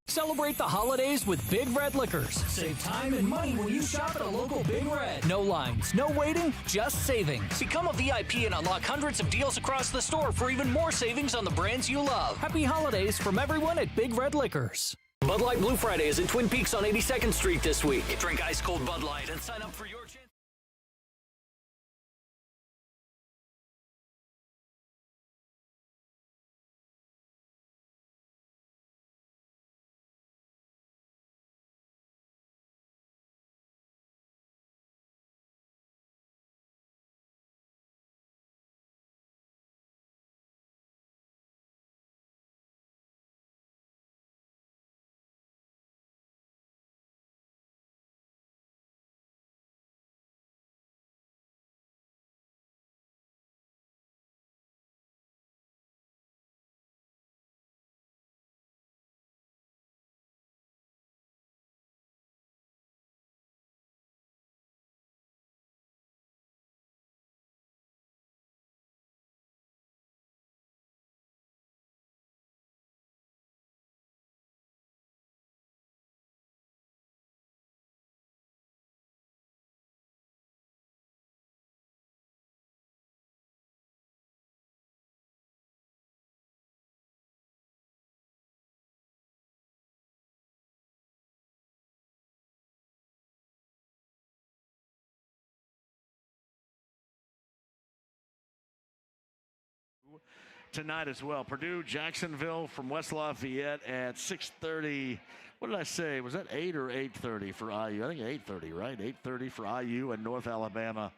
Celebrate the holidays with Big Red Liquors. Save time and money when you shop at a local Big Red. No lines, no waiting, just savings. Become a VIP and unlock hundreds of deals across the store for even more savings on the brands you love. Happy holidays from everyone at Big Red Liquors. Bud Light Blue Friday is at Twin Peaks on 82nd Street this week. Drink ice cold Bud Light and sign up for your chance. Tonight as well. Purdue, Jacksonville from West Lafayette at 6:30. What did I say? Was that 8 or 8:30 for IU? I think 8:30, right? 8:30 for IU and North Alabama.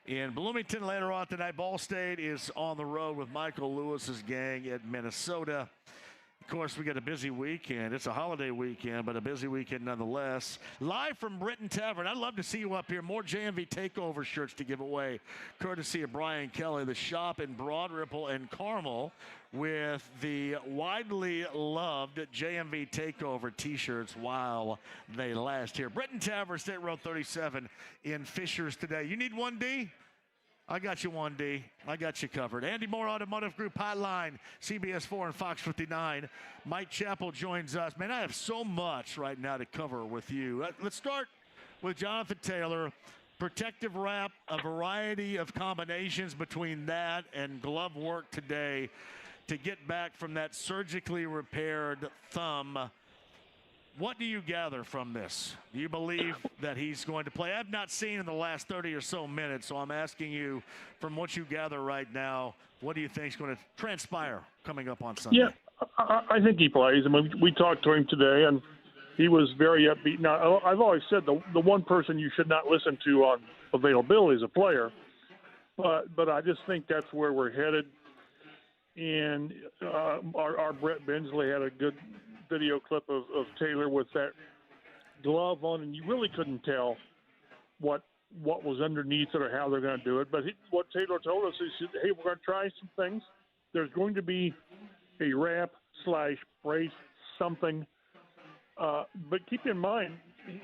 In Bloomington later on tonight, Ball State is on the road with Michael Lewis's gang at Minnesota. Of course, we got a busy weekend. It's a holiday weekend, but a busy weekend nonetheless. Live from Britton Tavern. I'd love to see you up here. More JMV Takeover shirts to give away, courtesy of Brian Kelly. The shop in Broad Ripple and Carmel with the widely loved JMV Takeover T-shirts while they last here. Britton Tavern, State Road 37 in Fishers today. You need 1D? I got you 1D. I got you covered. Andy Moore Automotive Group Hotline, CBS 4 and Fox 59. Mike Chappell joins us. Man, I have so much right now to cover with you. Let's start with Jonathan Taylor. Protective wrap, a variety of combinations between that and glove work today to get back from that surgically repaired thumb. What do you gather from this? Do you believe that he's going to play? I've not seen in the last 30 or so minutes, so I'm asking you, from what you gather right now, what do you think is going to transpire coming up on Sunday? Yeah, I think he plays. I mean, we talked to him today, and he was very upbeat. Now, I've always said the one person you should not listen to on availability is a player, but I just think that's where we're headed. And our Brett Bensley had a good video clip of Taylor with that glove on, and you really couldn't tell what was underneath it or how they're going to do it. But what Taylor told us, he said, hey, we're going to try some things. There's going to be a wrap/brace something. But keep in mind,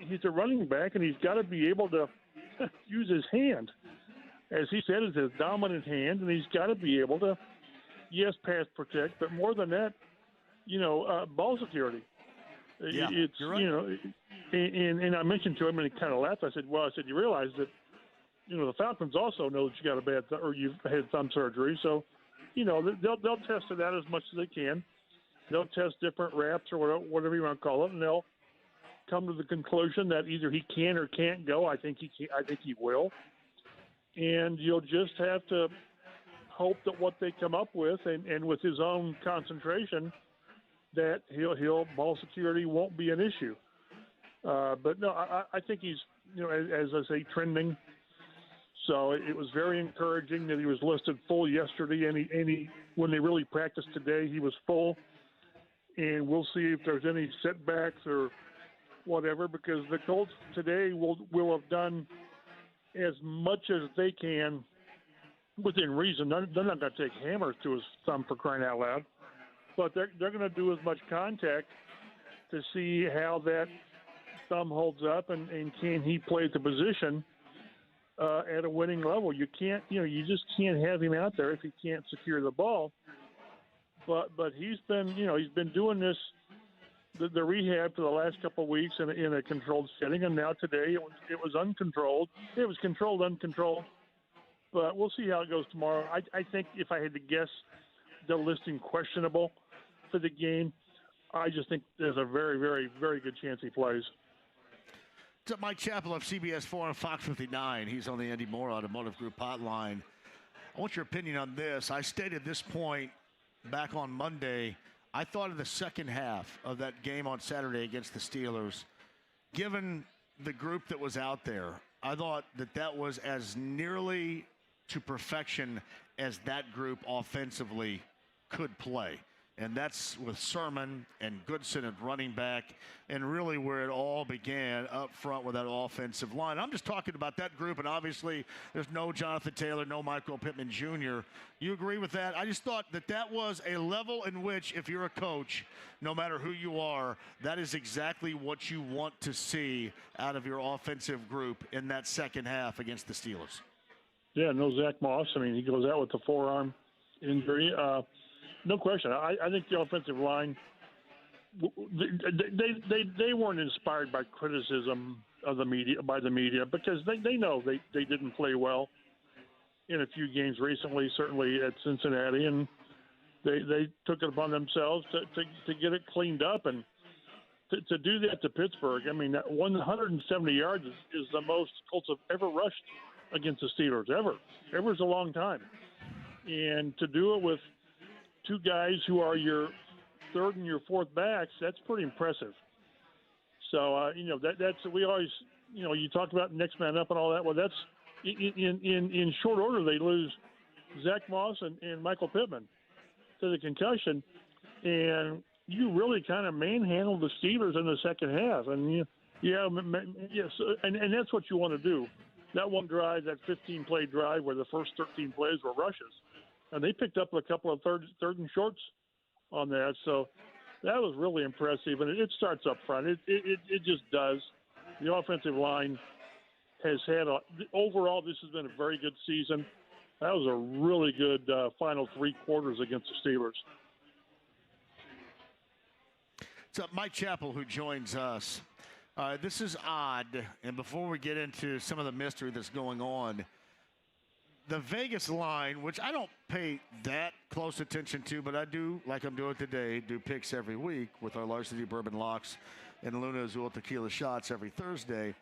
he's a running back, and he's got to be able to use his hand. As he said, it's his dominant hand, and he's got to be able to, yes, pass protect, but more than that, ball security. Yeah, it's you're right. And I mentioned to him, and he kind of laughed. I said, you realize that, the Falcons also know that you got a bad or you've had thumb surgery, so, they'll test for that as much as they can. They'll test different wraps or whatever you want to call it, and they'll come to the conclusion that either he can or can't go. I think he will, and you'll just have to hope that what they come up with, and with his own concentration, that he'll ball security won't be an issue. But no, I think he's, as I say, trending. So it was very encouraging that he was listed full yesterday, and he when they really practiced today, he was full. And we'll see if there's any setbacks or whatever, because the Colts today will have done as much as they can within reason. They're not going to take hammers to his thumb, for crying out loud. But they're going to do as much contact to see how that thumb holds up and can he play the position at a winning level. You can't, you just can't have him out there if he can't secure the ball. But he's been doing this, the rehab for the last couple of weeks in a controlled setting, and now today it was uncontrolled. It was controlled, uncontrolled. But we'll see how it goes tomorrow. I think if I had to guess, the listing questionable for the game. I just think there's a very, very, very good chance he plays. To Mike Chappell of CBS 4 and Fox 59. He's on the Andy Moore Automotive Group hotline. I want your opinion on this. I stated this point back on Monday. I thought of the second half of that game on Saturday against the Steelers. Given the group that was out there, I thought that was as nearly to perfection as that group offensively could play. And that's with Sermon and Goodson at running back, and really where it all began up front with that offensive line. I'm just talking about that group, and obviously there's no Jonathan Taylor, no Michael Pittman Jr. You agree with that? I just thought that was a level in which, if you're a coach, no matter who you are, that is exactly what you want to see out of your offensive group in that second half against the Steelers. Yeah, no Zach Moss. I mean, he goes out with the forearm injury. No question. I think the offensive line, they weren't inspired by criticism of the media, because they know they didn't play well in a few games recently, certainly at Cincinnati, and they took it upon themselves to get it cleaned up, and to do that to Pittsburgh. I mean, 170 yards is the most Colts have ever rushed against the Steelers, ever. Ever's a long time. And to do it with two guys who are your third and your fourth backs, that's pretty impressive. So, that's we always, you talked about next man up and all that. Well, that's in short order, they lose Zach Moss and Michael Pittman to the concussion. And you really kind of manhandled the Steelers in the second half. And, yes, and that's what you want to do. That one drive, that 15-play drive where the first 13 plays were rushes. And they picked up a couple of third and shorts on that. So that was really impressive. And it starts up front. It just does. The offensive line has had overall, this has been a very good season. That was a really good final 3 quarters against the Steelers. So Mike Chappell, who joins us. This is odd, and before we get into some of the mystery that's going on, the Vegas line, which I don't pay that close attention to, but I do, like I'm doing today, do picks every week with our Larceny Bourbon Locks and Luna Azul Tequila Shots every Thursday.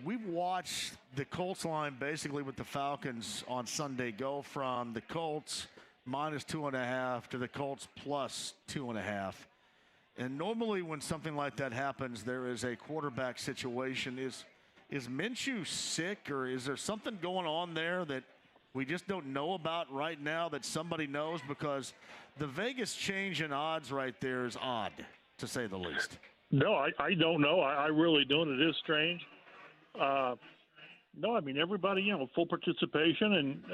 We've watched the Colts line basically with the Falcons on Sunday go from the Colts -2.5 to the Colts +2.5. And normally when something like that happens, there is a quarterback situation. Is Minshew sick, or is there something going on there that we just don't know about right now that somebody knows? Because the Vegas change in odds right there is odd, to say the least. No, I don't know. I really don't. It is strange. No, I mean, everybody, full participation, and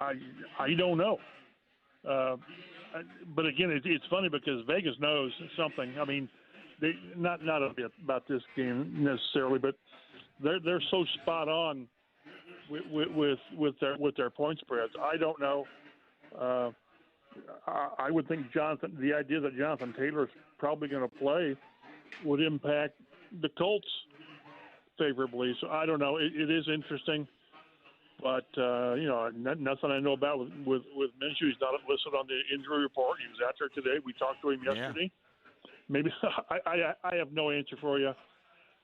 I don't know. But again, it's funny because Vegas knows something. I mean, they not a bit about this game necessarily, but they're so spot on with their point spreads. I don't know. I would think the idea that Jonathan Taylor's probably going to play would impact the Colts favorably. So I don't know. It is interesting. But, nothing I know about with Minshew. He's not listed on the injury report. He was out there today. We talked to him yesterday. Yeah. Maybe I have no answer for you.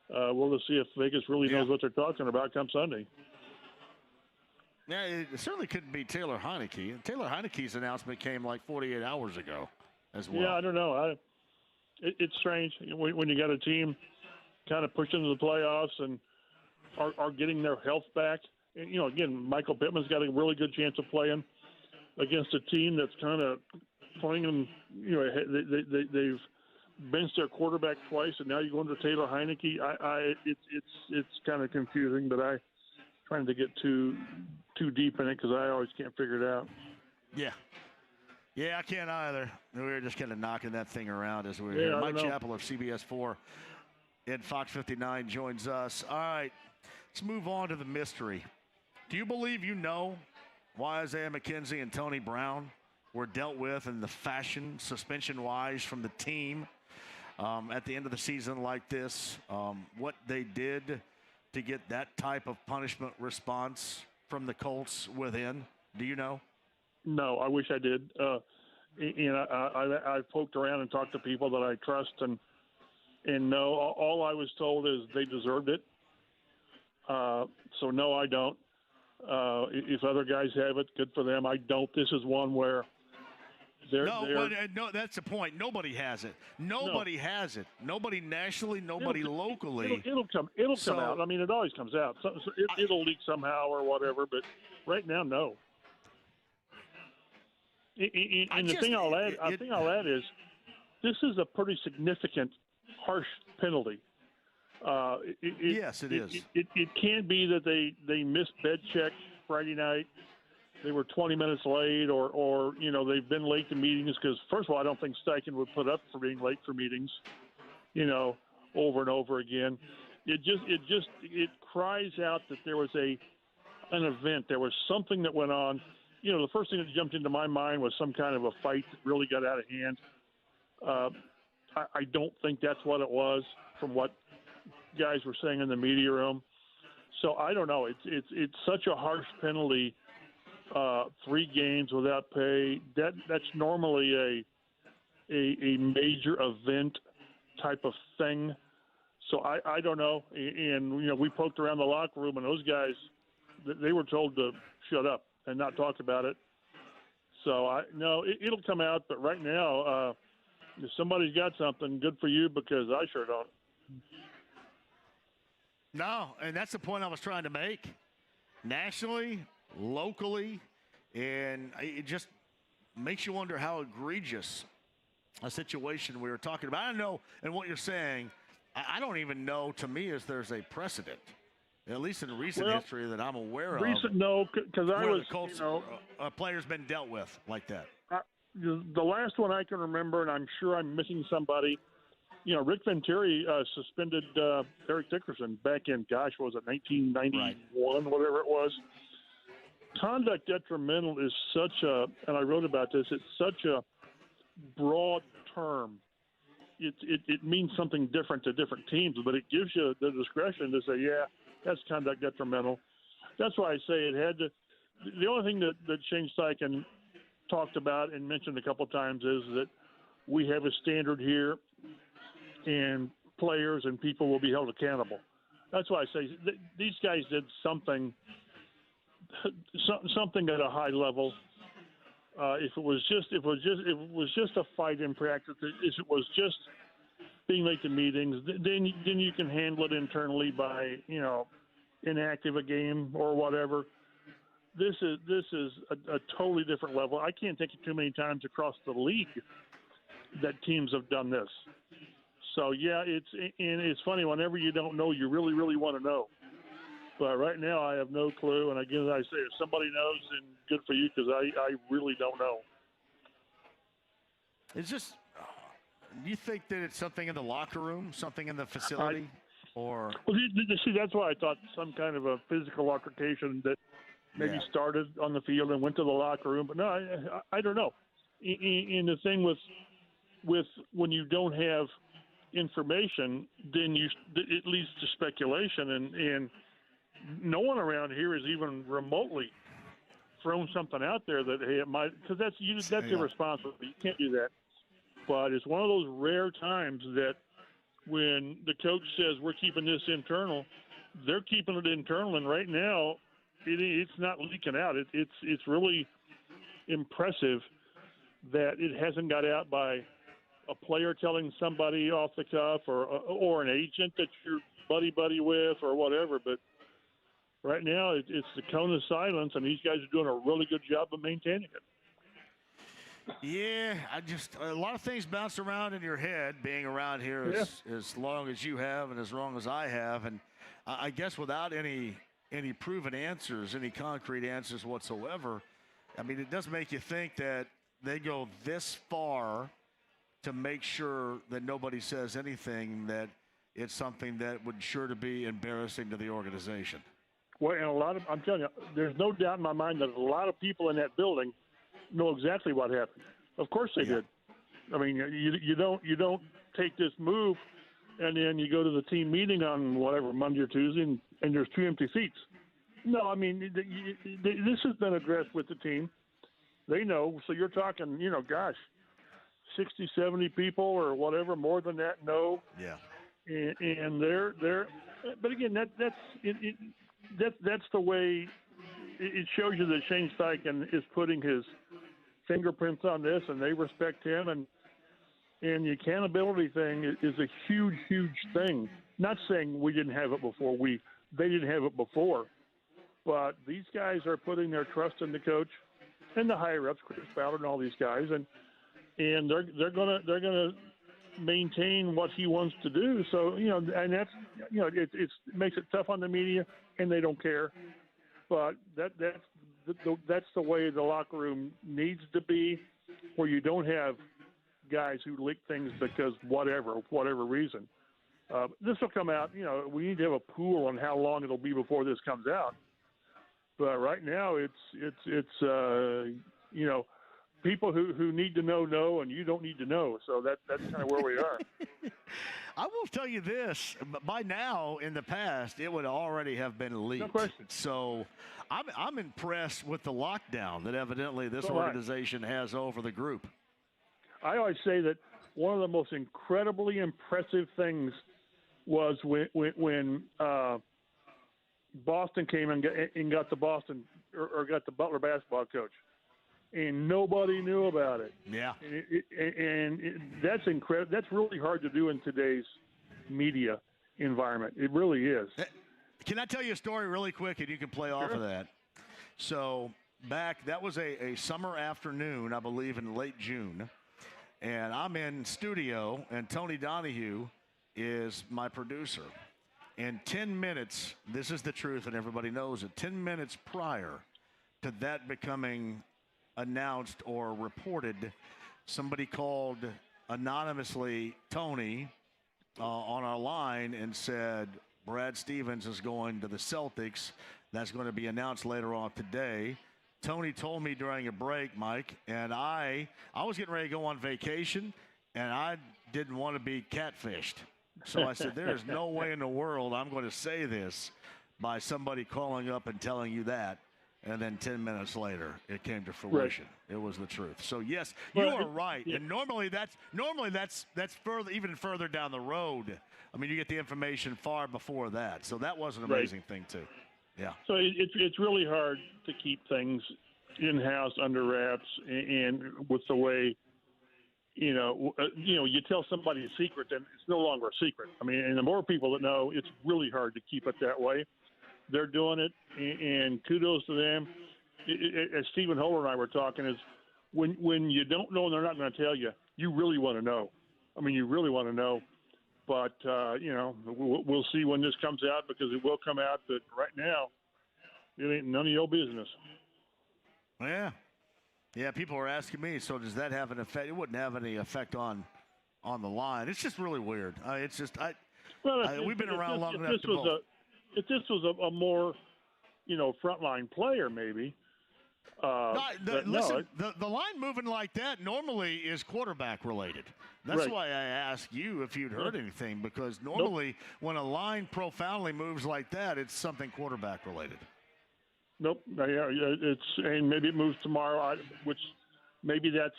We'll just see if Vegas really knows what they're talking about come Sunday. Yeah, it certainly couldn't be Taylor Heineke. Taylor Heineke's announcement came like 48 hours ago as well. Yeah, I don't know. It's strange when you got a team kind of pushing to the playoffs and are getting their health back. Again, Michael Pittman's got a really good chance of playing against a team that's kind of playing them. They've benched their quarterback twice, and now you go into Taylor Heineke. It's kind of confusing, but I'm trying to get too deep in it because I always can't figure it out. Yeah, I can't either. We were just kind of knocking that thing around as we were here. Mike Chappell of CBS 4 and Fox 59 joins us. All right, let's move on to the mystery. Do you believe you know why Isaiah McKenzie and Tony Brown were dealt with in the fashion, suspension-wise, from the team at the end of the season like this? What they did to get that type of punishment response from the Colts within? Do you know? No, I wish I did. I poked around and talked to people that I trust, and no, all I was told is they deserved it. So no, I don't. If other guys have it, good for them. I don't. This is one where no, that's the point. Nobody has it. Nobody has it. Nobody nationally. Nobody locally. It'll come out. I mean, it always comes out. It'll leak somehow or whatever. But right now, no. And the thing I'll add is, this is a pretty significant, harsh penalty. Yes, it is. It can't be that they missed bed check Friday night. They were 20 minutes late, or they've been late to meetings. Because first of all, I don't think Steichen would put up for being late for meetings, over and over again. It cries out that there was an event. There was something that went on. The first thing that jumped into my mind was some kind of a fight that really got out of hand. I don't think that's what it was, from what guys were saying in the media room. So I don't know. It's such a harsh penalty. 3 games without pay. That's normally a major event type of thing. So I don't know. And we poked around the locker room, and those guys, they were told to shut up and not talk about it. So it'll come out. But right now, if somebody's got something, good for you, because I sure don't. No, and that's the point I was trying to make. Nationally, locally, and it just makes you wonder how egregious a situation we were talking about. I don't know, and what you're saying, I don't even know, to me, if there's a precedent, at least in recent history that I'm aware of. No, because I was, the Colts player's been dealt with like that. The last one I can remember, and I'm sure I'm missing somebody, Rick Venturi suspended Eric Dickerson back in, what was it, 1991, whatever it was. Conduct detrimental is such a, and I wrote about this, it's such a broad term. It means something different to different teams, but it gives you the discretion to say, yeah, that's conduct detrimental. That's why I say it had to. The only thing that Shane Steichen talked about and mentioned a couple of times is that we have a standard here, and players and people will be held accountable. That's why I say these guys did something at a high level. If it was just a fight in practice, if it was just being late to meetings, then you can handle it internally by inactive a game or whatever. This is a totally different level. I can't think of too many times across the league that teams have done this. So yeah, it's funny. Whenever you don't know, you really, really want to know. But right now, I have no clue. And again, as I say, if somebody knows, then good for you, because I really don't know. It's just, do you think that it's something in the locker room, something in the facility, or? Well, see, that's why I thought some kind of a physical altercation that maybe started on the field and went to the locker room. But no, I don't know. And the thing with when you don't have information, then it leads to speculation, and no one around here is even remotely thrown something out there that, hey, it might, because that's irresponsible. You can't do that. But it's one of those rare times that when the coach says we're keeping this internal, they're keeping it internal, and right now it's not leaking out. It's really impressive that it hasn't got out by a player telling somebody off the cuff or an agent that you're buddy with or whatever. But right now, it's the cone of silence, and these guys are doing a really good job of maintaining it. Yeah, a lot of things bounce around in your head being around here as long as you have and as long as I have. And I guess without any proven answers, any concrete answers whatsoever, I mean, it does make you think that they go this far to make sure that nobody says anything, that it's something that would sure to be embarrassing to the organization. Well, and I'm telling you, there's no doubt in my mind that a lot of people in that building know exactly what happened. Of course they did. I mean, you don't take this move and then you go to the team meeting on whatever, Monday or Tuesday, and there's 2 empty seats. No, I mean, this has been addressed with the team. They know. So you're talking, 60, 70 people or whatever, more than that, know. Yeah. And they're but again, that's the way. It shows you that Shane Steichen is putting his fingerprints on this, and they respect him. And the accountability thing is a huge, huge thing. Not saying we didn't have it before. They didn't have it before. But these guys are putting their trust in the coach and the higher-ups, Chris Ballard and all these guys, and they're gonna maintain what he wants to do. So and that's it makes it tough on the media, and they don't care. But that's the way the locker room needs to be, where you don't have guys who leak things because whatever reason. This will come out. We need to have a pool on how long it'll be before this comes out. But right now, it's people who need to know, and you don't need to know. So that's kind of where we are. I will tell you this: by now, in the past, it would already have been leaked. No question. So, I'm impressed with the lockdown that evidently this organization has over the group. I always say that one of the most incredibly impressive things was when Boston came and got the Boston or got the Butler basketball coach, and nobody knew about it. Yeah, that's incredible. That's really hard to do in today's media environment. It really is. Can I tell you a story really quick, and you can play off of that? So that was a summer afternoon, I believe, in late June, and I'm in studio, and Tony Donahue is my producer. In 10 minutes, this is the truth, and everybody knows it, 10 minutes prior to that becoming announced or reported, somebody called anonymously Tony on our line and said, Brad Stevens is going to the Celtics. That's going to be announced later on today. Tony told me during a break, Mike, and I was getting ready to go on vacation, and I didn't want to be catfished. So I said, there is no way in the world I'm going to say this by somebody calling up and telling you that. And then 10 minutes later, it came to fruition. Right. It was the truth. So yes, you are right. Yeah. And normally that's further, even further down the road. I mean, you get the information far before that. So that was an amazing thing too. Yeah. So it's really hard to keep things in-house under wraps, and with the way, you tell somebody a secret, then it's no longer a secret. I mean, and the more people that know, it's really hard to keep it that way. They're doing it, and kudos to them. As Stephen Holler and I were talking, is when you don't know and they're not going to tell you, you really want to know. I mean, you really want to know. But, we'll see when this comes out, because it will come out, but right now, it ain't none of your business. Yeah. Yeah, people are asking me, so does that have an effect? It wouldn't have any effect on the line. It's just really weird. It's just we've been around long enough to both. If this was a more, frontline player, maybe. Listen, the line moving like that normally is quarterback related. That's why I asked you if you'd heard anything, because normally when a line profoundly moves like that, it's something quarterback related. Nope. And maybe it moves tomorrow, which maybe that's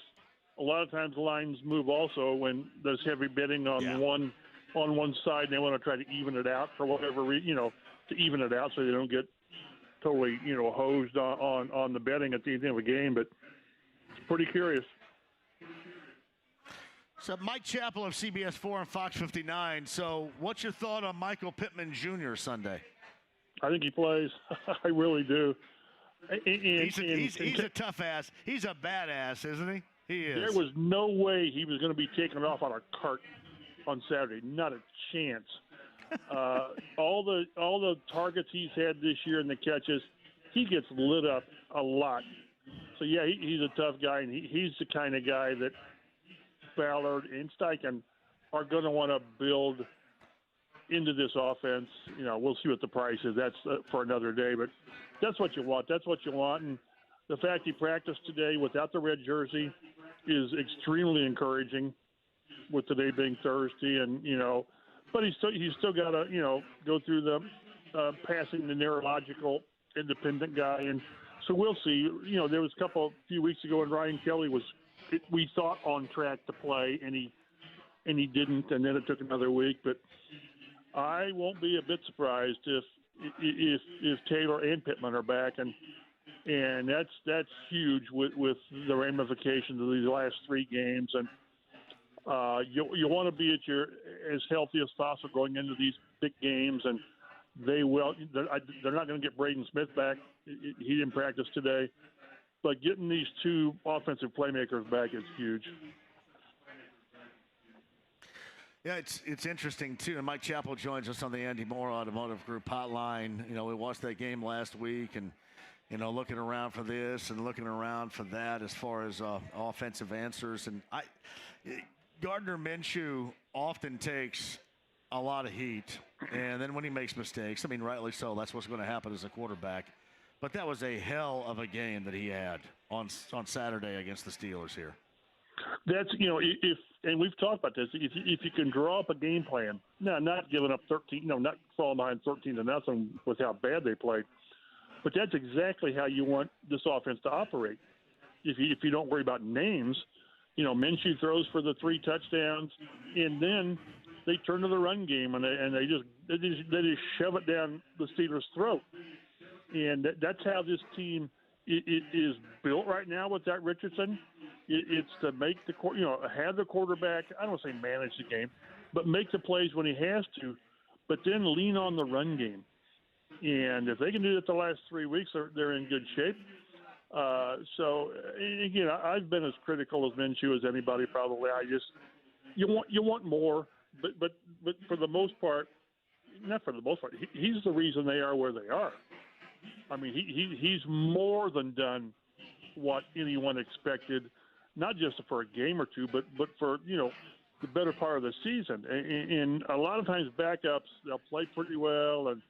a lot of times the lines move also when there's heavy bidding on one side, and they want to try to even it out for whatever reason, to even it out so they don't get totally, hosed on the betting at the end of the game. But it's pretty curious. So Mike Chappell of CBS 4 and Fox 59. So what's your thought on Michael Pittman Jr. Sunday? I think he plays. I really do. He's a tough ass. He's a badass, isn't he? He is. There was no way he was going to be taken off on a cart on Saturday. Not a chance. All the targets he's had this year and the catches, he gets lit up a lot. So yeah, he's a tough guy, and he's the kind of guy that Ballard and Steichen are going to want to build into this offense. We'll see what the price is. That's for another day, but that's what you want. That's what you want. And the fact he practiced today without the red jersey is extremely encouraging, with today being Thursday. And, but he's still got to, go through the passing the neurological independent guy. And so we'll see. There was a few weeks ago when Ryan Kelly was, we thought, on track to play, and he didn't, and then it took another week. But I won't be a bit surprised if Taylor and Pittman are back, and that's huge with the ramifications of these last three games. And you want to be at your as healthy as possible going into these big games, and they will. They're not going to get Braden Smith back. He didn't practice today, but getting these two offensive playmakers back is huge. Yeah, it's interesting, too. And Mike Chappell joins us on the Andy Moore Automotive Group hotline. We watched that game last week, and, looking around for this and looking around for that as far as offensive answers. And Gardner Minshew often takes a lot of heat, and then when he makes mistakes, I mean, rightly so, that's what's going to happen as a quarterback. But that was a hell of a game that he had on Saturday against the Steelers here. That's, and we've talked about this, if you can draw up a game plan, not giving up 13, not falling behind 13-0 with how bad they played, but that's exactly how you want this offense to operate. If you don't worry about names, Minshew throws for the 3 touchdowns, and then they turn to the run game, and they just shove it down the Steelers' throat. And that's how this team is built right now with that Richardson. It's to make have the quarterback, I don't want to say manage the game, but make the plays when he has to, but then lean on the run game. And if they can do that the last 3 weeks, they're in good shape. So again, I've been as critical of Minshew as anybody probably. You want more, but for the most part, not for the most part, he's the reason they are where they are. I mean, he's more than done what anyone expected, not just for a game or two, but for the better part of the season. And a lot of times backups, they'll play pretty well. And,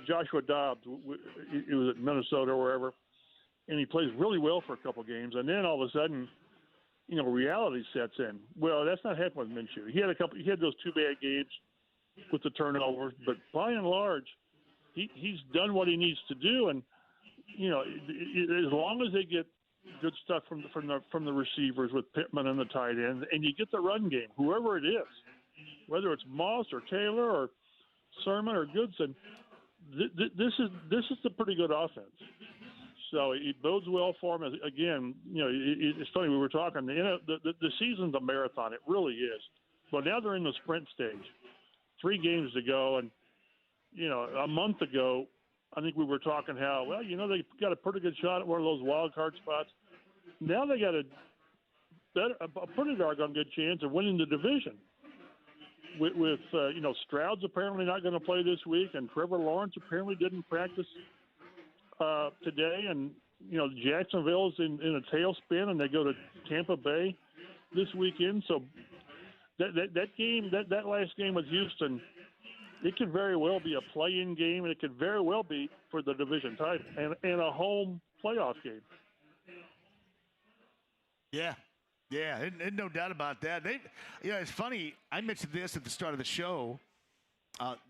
Joshua Dobbs, it was at Minnesota or wherever, and he plays really well for a couple games. And then all of a sudden, reality sets in. Well, that's not happening with Minshew. He had those 2 bad games with the turnovers, but by and large, he's done what he needs to do. And, as long as they get good stuff from the receivers with Pittman and the tight end, and you get the run game, whoever it is, whether it's Moss or Taylor or Sermon or Goodson, this is a pretty good offense. So it bodes well for him. Again, it's funny, we were talking, the season's a marathon. It really is. But now they're in the sprint stage. 3 games to go, and a month ago, I think we were talking how, they got a pretty good shot at one of those wild card spots. Now they got a pretty doggone good chance of winning the division. With Stroud's apparently not going to play this week, and Trevor Lawrence apparently didn't practice today, and Jacksonville's in a tailspin, and they go to Tampa Bay this weekend. So that game, that last game with Houston, it could very well be a play-in game, and it could very well be for the division title and a home playoff game. Yeah, and no doubt about that. It's funny. I mentioned this at the start of the show.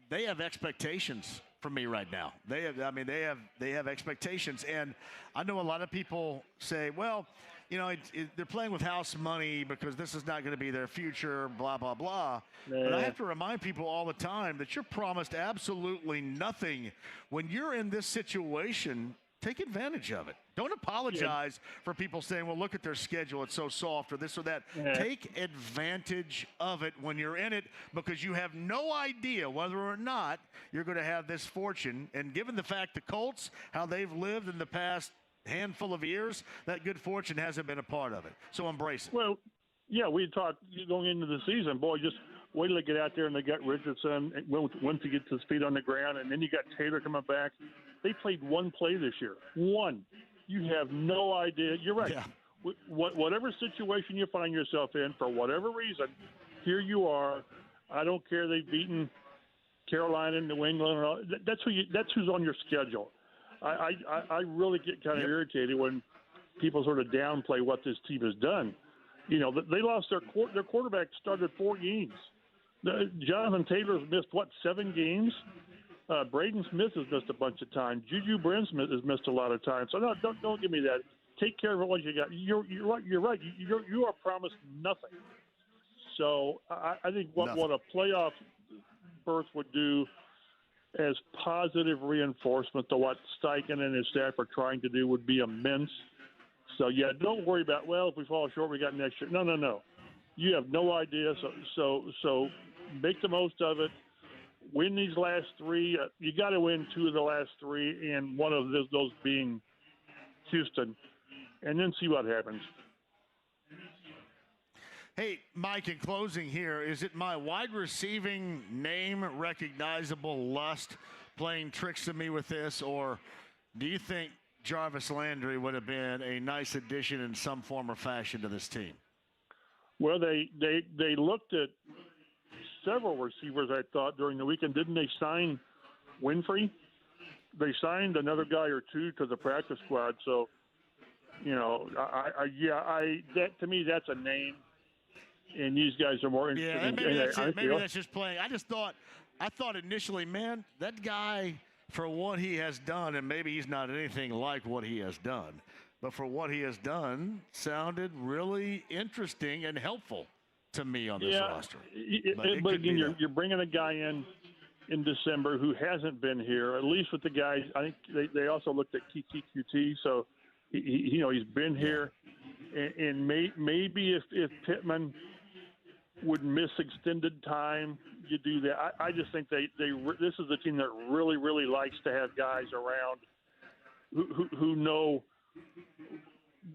They have expectations from me right now. They have expectations, and I know a lot of people say, well, they're playing with house money because this is not going to be their future, blah, blah, blah. Yeah. But I have to remind people all the time that you're promised absolutely nothing. When you're in this situation, take advantage of it. Don't apologize for people saying, well, look at their schedule, it's so soft, or this or that. Yeah. Take advantage of it when you're in it, because you have no idea whether or not you're going to have this fortune. And given the fact the Colts, how they've lived in the past handful of years, that good fortune hasn't been a part of it. So embrace it. Well, yeah, we talked going into the season, boy, just wait till they get out there and they got Richardson once he gets his feet on the ground, and then you got Taylor coming back. They played 1 play this year. 1. You have no idea. You're right. Yeah. Whatever situation you find yourself in, for whatever reason, here you are. I don't care. They've beaten Carolina, New England. And all. That's who's on your schedule. I really get kind of irritated when people sort of downplay what this team has done. They lost their quarterback, started 4 games. Jonathan Taylor's missed 7 games. Braden Smith has missed a bunch of time. Juju Brent-Smith has missed a lot of time. So no, don't give me that. Take care of what you got. You're right. You are promised nothing. So I think what a playoff berth would do as positive reinforcement to what Steichen and his staff are trying to do would be immense. So yeah, don't worry about, well, if we fall short, we got next year. No. You have no idea. So make the most of it. Win these last 3. You got to win 2 of the last 3, and one of those being Houston, and then see what happens. Hey, Mike, in closing here, is it my wide receiving name recognizable lust playing tricks on me with this, or do you think Jarvis Landry would have been a nice addition in some form or fashion to this team? Well, they looked at several receivers, I thought, during the weekend. Didn't they sign Winfrey? They signed another guy or 2 to the practice squad. So, that to me, that's a name. And these guys are more interested maybe that's just playing. I thought initially, man, that guy, for what he has done, and maybe he's not anything like what he has done, but for what he has done, sounded really interesting and helpful to me on this roster. But again, you're bringing a guy in December who hasn't been here, at least with the guys. I think they also looked at QT, so he's been here. And maybe if Pittman would miss extended time, you do that. I just think this is a team that really, really likes to have guys around who know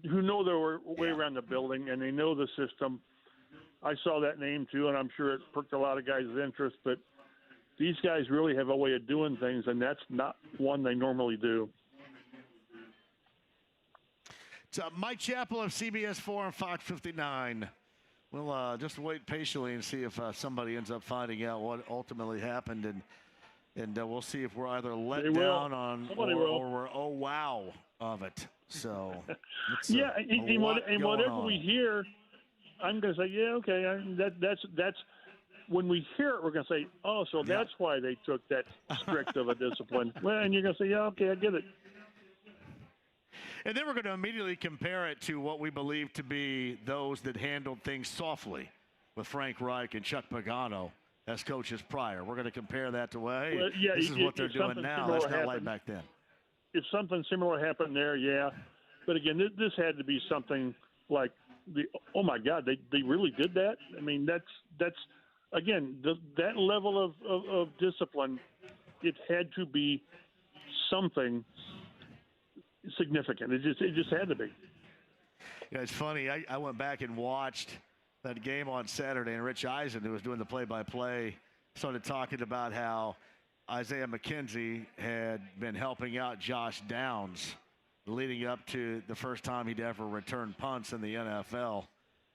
their way around the building, and they know the system. I saw that name too, and I'm sure it perked a lot of guys' interest. But these guys really have a way of doing things, and that's not one they normally do. It's Mike Chappell of CBS 4 and Fox 59. We'll just wait patiently and see if somebody ends up finding out what ultimately happened, and we'll see if we're either let down on or we're oh wow of it. So yeah, and whatever we hear, I'm going to say yeah, okay. That's when we hear it, we're going to say oh, so that's why they took that strict of a discipline. Well, and you're going to say yeah, okay, I get it. And then we're going to immediately compare it to what we believe to be those that handled things softly with Frank Reich and Chuck Pagano as coaches prior. We're going to compare that to, this is what they're doing now. That's not like back then. If something similar happened there, yeah. But again, this had to be something like oh my God, they really did that? I mean, that's again, that level of discipline, it had to be something significant. It just had to be. Yeah, it's funny. I went back and watched that game on Saturday, and Rich Eisen, who was doing the play-by-play, started talking about how Isaiah McKenzie had been helping out Josh Downs leading up to the first time he'd ever returned punts in the NFL.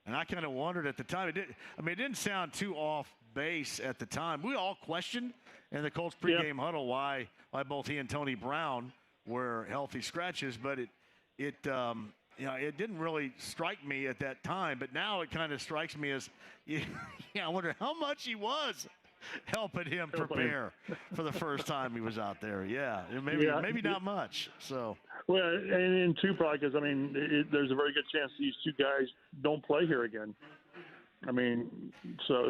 And I kind of wondered at the time. It didn't sound too off base at the time. We all questioned in the Colts pregame huddle why both he and Tony Brown were healthy scratches, but it didn't really strike me at that time. But now it kind of strikes me as, I wonder how much he was helping him prepare for the first time he was out there. Yeah, maybe not much. So. Well, and two, probably because there's a very good chance these two guys don't play here again. I mean, so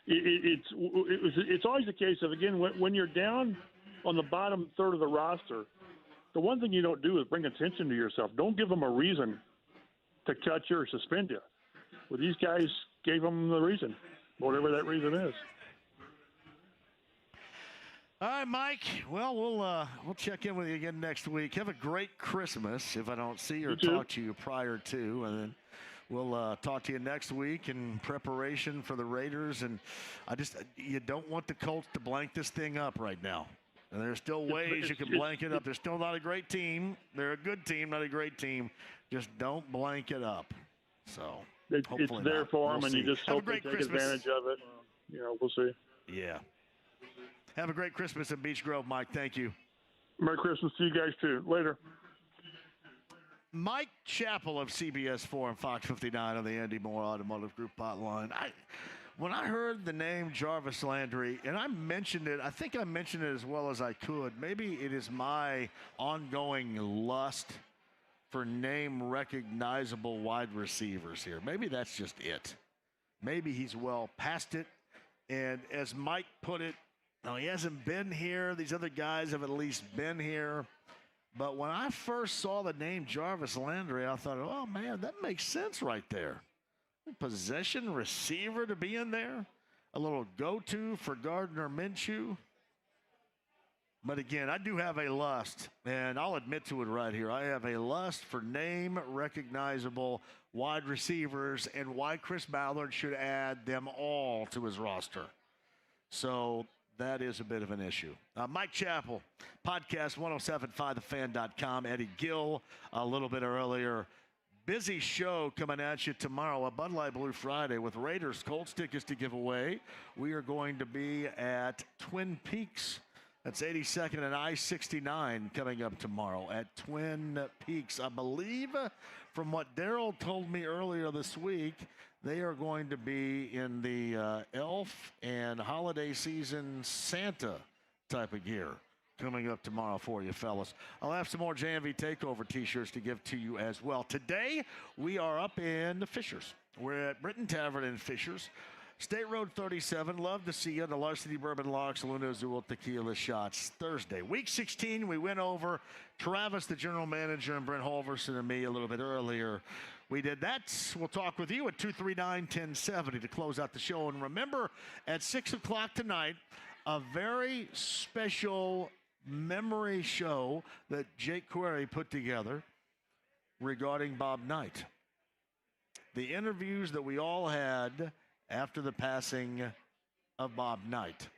it's always the case of, again, when you're down on the bottom third of the roster, the one thing you don't do is bring attention to yourself. Don't give them a reason to cut you or suspend you. Well, these guys gave them the reason, whatever that reason is. All right, Mike. Well, we'll check in with you again next week. Have a great Christmas if I don't see or talk to you prior to, and then we'll talk to you next week in preparation for the Raiders. And you don't want the Colts to blank this thing up right now. And there's still ways you can blank it up. They're still not a great team. They're a good team, not a great team. Just don't blank it up. So it's there for them, and you just hope they take advantage of it. We'll see. Yeah. Have a great Christmas in Beech Grove, Mike. Thank you. Merry Christmas to you guys, too. Later. Mike Chappell of CBS 4 and Fox 59 on the Andy Moore Automotive Group hotline. When I heard the name Jarvis Landry, and I think I mentioned it as well as I could. Maybe it is my ongoing lust for name recognizable wide receivers here. Maybe that's just it. Maybe he's well past it. And as Mike put it, he hasn't been here. These other guys have at least been here. But when I first saw the name Jarvis Landry, I thought, oh, man, that makes sense right there. Possession receiver to be in there. A little go-to for Gardner Minshew. But again, I do have a lust, and I'll admit to it right here. I have a lust for name recognizable wide receivers and why Chris Ballard should add them all to his roster. So that is a bit of an issue. Mike Chappell, podcast 1075thefan.com. Eddie Gill a little bit earlier. Busy show coming at you tomorrow, a Bud Light Blue Friday with Raiders Colts tickets to give away. We are going to be at Twin Peaks. That's 82nd and I-69 coming up tomorrow at Twin Peaks. I believe, from what Daryl told me earlier this week, they are going to be in the elf and holiday season Santa type of gear coming up tomorrow for you, fellas. I'll have some more JMV Takeover t-shirts to give to you as well. Today, we are up in the Fishers. We're at Britton Tavern in Fishers. State Road 37. Love to see you. The Larceny Bourbon Locks, Luna Azul Tequila Shots. Thursday. Week 16, we went over. Travis, the general manager, and Brent Holverson and me a little bit earlier. We did that. We'll talk with you at 239-1070 to close out the show. And remember, at 6 o'clock tonight, a very special memory show that Jake Query put together regarding Bob Knight. The interviews that we all had after the passing of Bob Knight.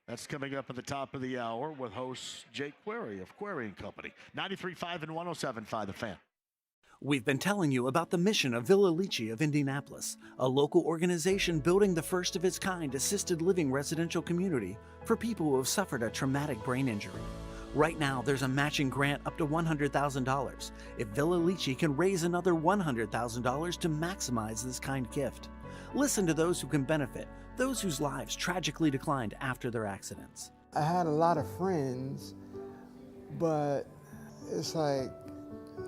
That's coming up at the top of the hour with host Jake Query of Query & Company. 93.5 and 107.5 The Fan. We've been telling you about the mission of Villa Lici of Indianapolis, a local organization building the first of its kind assisted living residential community for people who have suffered a traumatic brain injury. Right now, there's a matching grant up to $100,000 if Villa Lici can raise another $100,000 to maximize this kind gift. Listen to those who can benefit, those whose lives tragically declined after their accidents. I had a lot of friends, but it's like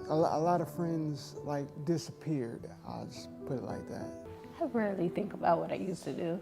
a lot of friends like disappeared. I'll just put it like that. I rarely think about what I used to do.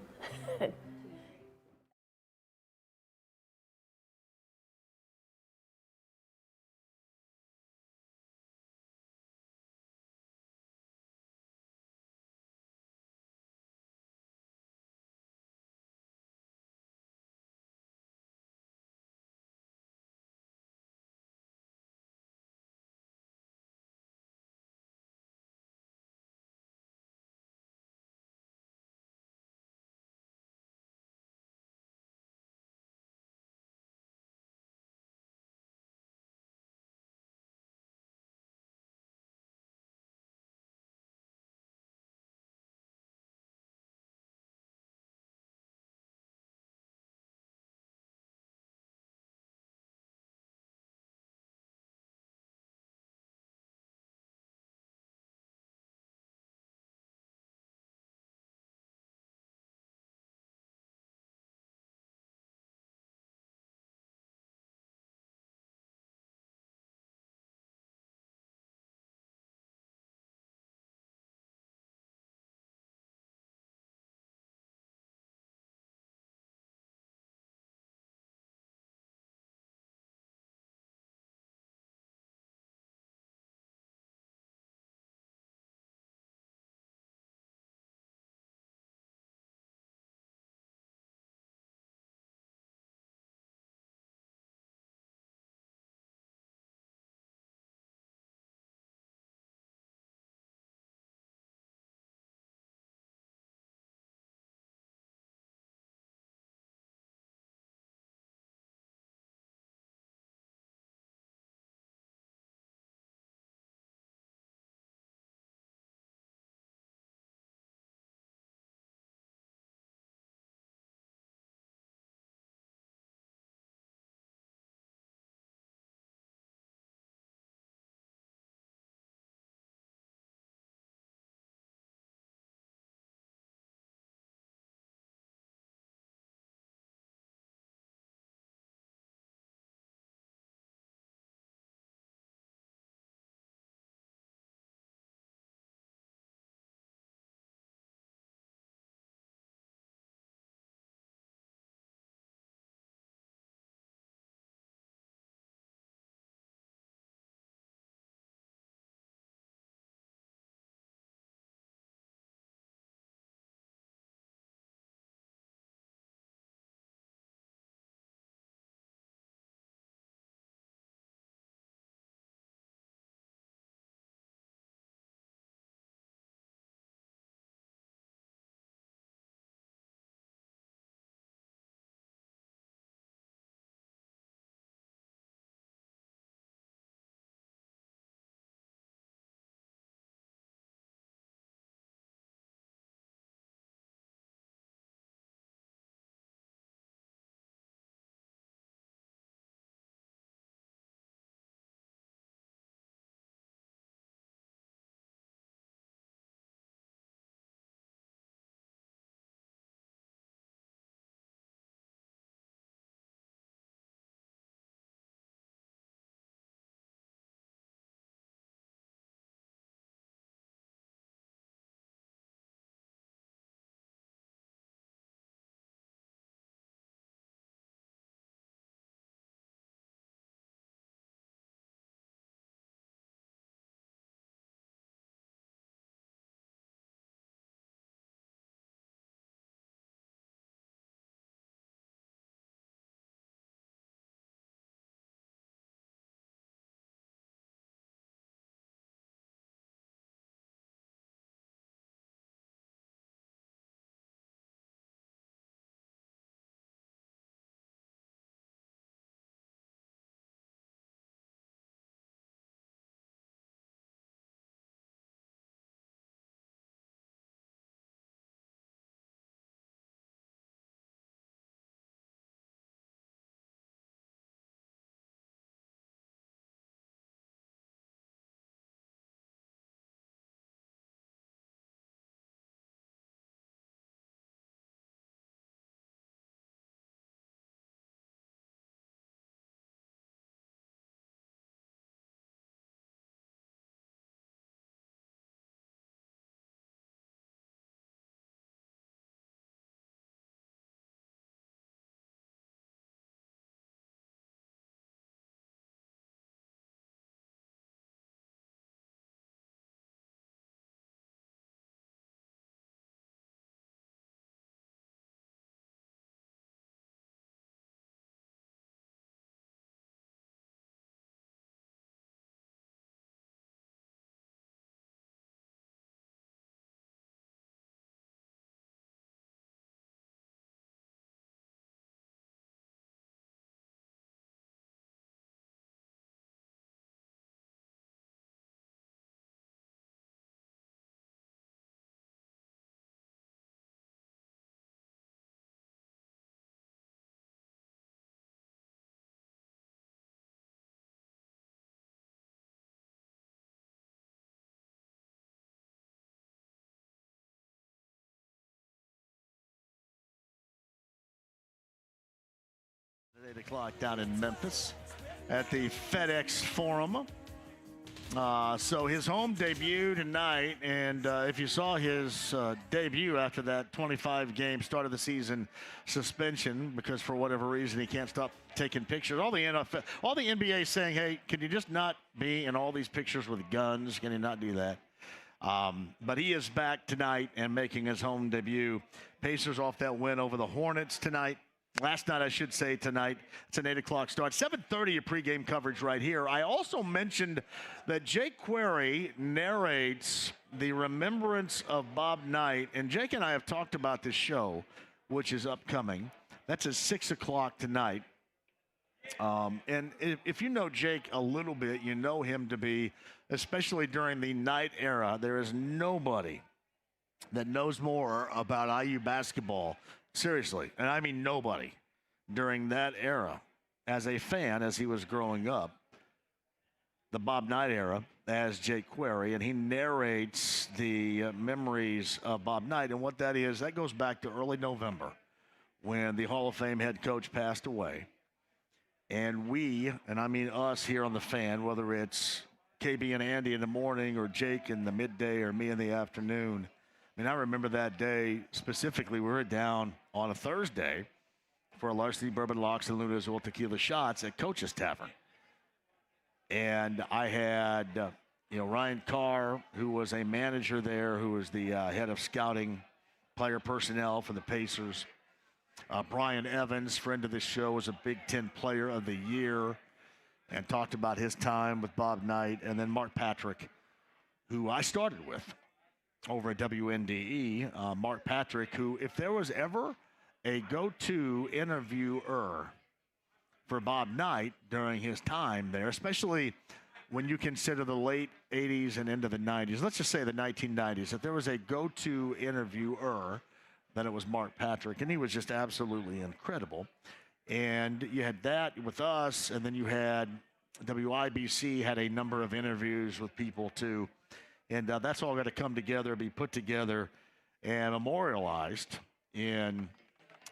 8 o'clock down in Memphis at the FedEx Forum. So his home debut tonight, and if you saw his debut after that 25-game start of the season suspension, because for whatever reason he can't stop taking pictures. All the NBA saying, hey, can you just not be in all these pictures with guns? Can you not do that? But he is back tonight and making his home debut. Pacers off that win over the Hornets tonight. Last night, I should say, tonight. It's an 8 o'clock start. 7:30 of pregame coverage right here. I also mentioned that Jake Query narrates the remembrance of Bob Knight. And Jake and I have talked about this show, which is upcoming. That's at 6 o'clock tonight. And if you know Jake a little bit, you know him to be, especially during the Knight era, there is nobody that knows more about IU basketball. Seriously, and I mean nobody during that era as a fan as he was growing up, the Bob Knight era, as Jake Query, and he narrates the memories of Bob Knight. And what that is, that goes back to early November when the Hall of Fame head coach passed away. And we, and I mean us here on the Fan, whether it's KB and Andy in the morning or Jake in the midday or me in the afternoon, I mean, I remember that day specifically. We were down on a Thursday for a Larceny Bourbon Locks and Luna's Oil Tequila Shots at Coach's Tavern. And I had, Ryan Carr, who was a manager there, who was the head of scouting player personnel for the Pacers. Brian Evans, friend of this show, was a Big Ten Player of the Year and talked about his time with Bob Knight. And then Mark Patrick, who I started with over at WNDE, Mark Patrick, who, if there was ever a go-to interviewer for Bob Knight during his time there, especially when you consider the late 80s and into the 90s, let's just say the 1990s, if there was a go-to interviewer, then it was Mark Patrick, and he was just absolutely incredible. And you had that with us, and then you had WIBC had a number of interviews with people too. And that's all got to come together, be put together, and memorialized in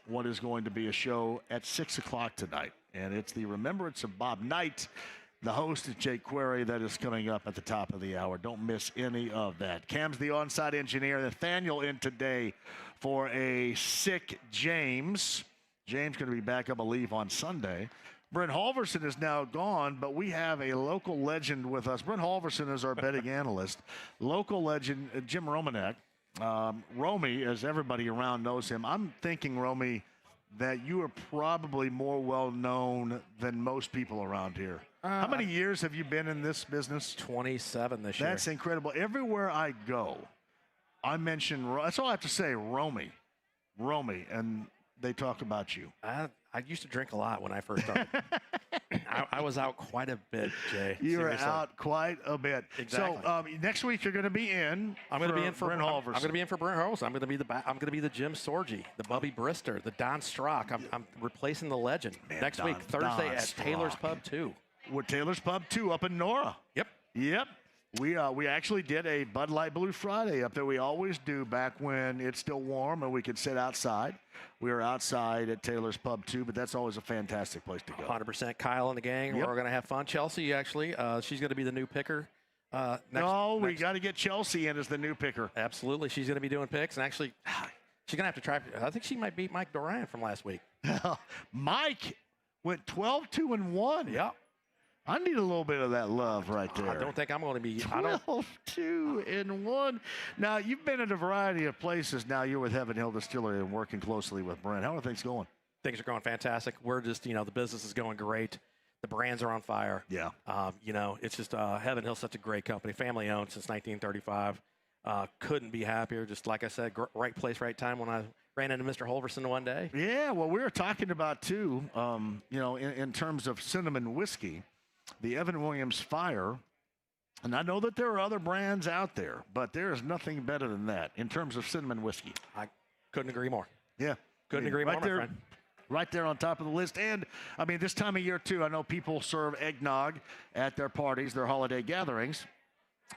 what is going to be a show at 6 o'clock tonight. And it's the remembrance of Bob Knight. The host is Jake Query. That is coming up at the top of the hour. Don't miss any of that. Cam's the on-site engineer. Nathaniel in today for a sick James. James going to be back, I believe, on Sunday. Brent Halverson is now gone, but we have a local legend with us. Brent Halverson is our betting analyst. Local legend, Jim Romanek. Romy, as everybody around knows him. I'm thinking, Romy, that you are probably more well-known than most people around here. How many years have you been in this business? 27 this year. That's incredible. Everywhere I go, I mention, that's all I have to say, Romy, and they talk about you. I used to drink a lot when I first started. I was out quite a bit, Jay. You were out quite a bit. Exactly. So next week you're going to be in. I'm going to be in for Brent Halverson. I'm going to be in for Brent Halverson. I'm going to be the Jim Sorgi, the Bubby Brister, the Don Strock. I'm replacing the legend next week, Thursday at Taylor's Pub 2. With Taylor's Pub 2 up in Nora. Yep. We actually did a Bud Light Blue Friday up there. We always do back when it's still warm and we could sit outside. We were outside at Taylor's Pub 2, but that's always a fantastic place to go. 100% Kyle and the gang. Yep. We're going to have fun. Chelsea, actually, she's going to be the new picker. We got to get Chelsea in as the new picker. Absolutely. She's going to be doing picks. And actually, she's going to have to try. I think she might beat Mike Doran from last week. Mike went 12-2-1. Yep. I need a little bit of that love right there. I don't think I'm going to be 12-2-1. Now, you've been in a variety of places. Now you're with Heaven Hill Distillery and working closely with Brent. How are things going? Things are going fantastic. We're just, the business is going great. The brands are on fire. Yeah. It's just Heaven Hill's such a great company, family owned since 1935. Couldn't be happier. Just like I said, right place, right time when I ran into Mr. Halverson one day. Yeah, well, we were talking about, too, in terms of cinnamon whiskey, the Evan Williams Fire, and I know that there are other brands out there, but there is nothing better than that in terms of cinnamon whiskey. I couldn't agree more. Yeah. Couldn't agree more, my friend. Right there on top of the list. And, this time of year, too, I know people serve eggnog at their parties, their holiday gatherings,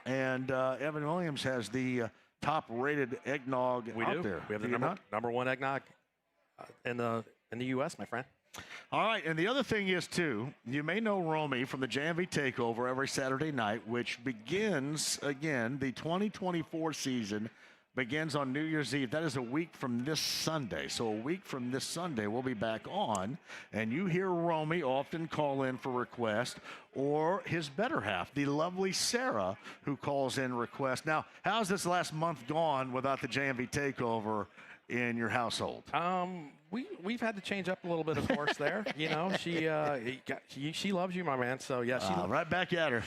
and Evan Williams has the top-rated eggnog out there. We have the number one eggnog in the U.S., my friend. All right, and the other thing is, too, you may know Romy from the JMV Takeover every Saturday night, which begins, again, the 2024 season begins on New Year's Eve. That is a week from this Sunday. So a week from this Sunday, we'll be back on, and you hear Romy often call in for requests, or his better half, the lovely Sarah, who calls in requests. Now, how's this last month gone without the JMV Takeover in your household? We've had to change up a little bit, of course. There, you know, she loves you, my man. So yeah, right back at her.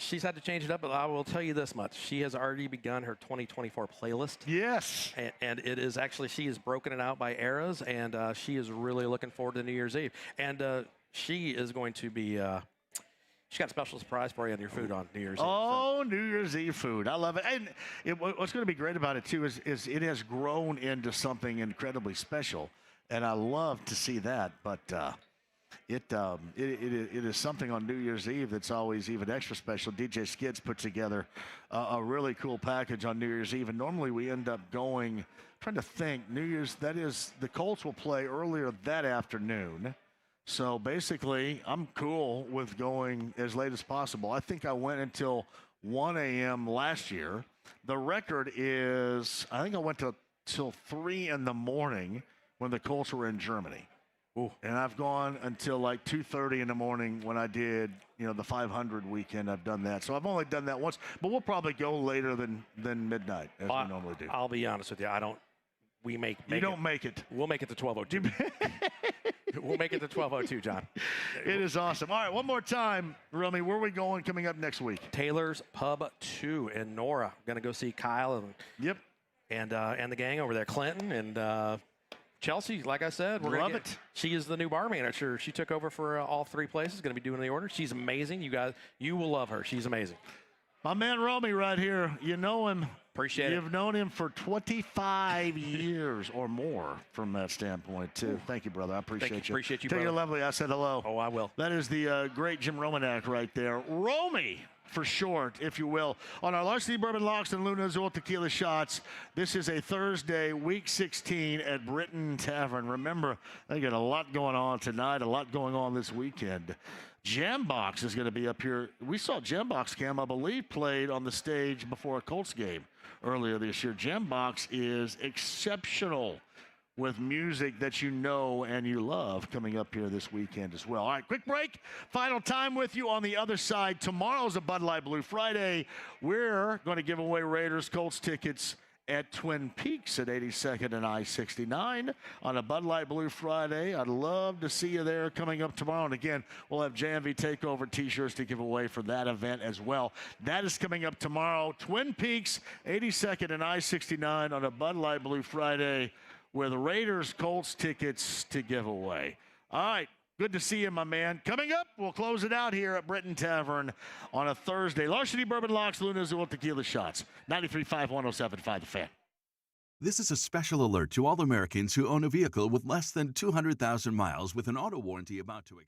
She's had to change it up, but I will tell you this much: she has already begun her 2024 playlist. Yes, and it is actually she has broken it out by eras, and she is really looking forward to New Year's Eve, and she is going to be. She's got a special surprise for you on your food on New Year's Eve. Oh, New Year's Eve food. I love it. And what's going to be great about it, too, is it has grown into something incredibly special. And I love to see that. But it is something on New Year's Eve that's always even extra special. DJ Skids put together a really cool package on New Year's Eve. And normally we end up going, trying to think, New Year's, that is, the Colts will play earlier that afternoon. So basically, I'm cool with going as late as possible. I think I went until 1 a.m. last year. The record is, I think I went till 3 in the morning when the Colts were in Germany. Ooh. And I've gone until like 2:30 in the morning when I did, the 500 weekend. I've done that. So I've only done that once, but we'll probably go later than midnight as we normally do. I'll be honest with you. I don't. We make you don't make it. We'll make it to 12:02. We'll make it to 12:02, John. It is awesome. All right, one more time, Romy. Where are we going coming up next week? Taylor's Pub 2 in Nora. Going to go see Kyle and the gang over there, Clinton and Chelsea. Like I said, love it. She is the new bar manager. She took over for all three places. Going to be doing the order. She's amazing. You will love her. She's amazing. My man Romy right here. You know him. Appreciate it. You've known him for 25 years or more from that standpoint, too. Thank you, brother. I appreciate you. Appreciate you, Tell brother. you lovely. I said hello. Oh, I will. That is the great Jim Romanak right there. Romy, for short, if you will. On our Larceny Bourbon Locks and Luna Azul Tequila Shots, this is a Thursday, week 16 at Britton Tavern. Remember, they got a lot going on tonight, a lot going on this weekend. Jambox is going to be up here. We saw Jambox, Cam, I believe, played on the stage before a Colts game earlier this year. Jambox is exceptional with music that you know and you love coming up here this weekend as well. All right, quick break. Final time with you on the other side. Tomorrow's a Bud Light Blue Friday. We're going to give away Raiders Colts tickets at Twin Peaks at 82nd and I-69 on a Bud Light Blue Friday. I'd love to see you there coming up tomorrow. And again, we'll have JMV Takeover t-shirts to give away for that event as well. That is coming up tomorrow. Twin Peaks, 82nd and I-69 on a Bud Light Blue Friday with Raiders Colts tickets to give away. All right. Good to see you, my man. Coming up, we'll close it out here at Britton Tavern on a Thursday. Larceny Bourbon Locks, Luna Azul Tequila Shots. 93.5, 107.5 The Fan. This is a special alert to all Americans who own a vehicle with less than 200,000 miles with an auto warranty about to expire.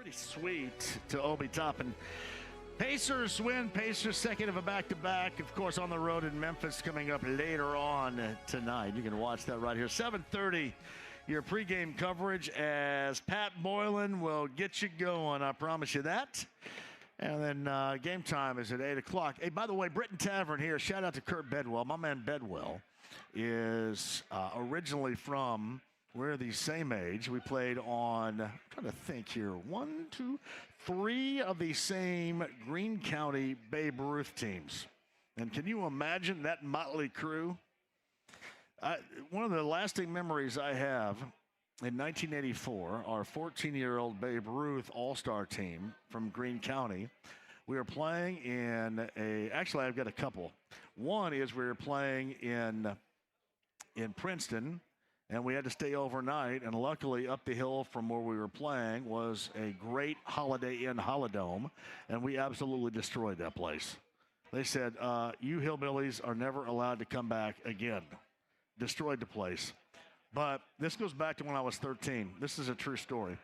Pretty sweet to Obi Toppin. Pacers win. Pacers second of a back-to-back. Of course, on the road in Memphis coming up later on tonight. You can watch that right here. 7:30, your pregame coverage as Pat Boylan will get you going. I promise you that. And then game time is at 8 o'clock. Hey, by the way, Britton Tavern here. Shout out to Kurt Bedwell. My man Bedwell is originally from, we're the same age. We played on, I'm trying to think here, 1, 2, 3 of the same Greene County Babe Ruth teams. And can you imagine that motley crew? One of the lasting memories I have in 1984, our 14-year-old Babe Ruth all-star team from Greene County, we were playing in actually I've got a couple. One is we were playing in Princeton, and we had to stay overnight, and luckily up the hill from where we were playing was a great Holiday Inn Holidome, and we absolutely destroyed that place. They said, you hillbillies are never allowed to come back again. Destroyed the place. But this goes back to when I was 13. This is a true story.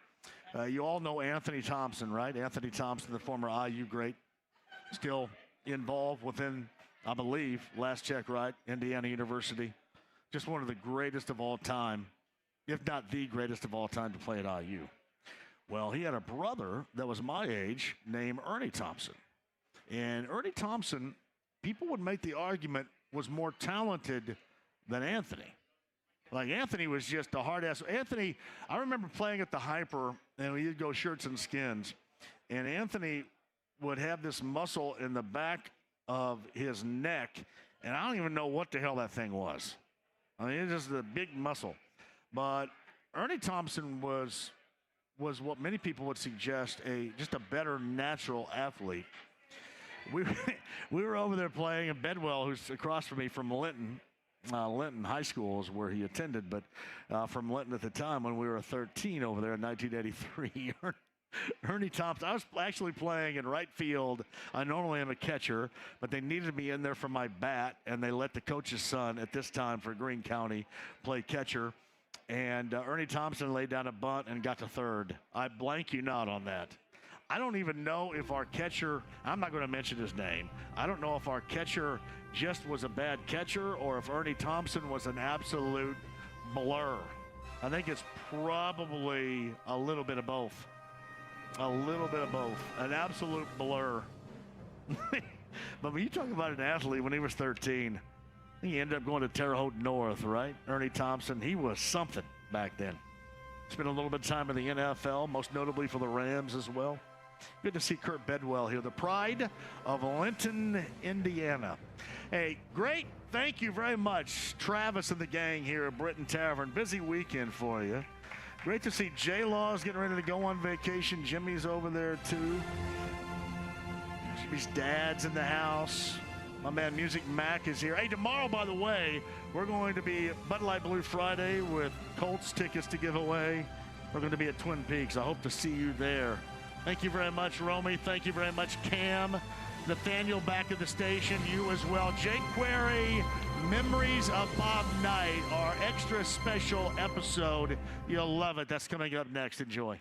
You all know Anthony Thompson, right? Anthony Thompson, the former IU great, still involved within, I believe, last check, right, Indiana University. Just one of the greatest of all time, if not the greatest of all time to play at IU. Well, he had a brother that was my age named Ernie Thompson. And Ernie Thompson, people would make the argument, was more talented than Anthony. Like, Anthony was just a hard-ass. Anthony, I remember playing at the Hyper, and we'd go shirts and skins. And Anthony would have this muscle in the back of his neck, and I don't even know what the hell that thing was. I mean, it's just a big muscle. But Ernie Thompson was what many people would suggest just a better natural athlete. We were over there playing, and Bedwell, who's across from me from Linton High School is where he attended, but from Linton at the time when we were 13 over there in 1983. Ernie Thompson, I was actually playing in right field. I normally am a catcher, but they needed me in there for my bat, and they let the coach's son at this time for Greene County play catcher. And Ernie Thompson laid down a bunt and got to third. I blank you not on that. I don't even know if our catcher, I'm not going to mention his name, I don't know if our catcher just was a bad catcher or if Ernie Thompson was an absolute blur. I think it's probably a little bit of both. A little bit of both. An absolute blur. But when you talk about an athlete when he was 13, he ended up going to Terre Haute North, right? Ernie Thompson, he was something back then. Spent a little bit of time in the NFL, most notably for the Rams as well. Good to see Kurt Bedwell here, the pride of Linton, Indiana. Hey, great. Thank you very much, Travis and the gang here at Britton Tavern. Busy weekend for you. Great to see J-Law's getting ready to go on vacation. Jimmy's over there, too. Jimmy's dad's in the house. My man Music Mac is here. Hey, tomorrow, by the way, we're going to be at Bud Light Blue Friday with Colts tickets to give away. We're going to be at Twin Peaks. I hope to see you there. Thank you very much, Romy. Thank you very much, Cam. Nathaniel back at the station. You as well. Jake Query, Memories of Bob Knight, our extra special episode. You'll love it. That's coming up next. Enjoy.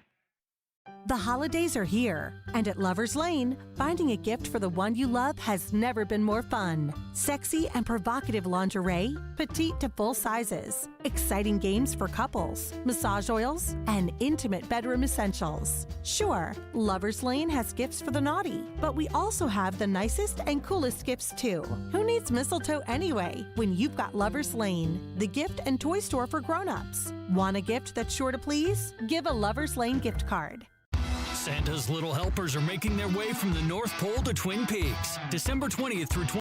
The holidays are here, and at Lover's Lane, finding a gift for the one you love has never been more fun. Sexy and provocative lingerie, petite to full sizes, exciting games for couples, massage oils, and intimate bedroom essentials. Sure, Lover's Lane has gifts for the naughty, but we also have the nicest and coolest gifts too. Who needs mistletoe anyway when you've got Lover's Lane, the gift and toy store for grown-ups? Want a gift that's sure to please? Give a Lover's Lane gift card. Santa's Little Helpers are making their way from the North Pole to Twin Peaks, December 20th through